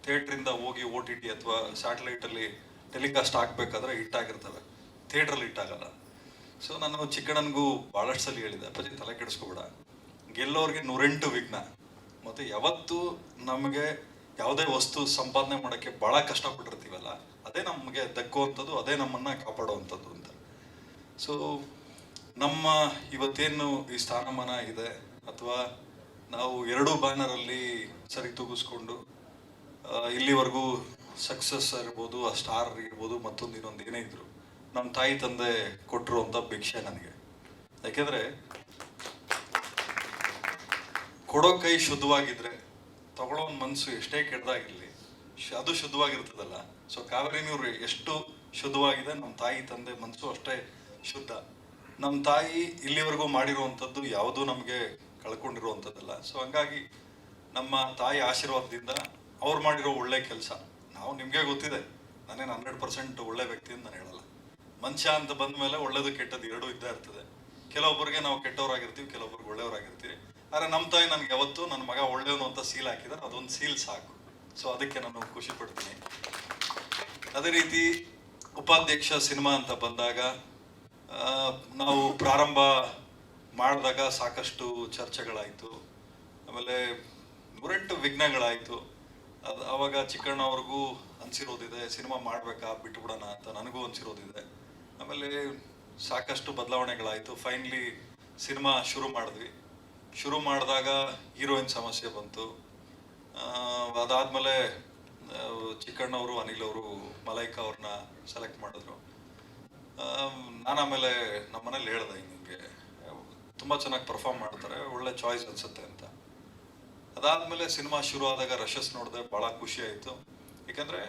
ಥಿಯೇಟ್ರಿಂದ ಹೋಗಿ OTT ಅಥವಾ ಸ್ಯಾಟಲೈಟಲ್ಲಿ ಟೆಲಿಕಾಸ್ಟ್ ಆಗಬೇಕಾದ್ರೆ ಹಿಟ್ಟಾಗಿರ್ತವೆ, ಥಿಯೇಟ್ರಲ್ಲಿ ಹಿಟ್ಟಾಗಲ್ಲ. ಸೊ ನಾನು ಚಿಕ್ಕಣ್ಣನಿಗೂ ಭಾಳಷ್ಟು ಸಲ ಹೇಳಿದೆ, ಅಪ್ಪಾಜಿ ತಲೆ ಕೆಡಿಸ್ಕೊಬೇಡ, ಗೆಲ್ಲೋರಿಗೆ 108 ವಿಘ್ನ. ಮತ್ತು ಯಾವತ್ತು ನಮಗೆ ಯಾವುದೇ ವಸ್ತು ಸಂಪಾದನೆ ಮಾಡೋಕ್ಕೆ ಭಾಳ ಕಷ್ಟಪಟ್ಟಿರ್ತೀವಲ್ಲ, ಅದೇ ನಮಗೆ ದಕ್ಕುವಂಥದ್ದು, ಅದೇ ನಮ್ಮನ್ನು ಕಾಪಾಡುವಂಥದ್ದು ಅಂತ. ಸೊ ನಮ್ಮ ಇವತ್ತೇನು ಈ ಸ್ಥಾನಮಾನ ಇದೆ, ಅಥವಾ ನಾವು 2 ಬ್ಯಾನರಲ್ಲಿ ಸರಿ ತೂಗಿಸ್ಕೊಂಡು ಇಲ್ಲಿವರೆಗೂ ಸಕ್ಸಸ್ ಇರ್ಬೋದು, ಆ ಸ್ಟಾರ್ ಇರ್ಬೋದು, ಮತ್ತೊಂದು ಇನ್ನೊಂದು ಏನೇ ಇದ್ರು ನಮ್ಮ ತಾಯಿ ತಂದೆ ಕೊಟ್ಟಿರುವಂಥ ಭಿಕ್ಷೆ ನನಗೆ. ಯಾಕೆಂದರೆ ಕೊಡೋ ಕೈ ಶುದ್ಧವಾಗಿದ್ರೆ ತಗೊಳ್ಳೋ ಮನಸ್ಸು ಎಷ್ಟೇ ಕೆಟ್ಟದಾಗಿರಲಿ ಅದು ಶುದ್ಧವಾಗಿರ್ತದಲ್ಲ. ಸೊ ಕಾವೇರಿನವ್ರು ಎಷ್ಟು ಶುದ್ಧವಾಗಿದೆ, ನಮ್ಮ ತಾಯಿ ತಂದೆ ಮನಸ್ಸು ಅಷ್ಟೇ ಶುದ್ಧ. ನಮ್ಮ ತಾಯಿ ಇಲ್ಲಿವರೆಗೂ ಮಾಡಿರುವಂಥದ್ದು ಯಾವುದೂ ನಮಗೆ ಕಳ್ಕೊಂಡಿರುವಂಥದ್ದಲ್ಲ. ಸೊ ಹಂಗಾಗಿ ನಮ್ಮ ತಾಯಿ ಆಶೀರ್ವಾದದಿಂದ ಅವ್ರು ಮಾಡಿರೋ ಒಳ್ಳೆ ಕೆಲಸ, ನಾವು ನಿಮಗೆ ಗೊತ್ತಿದೆ, ನಾನೇನು 100% ಒಳ್ಳೆ ವ್ಯಕ್ತಿ ಅಂತ ನಾನು ಹೇಳಲ್ಲ. ಮನುಷ್ಯ ಅಂತ ಬಂದ ಮೇಲೆ ಒಳ್ಳೇದು ಕೆಟ್ಟದ್ದು ಎರಡೂ ಇದ್ದೇ ಇರ್ತದೆ. ಕೆಲವೊಬ್ಬರಿಗೆ ನಾವು ಕೆಟ್ಟವರಾಗಿರ್ತೀವಿ, ಕೆಲವೊಬ್ಬರಿಗೆ ಒಳ್ಳೆಯವರಾಗಿರ್ತೀವಿ. ಆದರೆ ನಮ್ಮ ತಾಯಿ ನನಗೆ ಯಾವತ್ತೂ ನನ್ನ ಮಗ ಒಳ್ಳೆಯವನು ಅಂತ ಸೀಲ್ ಹಾಕಿದರೆ ಅದೊಂದು ಸೀಲ್ ಸಾಕು. ಸೊ ಅದಕ್ಕೆ ನಾನು ಖುಷಿ ಪಡ್ತೀನಿ. ಅದೇ ರೀತಿ ಉಪಾಧ್ಯಕ್ಷ ಸಿನಿಮಾ ಅಂತ ಬಂದಾಗ ನಾವು ಪ್ರಾರಂಭ ಮಾಡಿದಾಗ ಸಾಕಷ್ಟು ಚರ್ಚೆಗಳಾಯಿತು, ಆಮೇಲೆ 108 ವಿಘ್ನಗಳಾಯಿತು. ಆವಾಗ ಚಿಕ್ಕಣ್ಣ ಅವ್ರಿಗೂ ಅನಿಸಿರೋದಿದೆ, ಸಿನಿಮಾ ಮಾಡಬೇಕಾ ಬಿಟ್ಟುಬಿಡೋಣ ಅಂತ ನನಗೂ ಅನಿಸಿರೋದಿದೆ. ಆಮೇಲೆ ಸಾಕಷ್ಟು ಬದಲಾವಣೆಗಳಾಯಿತು. ಫೈನಲಿ ಸಿನಿಮಾ ಶುರು ಮಾಡಿದ್ವಿ. ಶುರು ಮಾಡಿದಾಗ ಹೀರೋಯಿನ್ ಸಮಸ್ಯೆ ಬಂತು. ಅದಾದಮೇಲೆ ಚಿಕ್ಕಣ್ಣವರು ಅನಿಲ್ ಅವರು ಮಲೈಕಾ ಅವ್ರನ್ನ ಸೆಲೆಕ್ಟ್ ಮಾಡಿದ್ರು. ನಾನು ಆಮೇಲೆ ನಮ್ಮ ಮನೇಲಿ ಹೇಳ್ದೆ ಹಿಂಗೆ ತುಂಬ ಚೆನ್ನಾಗಿ ಪರ್ಫಾರ್ಮ್ ಮಾಡ್ತಾರೆ, ಒಳ್ಳೆ ಚಾಯ್ಸ್ ಅನ್ಸುತ್ತೆ ಅಂತ. ಅದಾದಮೇಲೆ ಸಿನಿಮಾ ಶುರು ಆದಾಗ ರಶಸ್ ನೋಡಿದೆ, ಭಾಳ ಖುಷಿ ಆಯಿತು. ಏಕೆಂದರೆ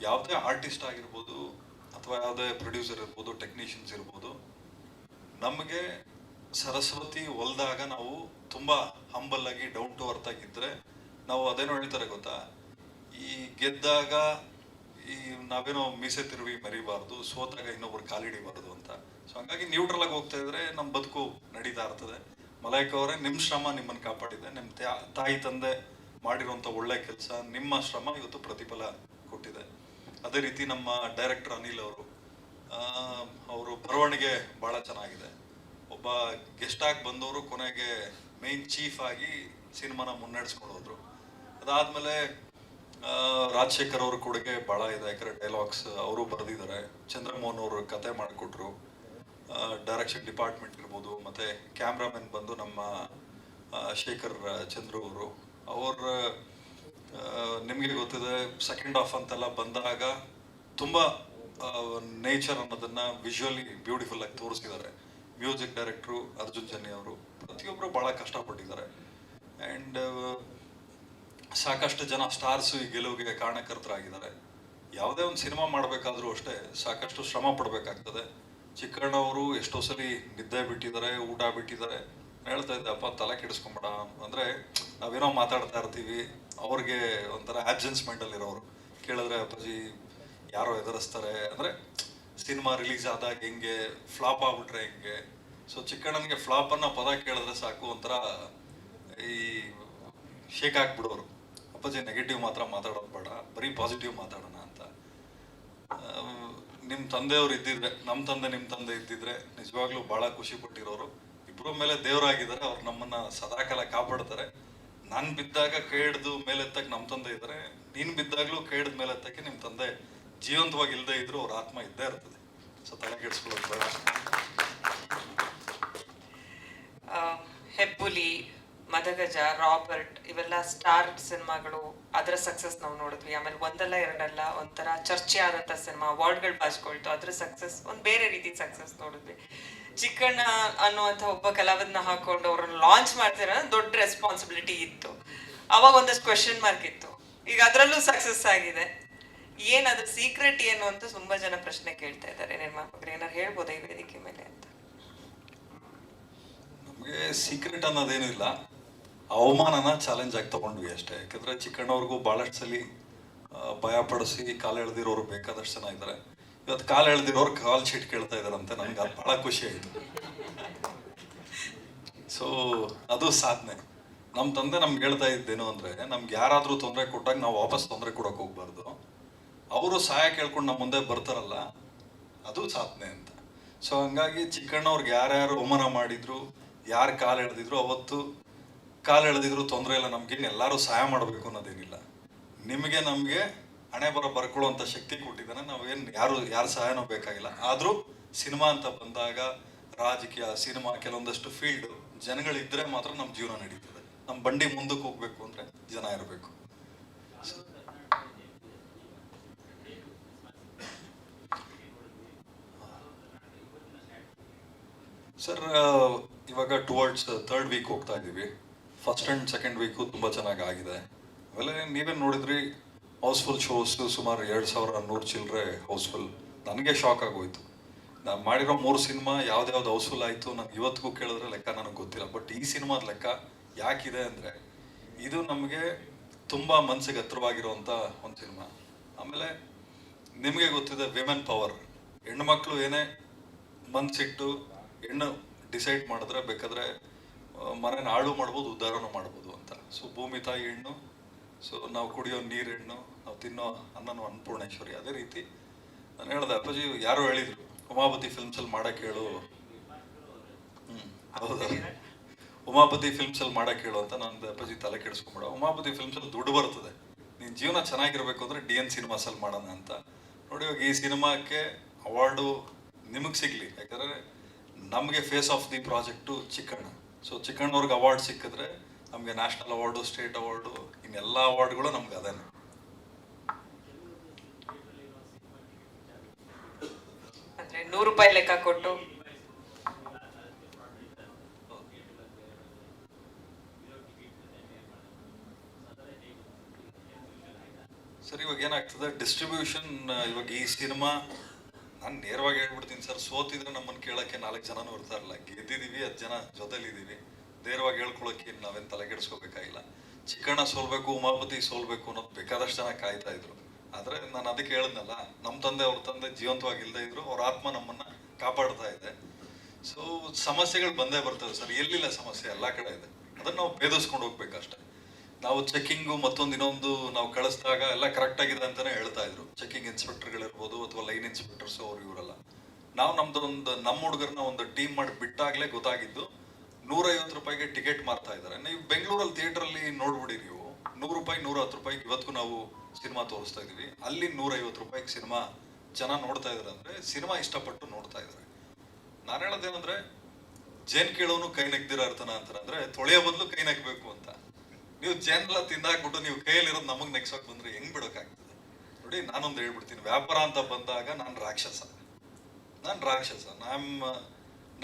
ಯಾವುದೇ ಆರ್ಟಿಸ್ಟ್ ಆಗಿರ್ಬೋದು ಅಥವಾ ಯಾವುದೇ ಪ್ರೊಡ್ಯೂಸರ್ ಇರ್ಬೋದು, ಟೆಕ್ನಿಷಿಯನ್ಸ್ ಇರ್ಬೋದು, ನಮಗೆ ಸರಸ್ವತಿ ಒಲ್ದಾಗ ನಾವು ತುಂಬ ಹಂಬಲ್ ಆಗಿ ಡೌನ್ ಟು ಅರ್ತ್ ಆಗಿದ್ದರೆ ನಾವು ಅದೇನೋ ಹೇಳ್ತಾರೆ ಗೊತ್ತಾ, ಈ ಗೆದ್ದಾಗ ಈ ನಾವೇನೋ ಮೀಸೆ ತಿರುವಿ ಮರಿಬಾರ್ದು, ಸೋತಾಗ ಇನ್ನೊಬ್ರು ಕಾಲಿಡಿಬಾರ್ದು ಅಂತ. ಸೊ ಹಂಗಾಗಿ ನ್ಯೂಟ್ರಲ್ ಆಗಿ ಹೋಗ್ತಾ ಇದ್ರೆ ನಮ್ಮ ಬದುಕು ನಡೀತಾ ಇರ್ತದೆ. ಮಲೈಕಾ ಅವರೇ, ನಿಮ್ಮ ಶ್ರಮ ನಿಮ್ಮನ್ನು ಕಾಪಾಡಿದೆ. ನಿಮ್ಮ ತಾಯಿ ತಂದೆ ಮಾಡಿರುವಂಥ ಒಳ್ಳೆ ಕೆಲಸ, ನಿಮ್ಮ ಶ್ರಮ ಇವತ್ತು ಪ್ರತಿಫಲ ಕೊಟ್ಟಿದೆ. ಅದೇ ರೀತಿ ನಮ್ಮ ಡೈರೆಕ್ಟರ್ ಅನಿಲ್ ಅವರು ಬರವಣಿಗೆ ಭಾಳ ಚೆನ್ನಾಗಿದೆ. ಒಬ್ಬ ಗೆಸ್ಟ್ ಆಗಿ ಬಂದವರು ಕೊನೆಗೆ ಮೇನ್ ಚೀಫ್ ಆಗಿ ಸಿನಿಮಾನ ಮುನ್ನಡೆಸ್ಕೊಂಡು ಹೋದ್ರು. ಅದಾದಮೇಲೆ ರಾಜಶೇಖರ್ ಅವ್ರ ಕೊಡುಗೆ ಭಾಳ ಇದೆ, ಯಾಕಂದರೆ ಡೈಲಾಗ್ಸ್ ಅವರು ಬರೆದಿದ್ದಾರೆ. ಚಂದ್ರಮೋಹನ್ ಅವರು ಕತೆ ಮಾಡಿಕೊಟ್ರು. ಡೈರೆಕ್ಷನ್ ಡಿಪಾರ್ಟ್ಮೆಂಟ್ ಇರ್ಬೋದು, ಮತ್ತು ಕ್ಯಾಮ್ರಾಮನ್ ಬಂದು ನಮ್ಮ ಶೇಖರ್ ಚಂದ್ರು ಅವರು ನಿಮಗೆ ಗೊತ್ತಿದೆ, ಸೆಕೆಂಡ್ ಹಾಫ್ ಅಂತೆಲ್ಲ ಬಂದಾಗ ತುಂಬ ನೇಚರ್ ಅನ್ನೋದನ್ನು ವಿಜುವಲಿ ಬ್ಯೂಟಿಫುಲ್ ಆಗಿ ತೋರಿಸಿದ್ದಾರೆ. ಮ್ಯೂಸಿಕ್ ಡೈರೆಕ್ಟ್ರು ಅರ್ಜುನ್ ಜನ್ಯ ಅವರು ಪ್ರತಿಯೊಬ್ಬರು ಭಾಳ ಕಷ್ಟಪಟ್ಟಿದ್ದಾರೆ. ಆ್ಯಂಡ್ ಸಾಕಷ್ಟು ಜನ ಸ್ಟಾರ್ಸು ಈ ಗೆಲುವಿಗೆ ಕಾರಣಕರ್ತರಾಗಿದ್ದಾರೆ. ಯಾವುದೇ ಒಂದು ಸಿನಿಮಾ ಮಾಡಬೇಕಾದ್ರೂ ಅಷ್ಟೇ ಸಾಕಷ್ಟು ಶ್ರಮ ಪಡಬೇಕಾಗ್ತದೆ. ಚಿಕ್ಕಣ್ಣವರು ಎಷ್ಟೋ ಸಲ ನಿದ್ದೆ ಬಿಟ್ಟಿದ್ದಾರೆ, ಊಟ ಬಿಟ್ಟಿದ್ದಾರೆ. ಹೇಳ್ತಾ ಇದ್ದೆ, ಅಪ್ಪ ತಲೆ ಕೆಡಿಸ್ಕೊಂಬೇಡ ಅಂದರೆ ನಾವೇನೋ ಮಾತಾಡ್ತಾ ಇರ್ತೀವಿ, ಅವ್ರಿಗೆ ಒಂಥರ ಆಬ್ಸೆನ್ಸ್ ಮೈಂಡಲ್ಲಿರೋರು. ಕೇಳಿದ್ರೆ ಅಪ್ಪಾಜಿ ಯಾರೋ ಎದುರಿಸ್ತಾರೆ ಅಂದರೆ ಸಿನಿಮಾ ರಿಲೀಸ್ ಆದಾಗ ಹೆಂಗೆ, ಫ್ಲಾಪ್ ಆಗ್ಬಿಟ್ರೆ ಹೆಂಗೆ. ಸೊ ಚಿಕ್ಕಣ್ಣನಿಗೆ ಫ್ಲಾಪ್ ಅನ್ನೋ ಪದ ಕೇಳಿದ್ರೆ ಸಾಕು ಒಂಥರ ಈ ಶೇಕ್ ಹಾಕ್ಬಿಡೋರು. ಅಪ್ಪಾಜಿ ನೆಗೆಟಿವ್ ಮಾತ್ರ ಮಾತಾಡೋದು ಬೇಡ, ಬರೀ ಪಾಸಿಟಿವ್ ಮಾತಾಡೋಣ ಅಂತ. ನಿಮ್ಮ ತಂದೆಯವ್ರು ಇದ್ದಿದ್ರೆ, ನಮ್ಮ ತಂದೆ ನಿಮ್ಮ ತಂದೆ ಇದ್ದಿದ್ರೆ ನಿಜವಾಗ್ಲೂ ಭಾಳ ಖುಷಿ ಪಟ್ಟಿರೋರು. ಇಬ್ಬರ ಮೇಲೆ ದೇವರಾಗಿದ್ದಾರೆ, ಅವ್ರು ನಮ್ಮನ್ನ ಸದಾಕಾಲ ಕಾಪಾಡ್ತಾರೆ. ನಾನು ಬಿದ್ದಾಗ ಕೈ ಹಿಡ್ದು ಮೇಲೆತ್ತಕ್ಕೆ ನಮ್ಮ ತಂದೆ ಇದ್ದಾರೆ, ನೀನು ಬಿದ್ದಾಗಲೂ ಕೈ ಹಿಡ್ದು ಮೇಲೆತ್ತಕ್ಕೆ ನಿಮ್ಮ ತಂದೆ ಜೀವಂತವಾಗಿ ಇಲ್ಲದೆ ಇದ್ರು ಅವ್ರ ಆತ್ಮ ಇದ್ದೇ ಇರ್ತದೆ. ಸೊ ತಲೆ ಕೆಡಿಸ್ಕೊಳ್ಳೋದು ಬೇಡ. ಹೆಬ್ಬುಲಿ, ಮದಗಜ, ರಾಬರ್ಟ್ ಇವೆಲ್ಲ ಸ್ಟಾರ್ ಸಿನಿಮಾಗಳು, ಅದರ ಸಕ್ಸಸ್ ನಾವು ನೋಡಿದ್ವಿ. ಆಮೇಲೆ ಒಂದಲ್ಲ ಎರಡಲ್ಲ ಒಂಥರ ಚರ್ಚೆ ಆದಂಥ ಸಿನಿಮಾ, ಅವಾರ್ಡ್ಗಳು ಬಾಚ್ಕೊಳ್ತು, ಅದ್ರ ಸಕ್ಸಸ್ ಒಂದು ಬೇರೆ ರೀತಿ ಸಕ್ಸಸ್ ನೋಡಿದ್ವಿ. ಚಿಕ್ಕಣ್ಣ ಅನ್ನುವಂಥ ಒಬ್ಬ ಕಲಾವಿದನ ಹಾಕೊಂಡು ಅವ್ರನ್ನ ಲಾಂಚ್ ಮಾಡ್ತೀರ ದೊಡ್ಡ ರೆಸ್ಪಾನ್ಸಿಬಿಲಿಟಿ ಇತ್ತು. ಅವಾಗ ಒಂದಷ್ಟು ಕ್ವೆಶನ್ ಮಾರ್ಕ್ ಇತ್ತು. ಈಗ ಅದರಲ್ಲೂ ಸಕ್ಸಸ್ ಆಗಿದೆ. ಏನದು ಸೀಕ್ರೆಟ್ ಏನು ಅಂತ ತುಂಬಾ ಜನ ಪ್ರಶ್ನೆ ಕೇಳ್ತಾ ಇದ್ದಾರೆ. ನಿರ್ಮಾಪಕರು ಏನಾರು ಹೇಳ್ಬೋದಾ ಈ ವೇದಿಕೆ ಮೇಲೆ ಅಂತ? ನಮಗೆ ಸೀಕ್ರೆಟ್ ಅನ್ನೋದೇನು ಇಲ್ಲ, ಅವಮಾನನ ಚಾಲೆಂಜ್ ಆಗಿ ತಗೊಂಡ್ವಿ ಅಷ್ಟೇ. ಯಾಕಂದ್ರೆ ಚಿಕ್ಕಣ್ಣವ್ರಿಗೂ ಭಾಳಷ್ಟು ಸಲ ಭಯ ಪಡಿಸಿ ಕಾಲು ಎಳೆದಿರೋರು ಬೇಕಾದಷ್ಟು ಜನ ಇದ್ದಾರೆ. ಇವತ್ತು ಕಾಲು ಎಳೆದಿರೋರು ಕಾಲ್ ಶೀಟ್ ಕೇಳ್ತಾ ಇದಾರಂತೆ, ನನಗೆ ಅದು ಭಾಳ ಖುಷಿ ಆಯಿತು. ಸೊ ಅದು ಸಾಧನೆ. ನಮ್ಮ ತಂದೆ ನಮ್ಗೆ ಹೇಳ್ತಾ ಇದ್ದೇನು ಅಂದರೆ, ನಮ್ಗೆ ಯಾರಾದರೂ ತೊಂದರೆ ಕೊಟ್ಟಾಗ ನಾವು ವಾಪಸ್ ತೊಂದರೆ ಕೊಡೋಕೆ ಹೋಗ್ಬಾರ್ದು. ಅವರು ಸಹಾಯ ಕೇಳ್ಕೊಂಡು ನಮ್ಮ ಮುಂದೆ ಬರ್ತಾರಲ್ಲ, ಅದು ಸಾಧನೆ ಅಂತ. ಸೊ ಹಂಗಾಗಿ ಚಿಕ್ಕಣ್ಣವ್ರಿಗೆ ಯಾರ್ಯಾರು ಅವಮಾನ ಮಾಡಿದ್ರು, ಯಾರು ಕಾಲು ಎಳೆದಿದ್ರು, ಅವತ್ತು ಕಾಲು ಎಳೆದಿದ್ರು ತೊಂದರೆ ಇಲ್ಲ, ನಮ್ಗೇನು ಎಲ್ಲರೂ ಸಹಾಯ ಮಾಡಬೇಕು ಅನ್ನೋದೇನಿಲ್ಲ. ನಿಮಗೆ ನಮಗೆ ಹಣೆ ಬರ್ಕೊಳ್ಳುವಂಥ ಶಕ್ತಿ ಕೊಟ್ಟಿದ್ದಾನೆ. ನಾವೇನು ಯಾರು ಸಹಾಯನೂ ಬೇಕಾಗಿಲ್ಲ. ಆದರೂ ಸಿನಿಮಾ ಅಂತ ಬಂದಾಗ ರಾಜಕೀಯ, ಸಿನಿಮಾ, ಕೆಲವೊಂದಷ್ಟು ಫೀಲ್ಡ್ ಜನಗಳಿದ್ರೆ ಮಾತ್ರ ನಮ್ಮ ಜೀವನ ನಡೀತದೆ. ನಮ್ಮ ಬಂಡಿ ಮುಂದಕ್ಕೆ ಹೋಗ್ಬೇಕು ಅಂದರೆ ಜನ ಇರಬೇಕು. ಸರ್, ಇವಾಗ ಟುವರ್ಡ್ಸ್ ಥರ್ಡ್ ವೀಕ್ ಹೋಗ್ತಾ ಇದ್ದೀವಿ. ಫಸ್ಟ್ ಆ್ಯಂಡ್ ಸೆಕೆಂಡ್ ವೀಕು ತುಂಬ ಚೆನ್ನಾಗಿ ಆಗಿದೆ. ಆಮೇಲೆ ನೀವೇನು ನೋಡಿದ್ರಿ, ಹೌಸ್ಫುಲ್ ಶೋಸ್ ಸುಮಾರು 2100 ಚಿಲ್ಲರೆ ಹೌಸ್ಫುಲ್. ನನಗೆ ಶಾಕ್ ಆಗೋಯ್ತು. ನಾನು ಮಾಡಿರೋ 3 ಸಿನಿಮಾ ಯಾವ್ದು ಹೌಸ್ಫುಲ್ ಆಯಿತು ನನಗೆ ಇವತ್ತಿಗೂ ಕೇಳಿದ್ರೆ ಲೆಕ್ಕ ನನಗೆ ಗೊತ್ತಿಲ್ಲ. ಬಟ್ ಈ ಸಿನಿಮಾದ ಲೆಕ್ಕ ಯಾಕಿದೆ ಅಂದರೆ, ಇದು ನಮಗೆ ತುಂಬ ಮನಸ್ಸಿಗೆ ಹತ್ರವಾಗಿರುವಂಥ ಒಂದು ಸಿನಿಮಾ. ಆಮೇಲೆ ನಿಮಗೆ ಗೊತ್ತಿದೆ, ವಿಮೆನ್ ಪವರ್. ಹೆಣ್ಮಕ್ಳು ಏನೇ ಮನಸ್ಸಿಟ್ಟು ಹೆಣ್ಣು ಡಿಸೈಡ್ ಮಾಡಿದ್ರೆ ಬೇಕಾದರೆ ಮನೇನ ಹಾಳು ಮಾಡ್ಬೋದು, ಉದ್ಧಾರನೂ ಮಾಡ್ಬೋದು ಅಂತ. ಸೊ ಭೂಮಿ ತಾಯಿ ಹೆಣ್ಣು, ಸೊ ನಾವು ಕುಡಿಯೋ ನೀರು ಹೆಣ್ಣು, ನಾವು ತಿನ್ನೋ ಅನ್ನನೂ ಅನ್ನಪೂರ್ಣೇಶ್ವರಿ. ಅದೇ ರೀತಿ ನಾನು ಹೇಳ್ದೆ, ಅಪ್ಪಾಜಿ ಯಾರೋ ಹೇಳಿದರು ಉಮಾಪತಿ ಫಿಲ್ಮ್ಸಲ್ಲಿ ಮಾಡೋಕ್ಕೆ ಹೇಳು. ಹೌದಾ, ಉಮಾಪತಿ ಫಿಲ್ಮ್ಸಲ್ಲಿ ಮಾಡೋಕ್ಕೆ ಹೇಳು ಅಂತ. ನಂದು ಅಪ್ಪಾಜಿ ತಲೆ ಕೆಡಿಸ್ಕೊಂಬೇಡ, ಉಮಾಪತಿ ಫಿಲ್ಮ್ಸಲ್ಲಿ ದುಡ್ಡು ಬರ್ತದೆ, ನಿನ್ನ ಜೀವನ ಚೆನ್ನಾಗಿರ್ಬೇಕು ಅಂದರೆ DN ಸಿನಿಮಾಸಲ್ಲಿ ಮಾಡೋಣ ಅಂತ. ನೋಡಿ, ಇವಾಗ ಈ ಸಿನಿಮಾಕ್ಕೆ ಅವಾರ್ಡು ನಿಮಗೆ ಸಿಗಲಿ, ಯಾಕಂದರೆ ನಮಗೆ face of the project Chikkanna. So ಚಿಕ್ಕಣ್ಣವ್ರಿಗೆ ಅವಾರ್ಡ್ ಸಿಕ್ಕಿದ್ರೆ ನಮಗೆ ನ್ಯಾಷನಲ್ ಅವಾರ್ಡು, ಸ್ಟೇಟ್ ಅವಾರ್ಡು, ಇನ್ನೆಲ್ಲ ಅವಾರ್ಡ್ಗಳು ನಮ್ಗೆ ಅದೇನೆ. ₹100 ಲೆಕ್ಕ ಕೊಟ್ಟು ಸರ್ ಇವಾಗ ಏನಾಗ್ತದೆ ಡಿಸ್ಟ್ರಿಬ್ಯೂಷನ್, ಇವಾಗ ಈ ಸಿನಿಮಾ ನಾನು ನೇರವಾಗಿ ಹೇಳ್ಬಿಡ್ತೀನಿ ಸರ್, ಸೋತಿದ್ರೆ ನಮ್ಮನ್ನು ಕೇಳೋಕ್ಕೆ 4 ಜನನೂ ಇರ್ತಾರಲ್ಲ, ಗೆದ್ದಿದ್ದೀವಿ 10 ಜನ ಜೊತೆಲಿದ್ದೀವಿ, ನೇರವಾಗಿ ಹೇಳ್ಕೊಳಕ್ಕೆ ನಾವೇನು ತಲೆಗೆಡಿಸ್ಕೋಬೇಕಾಗಿಲ್ಲ. ಚಿಕ್ಕಣ್ಣ ಸೋಲ್ಬೇಕು, ಉಮಾಪತಿ ಸೋಲ್ಬೇಕು ಅನ್ನೋದು ಬೇಕಾದಷ್ಟು ಜನ ಕಾಯ್ತಾ ಇದ್ರು. ಆದರೆ ನಾನು ಅದಕ್ಕೆ ಹೇಳಿದ್ನಲ್ಲ, ನಮ್ಮ ತಂದೆ ಅವ್ರ ತಂದೆ ಜೀವಂತವಾಗಿಲ್ಲದೆ ಇದ್ರು, ಅವ್ರ ಆತ್ಮ ನಮ್ಮನ್ನ ಕಾಪಾಡ್ತಾ ಇದೆ. ಸೊ ಸಮಸ್ಯೆಗಳು ಬಂದೇ ಬರ್ತವೆ ಸರ್, ಎಲ್ಲಿಲ್ಲ ಸಮಸ್ಯೆ ಎಲ್ಲ ಕಡೆ ಇದೆ, ಅದನ್ನು ನಾವು ಭೇದಿಸ್ಕೊಂಡು ಹೋಗ್ಬೇಕಷ್ಟೆ. ನಾವು ಚೆಕ್ಕಿಂಗು ಮತ್ತೊಂದು ಇನ್ನೊಂದು ನಾವು ಕಳಿಸಿದಾಗ ಎಲ್ಲ ಕರೆಕ್ಟ್ ಆಗಿದೆ ಅಂತಾನೆ ಹೇಳ್ತಾ ಇದ್ರು, ಚೆಕ್ಕಿಂಗ್ ಇನ್ಸ್ಪೆಕ್ಟರ್ಗಳಿರ್ಬೋದು ಅಥವಾ ಲೈನ್ ಇನ್ಸ್ಪೆಕ್ಟರ್ಸ್ ಅವ್ರು ಇವರೆಲ್ಲ. ನಾವು ನಮ್ಮ ಹುಡುಗರನ್ನ ಒಂದು ಟೀಮ್ ಮಾಡಿ ಬಿಟ್ಟಾಗಲೇ ಗೊತ್ತಾಗಿದ್ದು ₹150 ಟಿಕೆಟ್ ಮಾರ್ತಾ ಇದ್ದಾರೆ. ನೀವು ಬೆಂಗಳೂರಲ್ಲಿ ಥಿಯೇಟ್ರಲ್ಲಿ ನೋಡ್ಬಿಡಿ, ನೀವು ₹100 ₹110 ಇವತ್ತಿಗೂ ನಾವು ಸಿನಿಮಾ ತೋರಿಸ್ತಾ ಇದೀವಿ. ಅಲ್ಲಿ ₹150 ಸಿನಿಮಾ ಜನ ನೋಡ್ತಾ ಇದಾರೆ ಅಂದ್ರೆ ಸಿನಿಮಾ ಇಷ್ಟಪಟ್ಟು ನೋಡ್ತಾ ಇದ್ದಾರೆ. ನಾನು ಹೇಳೋದೇನಂದ್ರೆ, ಜೇನ್ ಕೇಳೋನು ಕೈ ನೆಗ್ದಿರ ಅರ್ಥನ ಅಂತಾರೆ, ಅಂದ್ರೆ ತೊಳೆಯೋ ಬದಲು ಕೈ ನೆಗ್ಬೇಕು ಅಂತ. ನೀವು ಜೇನೆಲ್ಲ ತಿಂದಾಕ್ಬಿಟ್ಟು ನೀವು ಕೈಯಲ್ಲಿರೋದು ನಮಗೆ ನೆಗ್ಸೋಕ್ ಬಂದ್ರೆ ಹೆಂಗ್ ಬಿಡೋಕ್ಕಾಗ್ತದೆ? ನೋಡಿ, ನಾನೊಂದು ಹೇಳ್ಬಿಡ್ತೀನಿ, ವ್ಯಾಪಾರ ಅಂತ ಬಂದಾಗ ನಾನು ರಾಕ್ಷಸ.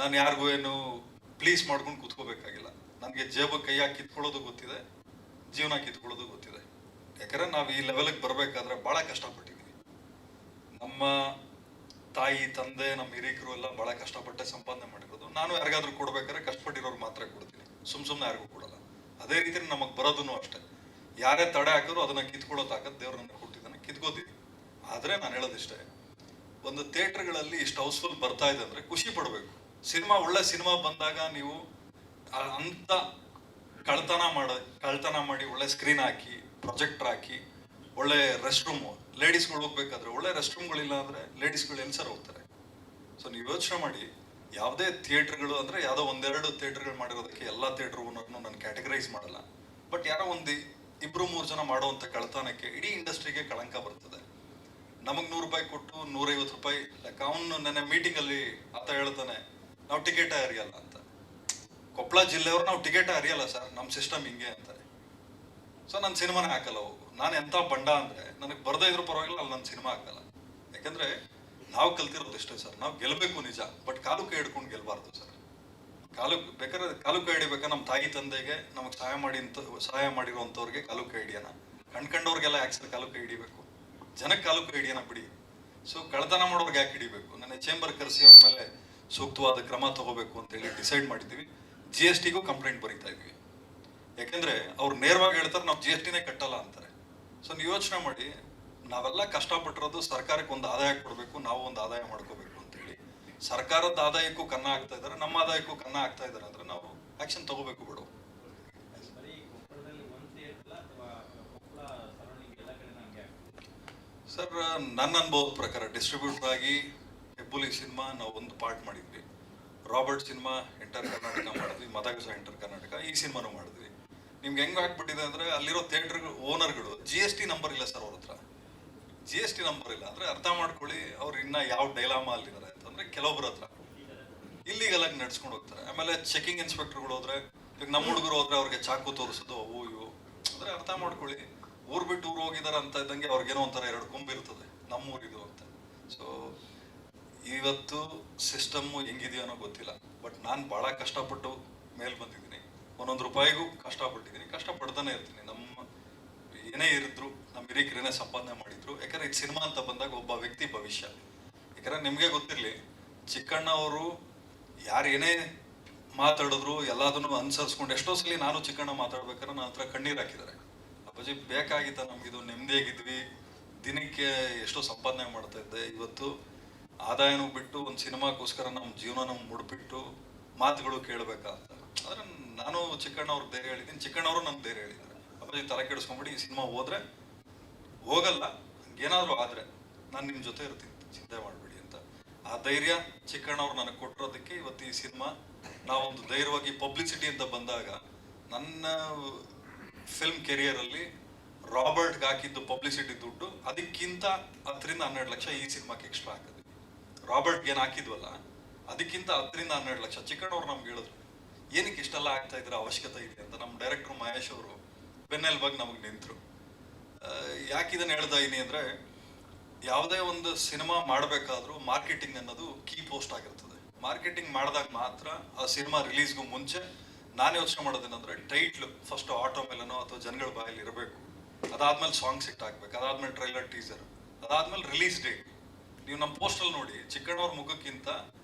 ನಾನು ಯಾರಿಗೂ ಏನು ಪ್ಲೀಸ್ ಮಾಡ್ಕೊಂಡು ಕೂತ್ಕೋಬೇಕಾಗಿಲ್ಲ. ನನಗೆ ಜೇಬಕ್ಕೆ ಕೈ ಹಾಕಿ ಕಿತ್ಕೊಳ್ಳೋದು ಗೊತ್ತಿದೆ, ಜೀವನ ಕಿತ್ಕೊಳ್ಳೋದು ಗೊತ್ತಿದೆ. ಯಾಕಂದ್ರೆ ನಾವು ಈ ಲೆವೆಲ್ಗೆ ಬರಬೇಕಾದ್ರೆ ಭಾಳ ಕಷ್ಟಪಟ್ಟಿದ್ದೀವಿ. ನಮ್ಮ ತಾಯಿ ತಂದೆ ನಮ್ಮ ಹಿರಿಕರು ಎಲ್ಲ ಭಾಳ ಕಷ್ಟಪಟ್ಟೆ ಸಂಪಾದನೆ ಮಾಡಿರೋದು. ನಾನು ಯಾರಿಗಾದ್ರೂ ಕೊಡ್ಬೇಕಾದ್ರೆ ಕಷ್ಟಪಟ್ಟಿರೋರು ಮಾತ್ರ ಕೊಡ್ತೀನಿ, ಸುಮ್ಮನೆ ಯಾರಿಗೂ ಕೊಡಲ್ಲ. ಅದೇ ರೀತಿ ನಮಗೆ ಬರೋದೂ ಅಷ್ಟೇ, ಯಾರೇ ತಡೆ ಹಾಕಿದ್ರು ಅದನ್ನ ಕಿತ್ಕೊಳ್ಳೋ ತಾಕತ್ ದೇವ್ರು ನನಗೆ ಕೊಟ್ಟಿದ್ದಾನೆ, ಕಿತ್ಕೋತೀವಿ. ಆದರೆ ನಾನು ಹೇಳೋದಿಷ್ಟೇ, ಒಂದು ಥಿಯೇಟರ್ಗಳಲ್ಲಿ ಇಷ್ಟು ಹೌಸ್ಫುಲ್ ಬರ್ತಾ ಇದೆ ಅಂದ್ರೆ ಖುಷಿ ಪಡಬೇಕು. ಒಳ್ಳೆ ಸಿನಿಮಾ ಬಂದಾಗ ನೀವು ಅಂತ ಕಳ್ತನ ಮಾಡಿ ಒಳ್ಳೆ ಸ್ಕ್ರೀನ್ ಹಾಕಿ, ಪ್ರೊಜೆಕ್ಟರ್ ಹಾಕಿ, ಒಳ್ಳೆ ರೆಸ್ಟ್ ರೂಮು, ಲೇಡೀಸ್ಗಳು ಹೋಗ್ಬೇಕಾದ್ರೆ ಒಳ್ಳೆ ರೆಸ್ಟ್ ರೂಮ್ಗಳಿಲ್ಲ ಅಂದ್ರೆ ಲೇಡೀಸ್ಗಳು ಎಲ್ಲಿ ಸರ್ ಹೋಗ್ತಾರೆ? ಸೊ ನೀವು ಯೋಚನೆ ಮಾಡಿ, ಯಾವುದೇ ಥಿಯೇಟರ್ಗಳು ಅಂದ್ರೆ ಯಾವುದೋ 1-2 ಥಿಯೇಟರ್ಗಳು ಮಾಡಿರೋದಕ್ಕೆ ಎಲ್ಲ ಥಿಯೇಟರ್ ಓನರ್ನು ನಾನು ಕ್ಯಾಟಗರೈಸ್ ಮಾಡಲ್ಲ. ಬಟ್ ಯಾರೋ ಒಂದು 2-3 ಜನ ಮಾಡುವಂಥ ಕಳ್ತನಕ್ಕೆ ಇಡೀ ಇಂಡಸ್ಟ್ರಿಗೆ ಕಳಂಕ ಬರ್ತದೆ. ನಮಗೆ ₹100 ಕೊಟ್ಟು ₹150 ಲೆಕ್ಕ. ಅವನು ನನ್ನ ಮೀಟಿಂಗಲ್ಲಿ ಆತ ಹೇಳ್ತಾನೆ, ನಾವು ಟಿಕೆಟ್ ಅರಿಯಲ್ಲ ಅಂತ. ಕೊಪ್ಪಳ ಜಿಲ್ಲೆಯವರು ನಾವು ಟಿಕೆಟ್ ಅರಿಯಲ್ಲ ಸರ್, ನಮ್ಮ ಸಿಸ್ಟಮ್ ಹಿಂಗೆ ಅಂತಾರೆ. ಸೊ ನನ್ನ ಸಿನಿಮಾನೇ ಹಾಕಲ್ಲ. ಹೋಗು, ನಾನು ಎಂಥ ಬಂಡ ಅಂದರೆ ನನಗೆ ಬರದೇ ಇದ್ರೂ ಪರವಾಗಿಲ್ಲ, ಅಲ್ಲಿ ನನ್ನ ಸಿನಿಮಾ ಹಾಕಲ್ಲ. ಯಾಕಂದರೆ ನಾವು ಕಲ್ತಿರೋದು ಇಷ್ಟೇ ಸರ್, ನಾವು ಗೆಲ್ಲಬೇಕು ನಿಜ, ಬಟ್ ಕಾಲು ಕೈ ಹಿಡ್ಕೊಂಡು ಗೆಲ್ಲಬಾರ್ದು ಸರ್. ಬೇಕಾದ್ರೆ ಕಾಲು ಕೈ ಹಿಡಿಬೇಕಾ, ನಮ್ಮ ತಾಯಿ ತಂದೆಗೆ ನಮಗೆ ಸಹಾಯ ಮಾಡಿರುವಂಥವ್ರಿಗೆ ಕಾಲು ಕೈ ಹಿಡಿಯೋಣ, ಕಂಡ್ಕೊಂಡವ್ರಿಗೆಲ್ಲ ಯಾಕೆ ಸರ್ ಕಾಲು ಕೈ ಹಿಡಿಬೇಕು? ಜನಕ್ಕೆ ಕಾಲು ಕೈ ಹಿಡಿಯೋಣ ಬಿಡಿ. ಸೊ ಕಳ್ತನ ಮಾಡೋರ್ಗೆ ಯಾಕೆ ಹಿಡಿಬೇಕು? ನನ್ನ ಚೇಂಬರ್ ಕರೆಸಿ ಅವ್ರ ಮೇಲೆ ಸೂಕ್ತವಾದ ಕ್ರಮ ತಗೋಬೇಕು ಅಂತೇಳಿ ಡಿಸೈಡ್ ಮಾಡಿದ್ದೀವಿ. GSTಗೂ ಕಂಪ್ಲೇಂಟ್ ಬರೀತಾ ಇದ್ವಿ. ಯಾಕೆಂದ್ರೆ ಅವ್ರು ನೇರವಾಗಿ ಹೇಳ್ತಾರೆ, ನಾವು GSTನೇ ಕಟ್ಟಲ್ಲ ಅಂತಾರೆ. ಸೊ ನೀವು ಯೋಚನೆ ಮಾಡಿ, ನಾವೆಲ್ಲ ಕಷ್ಟಪಟ್ಟಿರೋದು ಸರ್ಕಾರಕ್ಕೆ ಒಂದು ಆದಾಯ ಕೊಡಬೇಕು, ನಾವು ಒಂದು ಆದಾಯ ಮಾಡ್ಕೋಬೇಕು ಅಂತೇಳಿ. ಸರ್ಕಾರದ ಆದಾಯಕ್ಕೂ ಕನ್ನ ಆಗ್ತಾ ಇದ್ದಾರೆ, ನಮ್ಮ ಆದಾಯಕ್ಕೂ ಕನ್ನ ಆಗ್ತಾ ಇದ್ದಾರೆ ಅಂದ್ರೆ ನಾವು ಆಕ್ಷನ್ ತಗೋಬೇಕು ಬಿಡು. ಸರ್ ನನ್ನ ಅನುಭವದ ಪ್ರಕಾರ ಡಿಸ್ಟ್ರಿಬ್ಯೂಟರ್ ಆಗಿ ಹೆಬ್ಬುಲಿ ಸಿನಿಮಾ ನಾವು ಒಂದು ಪಾರ್ಟ್ ಮಾಡಿದ್ವಿ, ರಾಬರ್ಟ್ ಸಿನಿಮಾ ಎಂಟರ್ ಕರ್ನಾಟಕ ಮಾಡಿದ್ವಿ, ಮದಗಸ ಎಂಟರ್ ಕರ್ನಾಟಕ, ಈ ಸಿನಿಮಾನು ಮಾಡಿದ್ವಿ. ನಿಮ್ಗೆ ಹೆಂಗ್ ಆಗ್ಬಿಟ್ಟಿದೆ ಅಂದ್ರೆ, ಅಲ್ಲಿರೋ ಥಿಯೇಟರ್ ಓನರ್ಗಳು GST ನಂಬರ್ ಇಲ್ಲ ಸರ್ ಅವ್ರ ಹತ್ರ. GST ನಂಬರ್ ಇಲ್ಲ ಅಂದ್ರೆ ಅರ್ಥ ಮಾಡ್ಕೊಳ್ಳಿ, ಅವ್ರು ಇನ್ನ ಯಾವ ಡೈಲಾಮಾ ಅಲ್ಲಿದ್ದಾರೆ ಅಂತಂದ್ರೆ, ಕೆಲವೊಬ್ಬರ ಹತ್ರ ಇಲ್ಲಿಗಲ್ ಆಗಿ ನಡ್ಸ್ಕೊಂಡು ಹೋಗ್ತಾರೆ. ಆಮೇಲೆ ಚೆಕಿಂಗ್ ಇನ್ಸ್ಪೆಕ್ಟರ್ಗಳು ಹೋದ್ರೆ, ಈಗ ನಮ್ಮ ಹುಡುಗರು ಹೋದ್ರೆ ಅವ್ರಿಗೆ ಚಾಕು ತೋರಿಸೋದು ಅವು ಇವು ಅಂದ್ರೆ ಅರ್ಥ ಮಾಡ್ಕೊಳ್ಳಿ, ಊರ್ ಬಿಟ್ಟು ಊರು ಹೋಗಿದಾರ ಅಂತ ಇದ್ದಂಗೆ ಅವ್ರಿಗೇನೋ ಒಂಥರ 2 ಕೊಂಬಿರ್ತದೆ, ನಮ್ಮೂರಿದು ಅಂತ. ಸೊ ಇವತ್ತು ಸಿಸ್ಟಮ್ಮು ಹೆಂಗಿದೆಯೋ ಅನ್ನೋ ಗೊತ್ತಿಲ್ಲ, ಬಟ್ ನಾನು ಭಾಳ ಕಷ್ಟಪಟ್ಟು ಮೇಲೆ ಬಂದಿದ್ದೀನಿ. ಒಂದೊಂದು ರೂಪಾಯಿಗೂ ಕಷ್ಟಪಟ್ಟಿದ್ದೀನಿ, ಕಷ್ಟಪಡ್ತಾನೆ ಇರ್ತೀನಿ. ನಮ್ಮ ಏನೇ ಇರಿದ್ರು, ನಮ್ಮ ಹಿರಿಕರೇನೇ ಸಂಪಾದನೆ ಮಾಡಿದ್ರು. ಯಾಕಂದ್ರೆ ಇದು ಸಿನಿಮಾ ಅಂತ ಬಂದಾಗ ಒಬ್ಬ ವ್ಯಕ್ತಿ ಭವಿಷ್ಯ. ಯಾಕಂದ್ರೆ ನಿಮಗೆ ಗೊತ್ತಿರಲಿ, ಚಿಕ್ಕಣ್ಣ ಅವರು ಯಾರು ಏನೇ ಮಾತಾಡಿದ್ರು ಎಲ್ಲದನ್ನು ಅನುಸರಿಸ್ಕೊಂಡು, ಎಷ್ಟೋ ಸಲ ನಾನು ಚಿಕ್ಕಣ್ಣ ಮಾತಾಡ್ಬೇಕಾದ್ರೆ ನನ್ನ ಹತ್ರ ಕಣ್ಣೀರು ಹಾಕಿದ್ದಾರೆ. ಅಪ್ಪಾಜಿ ಬೇಕಾಗಿತ್ತ ನಮ್ಗಿದು, ನೆಮ್ಮದಿಯಾಗಿದ್ವಿ, ದಿನಕ್ಕೆ ಎಷ್ಟೋ ಸಂಪಾದನೆ ಮಾಡ್ತಾ ಇದ್ದೆ, ಇವತ್ತು ಆದಾಯನೂ ಬಿಟ್ಟು ಒಂದು ಸಿನಿಮಾಕ್ಕೋಸ್ಕರ ನಮ್ಮ ಜೀವನ ಮುಡ್ಬಿಟ್ಟು ಮಾತುಗಳು ಕೇಳಬೇಕಂತ. ಆದ್ರೆ ನಾನು ಚಿಕ್ಕಣ್ಣ ಅವ್ರಿಗೆ ಧೈರ್ಯ ಹೇಳಿದ್ದೀನಿ, ಚಿಕ್ಕಣ್ಣವರು ನಂಗೆ ಧೈರ್ಯ ಹೇಳಿದ್ದಾರೆ, ಅಪ್ಪಾಜಿ ತಲೆ ಕೆಡಿಸ್ಕೊಂಬಿಡಿ, ಈ ಸಿನಿಮಾ ಹೋದ್ರೆ ಹೋಗಲ್ಲ, ಏನಾದರೂ ಆದರೆ ನಾನು ನಿಮ್ಮ ಜೊತೆ ಇರ್ತೀನಿ, ಚಿಂತೆ ಮಾಡಬೇಡಿ ಅಂತ. ಆ ಧೈರ್ಯ ಚಿಕ್ಕಣ್ಣವ್ರು ನನಗೆ ಕೊಟ್ಟಿರೋದಕ್ಕೆ ಇವತ್ತು ಈ ಸಿನಿಮಾ ನಾವೊಂದು ಧೈರ್ಯವಾಗಿ ಪಬ್ಲಿಸಿಟಿ ಅಂತ ಬಂದಾಗ, ನನ್ನ ಫಿಲ್ಮ್ ಕೆರಿಯರಲ್ಲಿ ರಾಬರ್ಟ್ಗೆ ಹಾಕಿದ್ದು ಪಬ್ಲಿಸಿಟಿ ದುಡ್ಡು ಅದಕ್ಕಿಂತ 10-12 ಲಕ್ಷ ಈ ಸಿನಿಮಾಕ್ಕೆ ಎಕ್ಸ್ಟ್ರಾ ಹಾಕಿದ್ವಿ. ರಾಬರ್ಟ್ಗೆ ಏನು ಹಾಕಿದ್ವಲ್ಲ ಅದಕ್ಕಿಂತ 10-12 ಲಕ್ಷ. ಚಿಕ್ಕಣ್ಣವ್ರು ನಮ್ಗೆ ಹೇಳಿದ್ರು, ಏನಕ್ಕೆ ಇಷ್ಟೆಲ್ಲ ಆಗ್ತಾ ಇದ್ರೆ ಅವಶ್ಯಕತೆ ಇದೆ ಅಂತ. ನಮ್ಮ ಡೈರೆಕ್ಟರ್ ಮಹೇಶ್ ಅವರು ಬೆನ್ನೆಲುಬಾಗಿ ನಮಗೆ ನಿಂತರು. ಯಾಕಿದನ್ನು ಹೇಳ್ತಾ ಇದೀನಿ ಅಂದರೆ, ಯಾವುದೇ ಒಂದು ಸಿನಿಮಾ ಮಾಡಬೇಕಾದ್ರೂ ಮಾರ್ಕೆಟಿಂಗ್ ಅನ್ನೋದು ಕೀ ಪೋಸ್ಟ್ ಆಗಿರ್ತದೆ. ಮಾರ್ಕೆಟಿಂಗ್ ಮಾಡಿದಾಗ ಮಾತ್ರ ಆ ಸಿನಿಮಾ ರಿಲೀಸ್ಗೂ ಮುಂಚೆ ನಾನು ಯೋಚನೆ ಮಾಡೋದೇನಂದ್ರೆ ಟೈಟ್ಲು ಫಸ್ಟ್ ಆಟೋ ಮೇಲನೋ ಅಥವಾ ಜನಗಳ ಬಾಯಲ್ಲಿ ಇರಬೇಕು, ಅದಾದ್ಮೇಲೆ ಸಾಂಗ್ಸ್ ಹಿಟ್ ಆಗ್ಬೇಕು, ಅದಾದ್ಮೇಲೆ ಟ್ರೈಲರ್ ಟೀಸರ್, ಅದಾದ್ಮೇಲೆ ರಿಲೀಸ್ ಡೇಟ್. ನೀವು ನಮ್ಮ ಪೋಸ್ಟಲ್ಲಿ ನೋಡಿ ಚಿಕ್ಕಣ್ಣವ್ರ ಮುಖಕ್ಕಿಂತ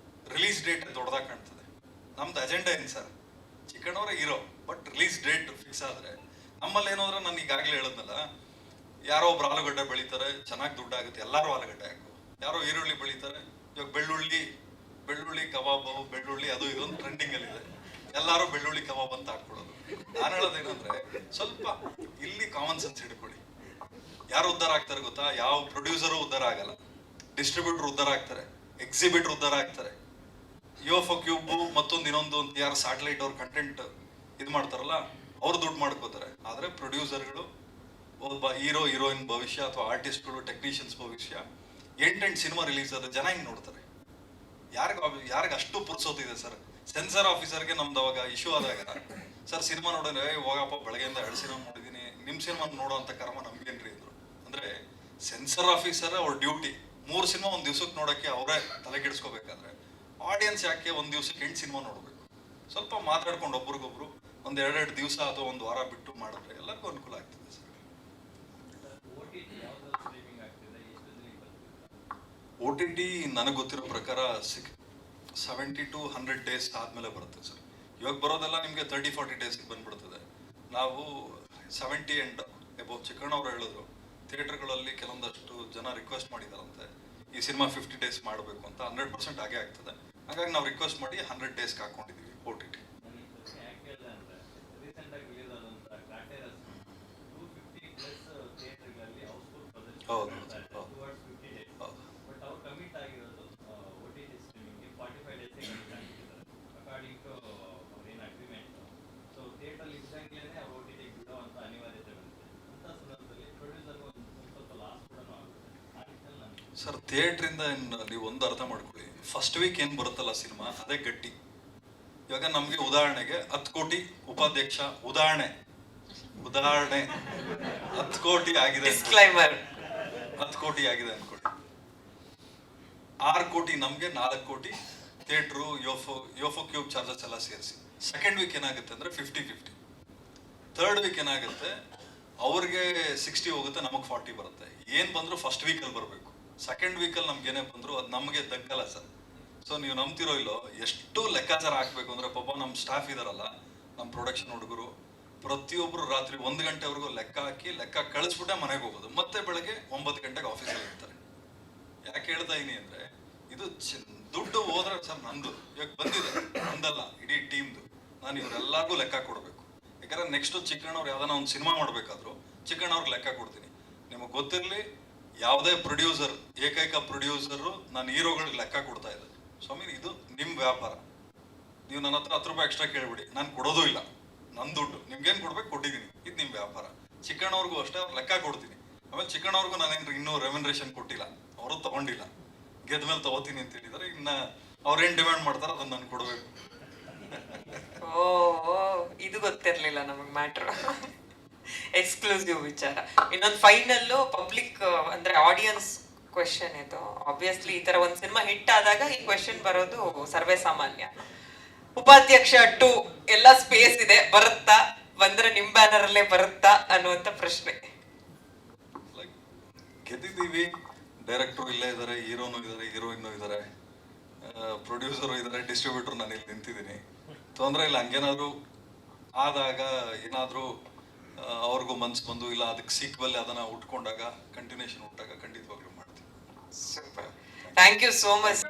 ರಿಲೀಸ್ ಡೇಟ್ ದೊಡ್ಡದಾಗಿ ಕಾಣ್ತದೆ. ನಮ್ದು ಅಜೆಂಡಾ ಏನು ಸರ್, ಚಿಕ್ಕಣ್ಣವರೇ hero, but release date fix ಆದರೆ ನಮ್ಮಲ್ಲಿ ಏನು ಅಂದ್ರೆ ನಾನು ಈಗಾಗಲೇ ಹೇಳಿದ್ನಲ್ಲ, ಯಾರೋ ಒಬ್ರು ಆಲೂಗಡ್ಡೆ ಬೆಳೀತಾರೆ, ಚೆನ್ನಾಗಿ ದುಡ್ಡಾಗುತ್ತೆ, ಎಲ್ಲರೂ ಆಲೂಗಡ್ಡೆ ಹಾಕು. ಯಾರೋ ಈರುಳ್ಳಿ ಬೆಳೀತಾರೆ, ಇವಾಗ ಬೆಳ್ಳುಳ್ಳಿ ಕಬಾಬು, ಬೆಳ್ಳುಳ್ಳಿ ಅದು ಇದೊಂದು ಟ್ರೆಂಡಿಂಗ್ ಅಲ್ಲಿ ಇದೆ, ಎಲ್ಲರೂ ಬೆಳ್ಳುಳ್ಳಿ ಕಬಾಬ್ ಅಂತ ಹಾಕೊಳ್ಳೋದು. ನಾನು ಹೇಳೋದೇನಂದ್ರೆ ಸ್ವಲ್ಪ ಇಲ್ಲಿ ಕಾಮನ್ ಸೆನ್ಸ್ ಹಿಡ್ಕೊಳ್ಳಿ. ಯಾರು ಉದ್ಧಾರ ಆಗ್ತಾರೆ ಗೊತ್ತಾ? ಯಾವ ಪ್ರೊಡ್ಯೂಸರು ಉದ್ಧಾರ ಆಗಲ್ಲ, ಡಿಸ್ಟ್ರಿಬ್ಯೂಟರ್ ಉದ್ಧಾರ ಆಗ್ತಾರೆ, ಎಕ್ಸಿಬಿಟರ್ ಉದ್ಧಾರ ಆಗ್ತಾರೆ. ಯುಎಫ್ಒ ಕ್ಯೂಬ್ ಮತ್ತೊಂದು ಇನ್ನೊಂದು ಅಂತ ಯಾರು ಸ್ಯಾಟಲೈಟ್ ಅವ್ರ ಕಂಟೆಂಟ್ ಇದು ಮಾಡ್ತಾರಲ್ಲ ಅವ್ರು ದುಡ್ಡು ಮಾಡ್ಕೋತಾರೆ. ಆದ್ರೆ ಪ್ರೊಡ್ಯೂಸರ್ಗಳು, ಒಬ್ಬ ಹೀರೋ ಹೀರೋಯಿನ್ ಭವಿಷ್ಯ ಅಥವಾ ಆರ್ಟಿಸ್ಟ್ಗಳು ಟೆಕ್ನಿಷಿಯನ್ಸ್ ಭವಿಷ್ಯ, 8 ಸಿನಿಮಾ ರಿಲೀಸ್ ಆದ್ರೆ ಜನ ಹಿಂಗ್ ನೋಡ್ತಾರೆ. ಯಾರಿಗೆ ಅಷ್ಟು ಪುರ್ಸೋತಿದೆ ಸರ್? ಸೆನ್ಸರ್ ಆಫೀಸರ್ಗೆ ನಮ್ದು ಅವಾಗ ಇಶ್ಯೂ ಆದಾಗ ಸರ್ ಸಿನಿಮಾ ನೋಡಿದ್ರೆ ಹೋಗಪ್ಪ ಬೆಳಗ್ಗೆಯಿಂದ 2 ಸಿನಿಮಾ ನೋಡಿದೀನಿ, ನಿಮ್ ಸಿನಿಮಾ ನೋಡೋ ಅಂತ ಕರ್ಮ ನಮ್ಗೇನ್ರಿ ಅಂದ್ರು. ಅಂದ್ರೆ ಸೆನ್ಸರ್ ಆಫೀಸರ್ ಅವ್ರ ಡ್ಯೂಟಿ 3 ಸಿನಿಮಾ ಒಂದ್ ದಿವ್ಸಕ್ಕೆ ನೋಡಕ್ಕೆ ಅವರೇ ತಲೆ ಕೆಡಿಸ್ಕೋಬೇಕಾದ್ರೆ ಆಡಿಯನ್ಸ್ ಯಾಕೆ ಒಂದ್ ದಿವ್ಸಕ್ಕೆ 8 ಸಿನಿಮಾ ನೋಡ್ಬೇಕು? ಸ್ವಲ್ಪ ಮಾತಾಡ್ಕೊಂಡು ಒಬ್ರಿಗೊಬ್ರು ಒಂದ್ 2 ದಿವಸ ಅಥವಾ 1 ವಾರ ಬಿಟ್ಟು ಮಾಡಿದ್ರೆ ಎಲ್ಲರಿಗೂ ಅನುಕೂಲ ಆಗ್ತದೆ ಸರ್. OTT ನನಗೆ ಗೊತ್ತಿರೋ ಪ್ರಕಾರ 70 to 100 ಡೇಸ್ ಆದ್ಮೇಲೆ ಬರುತ್ತೆ ಸರ್. ಇವಾಗ ಬರೋದೆಲ್ಲ ನಿಮಗೆ 30-40 ಡೇಸ್ಗೆ ಬಂದ್ಬಿಡ್ತದೆ. ನಾವು 70 and above ಚಿಕ್ಕಣ್ಣವ್ರು ಹೇಳಿದ್ರು, ಥಿಯೇಟರ್ಗಳಲ್ಲಿ ಕೆಲವೊಂದಷ್ಟು ಜನ ರಿಕ್ವೆಸ್ಟ್ ಮಾಡಿದಾರಂತೆ ಈ ಸಿನಿಮಾ 50 ಡೇಸ್ ಮಾಡಬೇಕು ಅಂತ. 100% ಹಾಗೆ ಆಗ್ತದೆ. ಹಾಗಾಗಿ ನಾವು ರಿಕ್ವೆಸ್ಟ್ ಮಾಡಿ 100 ಡೇಸ್ಗೆ ಹಾಕೊಂಡಿದ್ದೀವಿ OTT. ಹೌದು ಸರ್, ಥಿಯೇಟ್ರಿಂದ ನೀವು ಒಂದು ಅರ್ಥ ಮಾಡ್ಕೊಳ್ಳಿ, ಫಸ್ಟ್ ವೀಕ್ ಏನ್ ಬರುತ್ತಲ್ಲ ಸಿನಿಮಾ ಅದೇ ಗಟ್ಟಿ. ಇವಾಗ ನಮ್ಗೆ ಉದಾಹರಣೆಗೆ 10 ಕೋಟಿ ಉಪಾಧ್ಯಕ್ಷ, ಉದಾಹರಣೆ 10 ಕೋಟಿ ಆಗಿದೆ, 10 ಕೋಟಿ ಆಗಿದೆ ಅನ್ಕೊಳ್ಳಿ. 6 ಕೋಟಿ ನಮ್ಗೆ, 4 ಕೋಟಿ ಥಿಯೇಟ್ರು, ಯೋಫೋ ಕ್ಯೂಬ್ ಚಾರ್ಜಸ್ ಎಲ್ಲ ಸೇರಿಸಿ. ಸೆಕೆಂಡ್ ವೀಕ್ ಏನಾಗುತ್ತೆ ಅಂದ್ರೆ 50-50. ಥರ್ಡ್ ವೀಕ್ ಏನಾಗುತ್ತೆ ಅವ್ರಿಗೆ 60 ಹೋಗುತ್ತೆ, ನಮಗೆ 40 ಬರುತ್ತೆ. ಏನ್ ಬಂದ್ರು ಫಸ್ಟ್ ವೀಕಲ್ಲಿ ಬರಬೇಕು. ಸೆಕೆಂಡ್ ವೀಕಲ್ಲಿ ನಮ್ಗೆ ಏನೇ ಬಂದ್ರು ಅದು ನಮಗೆ ದಕ್ಕಲ್ಲ ಸರ್. ಸೊ ನೀವು ನಂಬ್ತಿರೋ ಇಲ್ಲೋ, ಎಷ್ಟು ಲೆಕ್ಕಾಚಾರ ಹಾಕ್ಬೇಕು ಅಂದ್ರೆ ಪಾಪ ನಮ್ಮ ಸ್ಟಾಫ್ ಇದಾರಲ್ಲ, ನಮ್ಮ ಪ್ರೊಡಕ್ಷನ್ ಹುಡುಗರು ಪ್ರತಿಯೊಬ್ರು ರಾತ್ರಿ 1 ಗಂಟೆವರೆಗೂ ಲೆಕ್ಕ ಹಾಕಿ ಲೆಕ್ಕ ಕಳಿಸ್ಬಿಟ್ಟೆ ಮನೆಗೆ ಹೋಗೋದು, ಮತ್ತೆ ಬೆಳಗ್ಗೆ 9 ಗಂಟೆಗೆ ಆಫೀಸಲ್ಲಿ ಇರ್ತಾರೆ. ಯಾಕೆ ಹೇಳ್ತಾ ಇದೀನಿ ಅಂದ್ರೆ ಇದು ದುಡ್ಡು ಹೋದ್ರೆ ಸರ್ ನಂದು ಇವಾಗ ಬಂದಿದೆ, ನಂದಲ್ಲ ಇಡೀ ಟೀಮ್ದು. ನಾನು ಇವರೆಲ್ಲರಿಗೂ ಲೆಕ್ಕ ಕೊಡಬೇಕು. ಯಾಕಂದ್ರೆ ನೆಕ್ಸ್ಟ್ ಚಿಕ್ಕಣ್ಣವ್ರು ಯಾವ್ದಾನ ಒಂದು ಸಿನಿಮಾ ಮಾಡ್ಬೇಕಾದ್ರು ಚಿಕ್ಕಣ್ಣವ್ರಿಗೆ ಲೆಕ್ಕ ಕೊಡ್ತೀನಿ. ನಿಮಗೆ ಗೊತ್ತಿರಲಿ, ಯಾವುದೇ ಪ್ರೊಡ್ಯೂಸರ್, ಏಕೈಕ ಪ್ರೊಡ್ಯೂಸರು ನಾನು ಹೀರೋಗಳಿಗೆ ಲೆಕ್ಕ ಕೊಡ್ತಾ ಇದ್ದೆ. ಸ್ವಾಮಿ ಇದು ನಿಮ್ ವ್ಯಾಪಾರ, ನೀವು ನನ್ನ ಹತ್ರ 10 ರೂಪಾಯಿ ಎಕ್ಸ್ಟ್ರಾ ಕೇಳ್ಬಿಡಿ, ನಾನು ಕೊಡೋದು ಇಲ್ಲ, ನನ್ನ ದುಡ್ಡು ನಿಮ್ಗೇನು ಕೊಡ್ಬೇಕು ಕೊಟ್ಟಿದ್ದೀನಿ, ಇದು ನಿಮ್ ವ್ಯಾಪಾರ. ಚಿಕ್ಕಣ್ಣವ್ರಿಗೂ ಅಷ್ಟೇ ಅವ್ರು ಲೆಕ್ಕ ಕೊಡ್ತೀನಿ. ಆಮೇಲೆ ಚಿಕ್ಕಣ್ಣವ್ರಿಗೂ ನಾನೇನು ಇನ್ನೂ ರೆಮ್ಯುನರೇಷನ್ ಕೊಟ್ಟಿಲ್ಲ, ಅವರು ತಗೊಂಡಿಲ್ಲ, ಗೆದ್ದ ಮೇಲೆ ತಗೋತೀನಿ ಅಂತ ಹೇಳಿದಾರೆ. ಇನ್ನ ಅವ್ರೇನ್ ಡಿಮ್ಯಾಂಡ್ ಮಾಡ್ತಾರ ಅದನ್ನ ನಾನು ಕೊಡ್ಬೇಕು. ಓ ಇದು ಗೊತ್ತಿರ್ಲಿಲ್ಲ ನಮಗ್ ಮ್ಯಾಟ್ರ್. ಎಕ್ಸ್ಕ್ಲೂಸಿವ್ ವಿಚಾರ. ಇನ್ನೊಂದು ಫೈನಲ್ ಪಬ್ಲಿಕ್ ಅಂದ್ರೆ ಆಡಿಯನ್ಸ್ ಕ್ವೆಶನ್ ಇದು. ಆಬ್ವಿಯಸ್ಲಿ ಈ ತರ ಒಂದ್ ಸಿನಿಮಾ ಹಿಟ್ ಆದಾಗ ಈ ಕ್ವೆಶನ್ ಬರೋದು ಸರ್ವೇ ಸಾಮಾನ್ಯ. ಉಪಾಧ್ಯಕ್ಷ 2 ಎಲ್ಲ ಸ್ಪೇಸ್ ಇದೆ, ಬರುತ್ತಾ? ಬಂದ್ರೆ ನಿಮ್ ಬ್ಯಾನರ್ ಅಲ್ಲೇ ಬರುತ್ತಾ ಅನ್ನುವಂತ ಪ್ರಶ್ನೆ. ಗೆದ್ದಿದ್ದೀವಿ, ಡೈರೆಕ್ಟರ್ ಇಲ್ಲೇ ಇದಾರೆ, ಹೀರೋನು ಇದಾರೆ, ಹೀರೋಯಿನ್ನು ಇದಾರೆ, ಪ್ರೊಡ್ಯೂಸರು ಇದಾರೆ, ಡಿಸ್ಟ್ರಿಬ್ಯೂಟರ್ ನಾನು ಇಲ್ಲಿ ನಿಂತಿದ್ದೀನಿ. ತೊಂದರೆ ಇಲ್ಲ. ಹಂಗೇನಾದ್ರು ಆದಾಗ ಏನಾದ್ರು ಅವ್ರಿಗೂ ಮನ್ಸು ಬಂದು ಇಲ್ಲ ಅದಕ್ಕೆ ಸೀಕ್ವೆಲ್ ಅದನ್ನ ಉಟ್ಕೊಂಡಾಗ ಕಂಟಿನ್ಯೂಷನ್ ಉಂಟಾಗ ಖಂಡಿತವಾಗ್ಲೂ ಮಾಡ್ತೀವಿ. Super, thank you so much.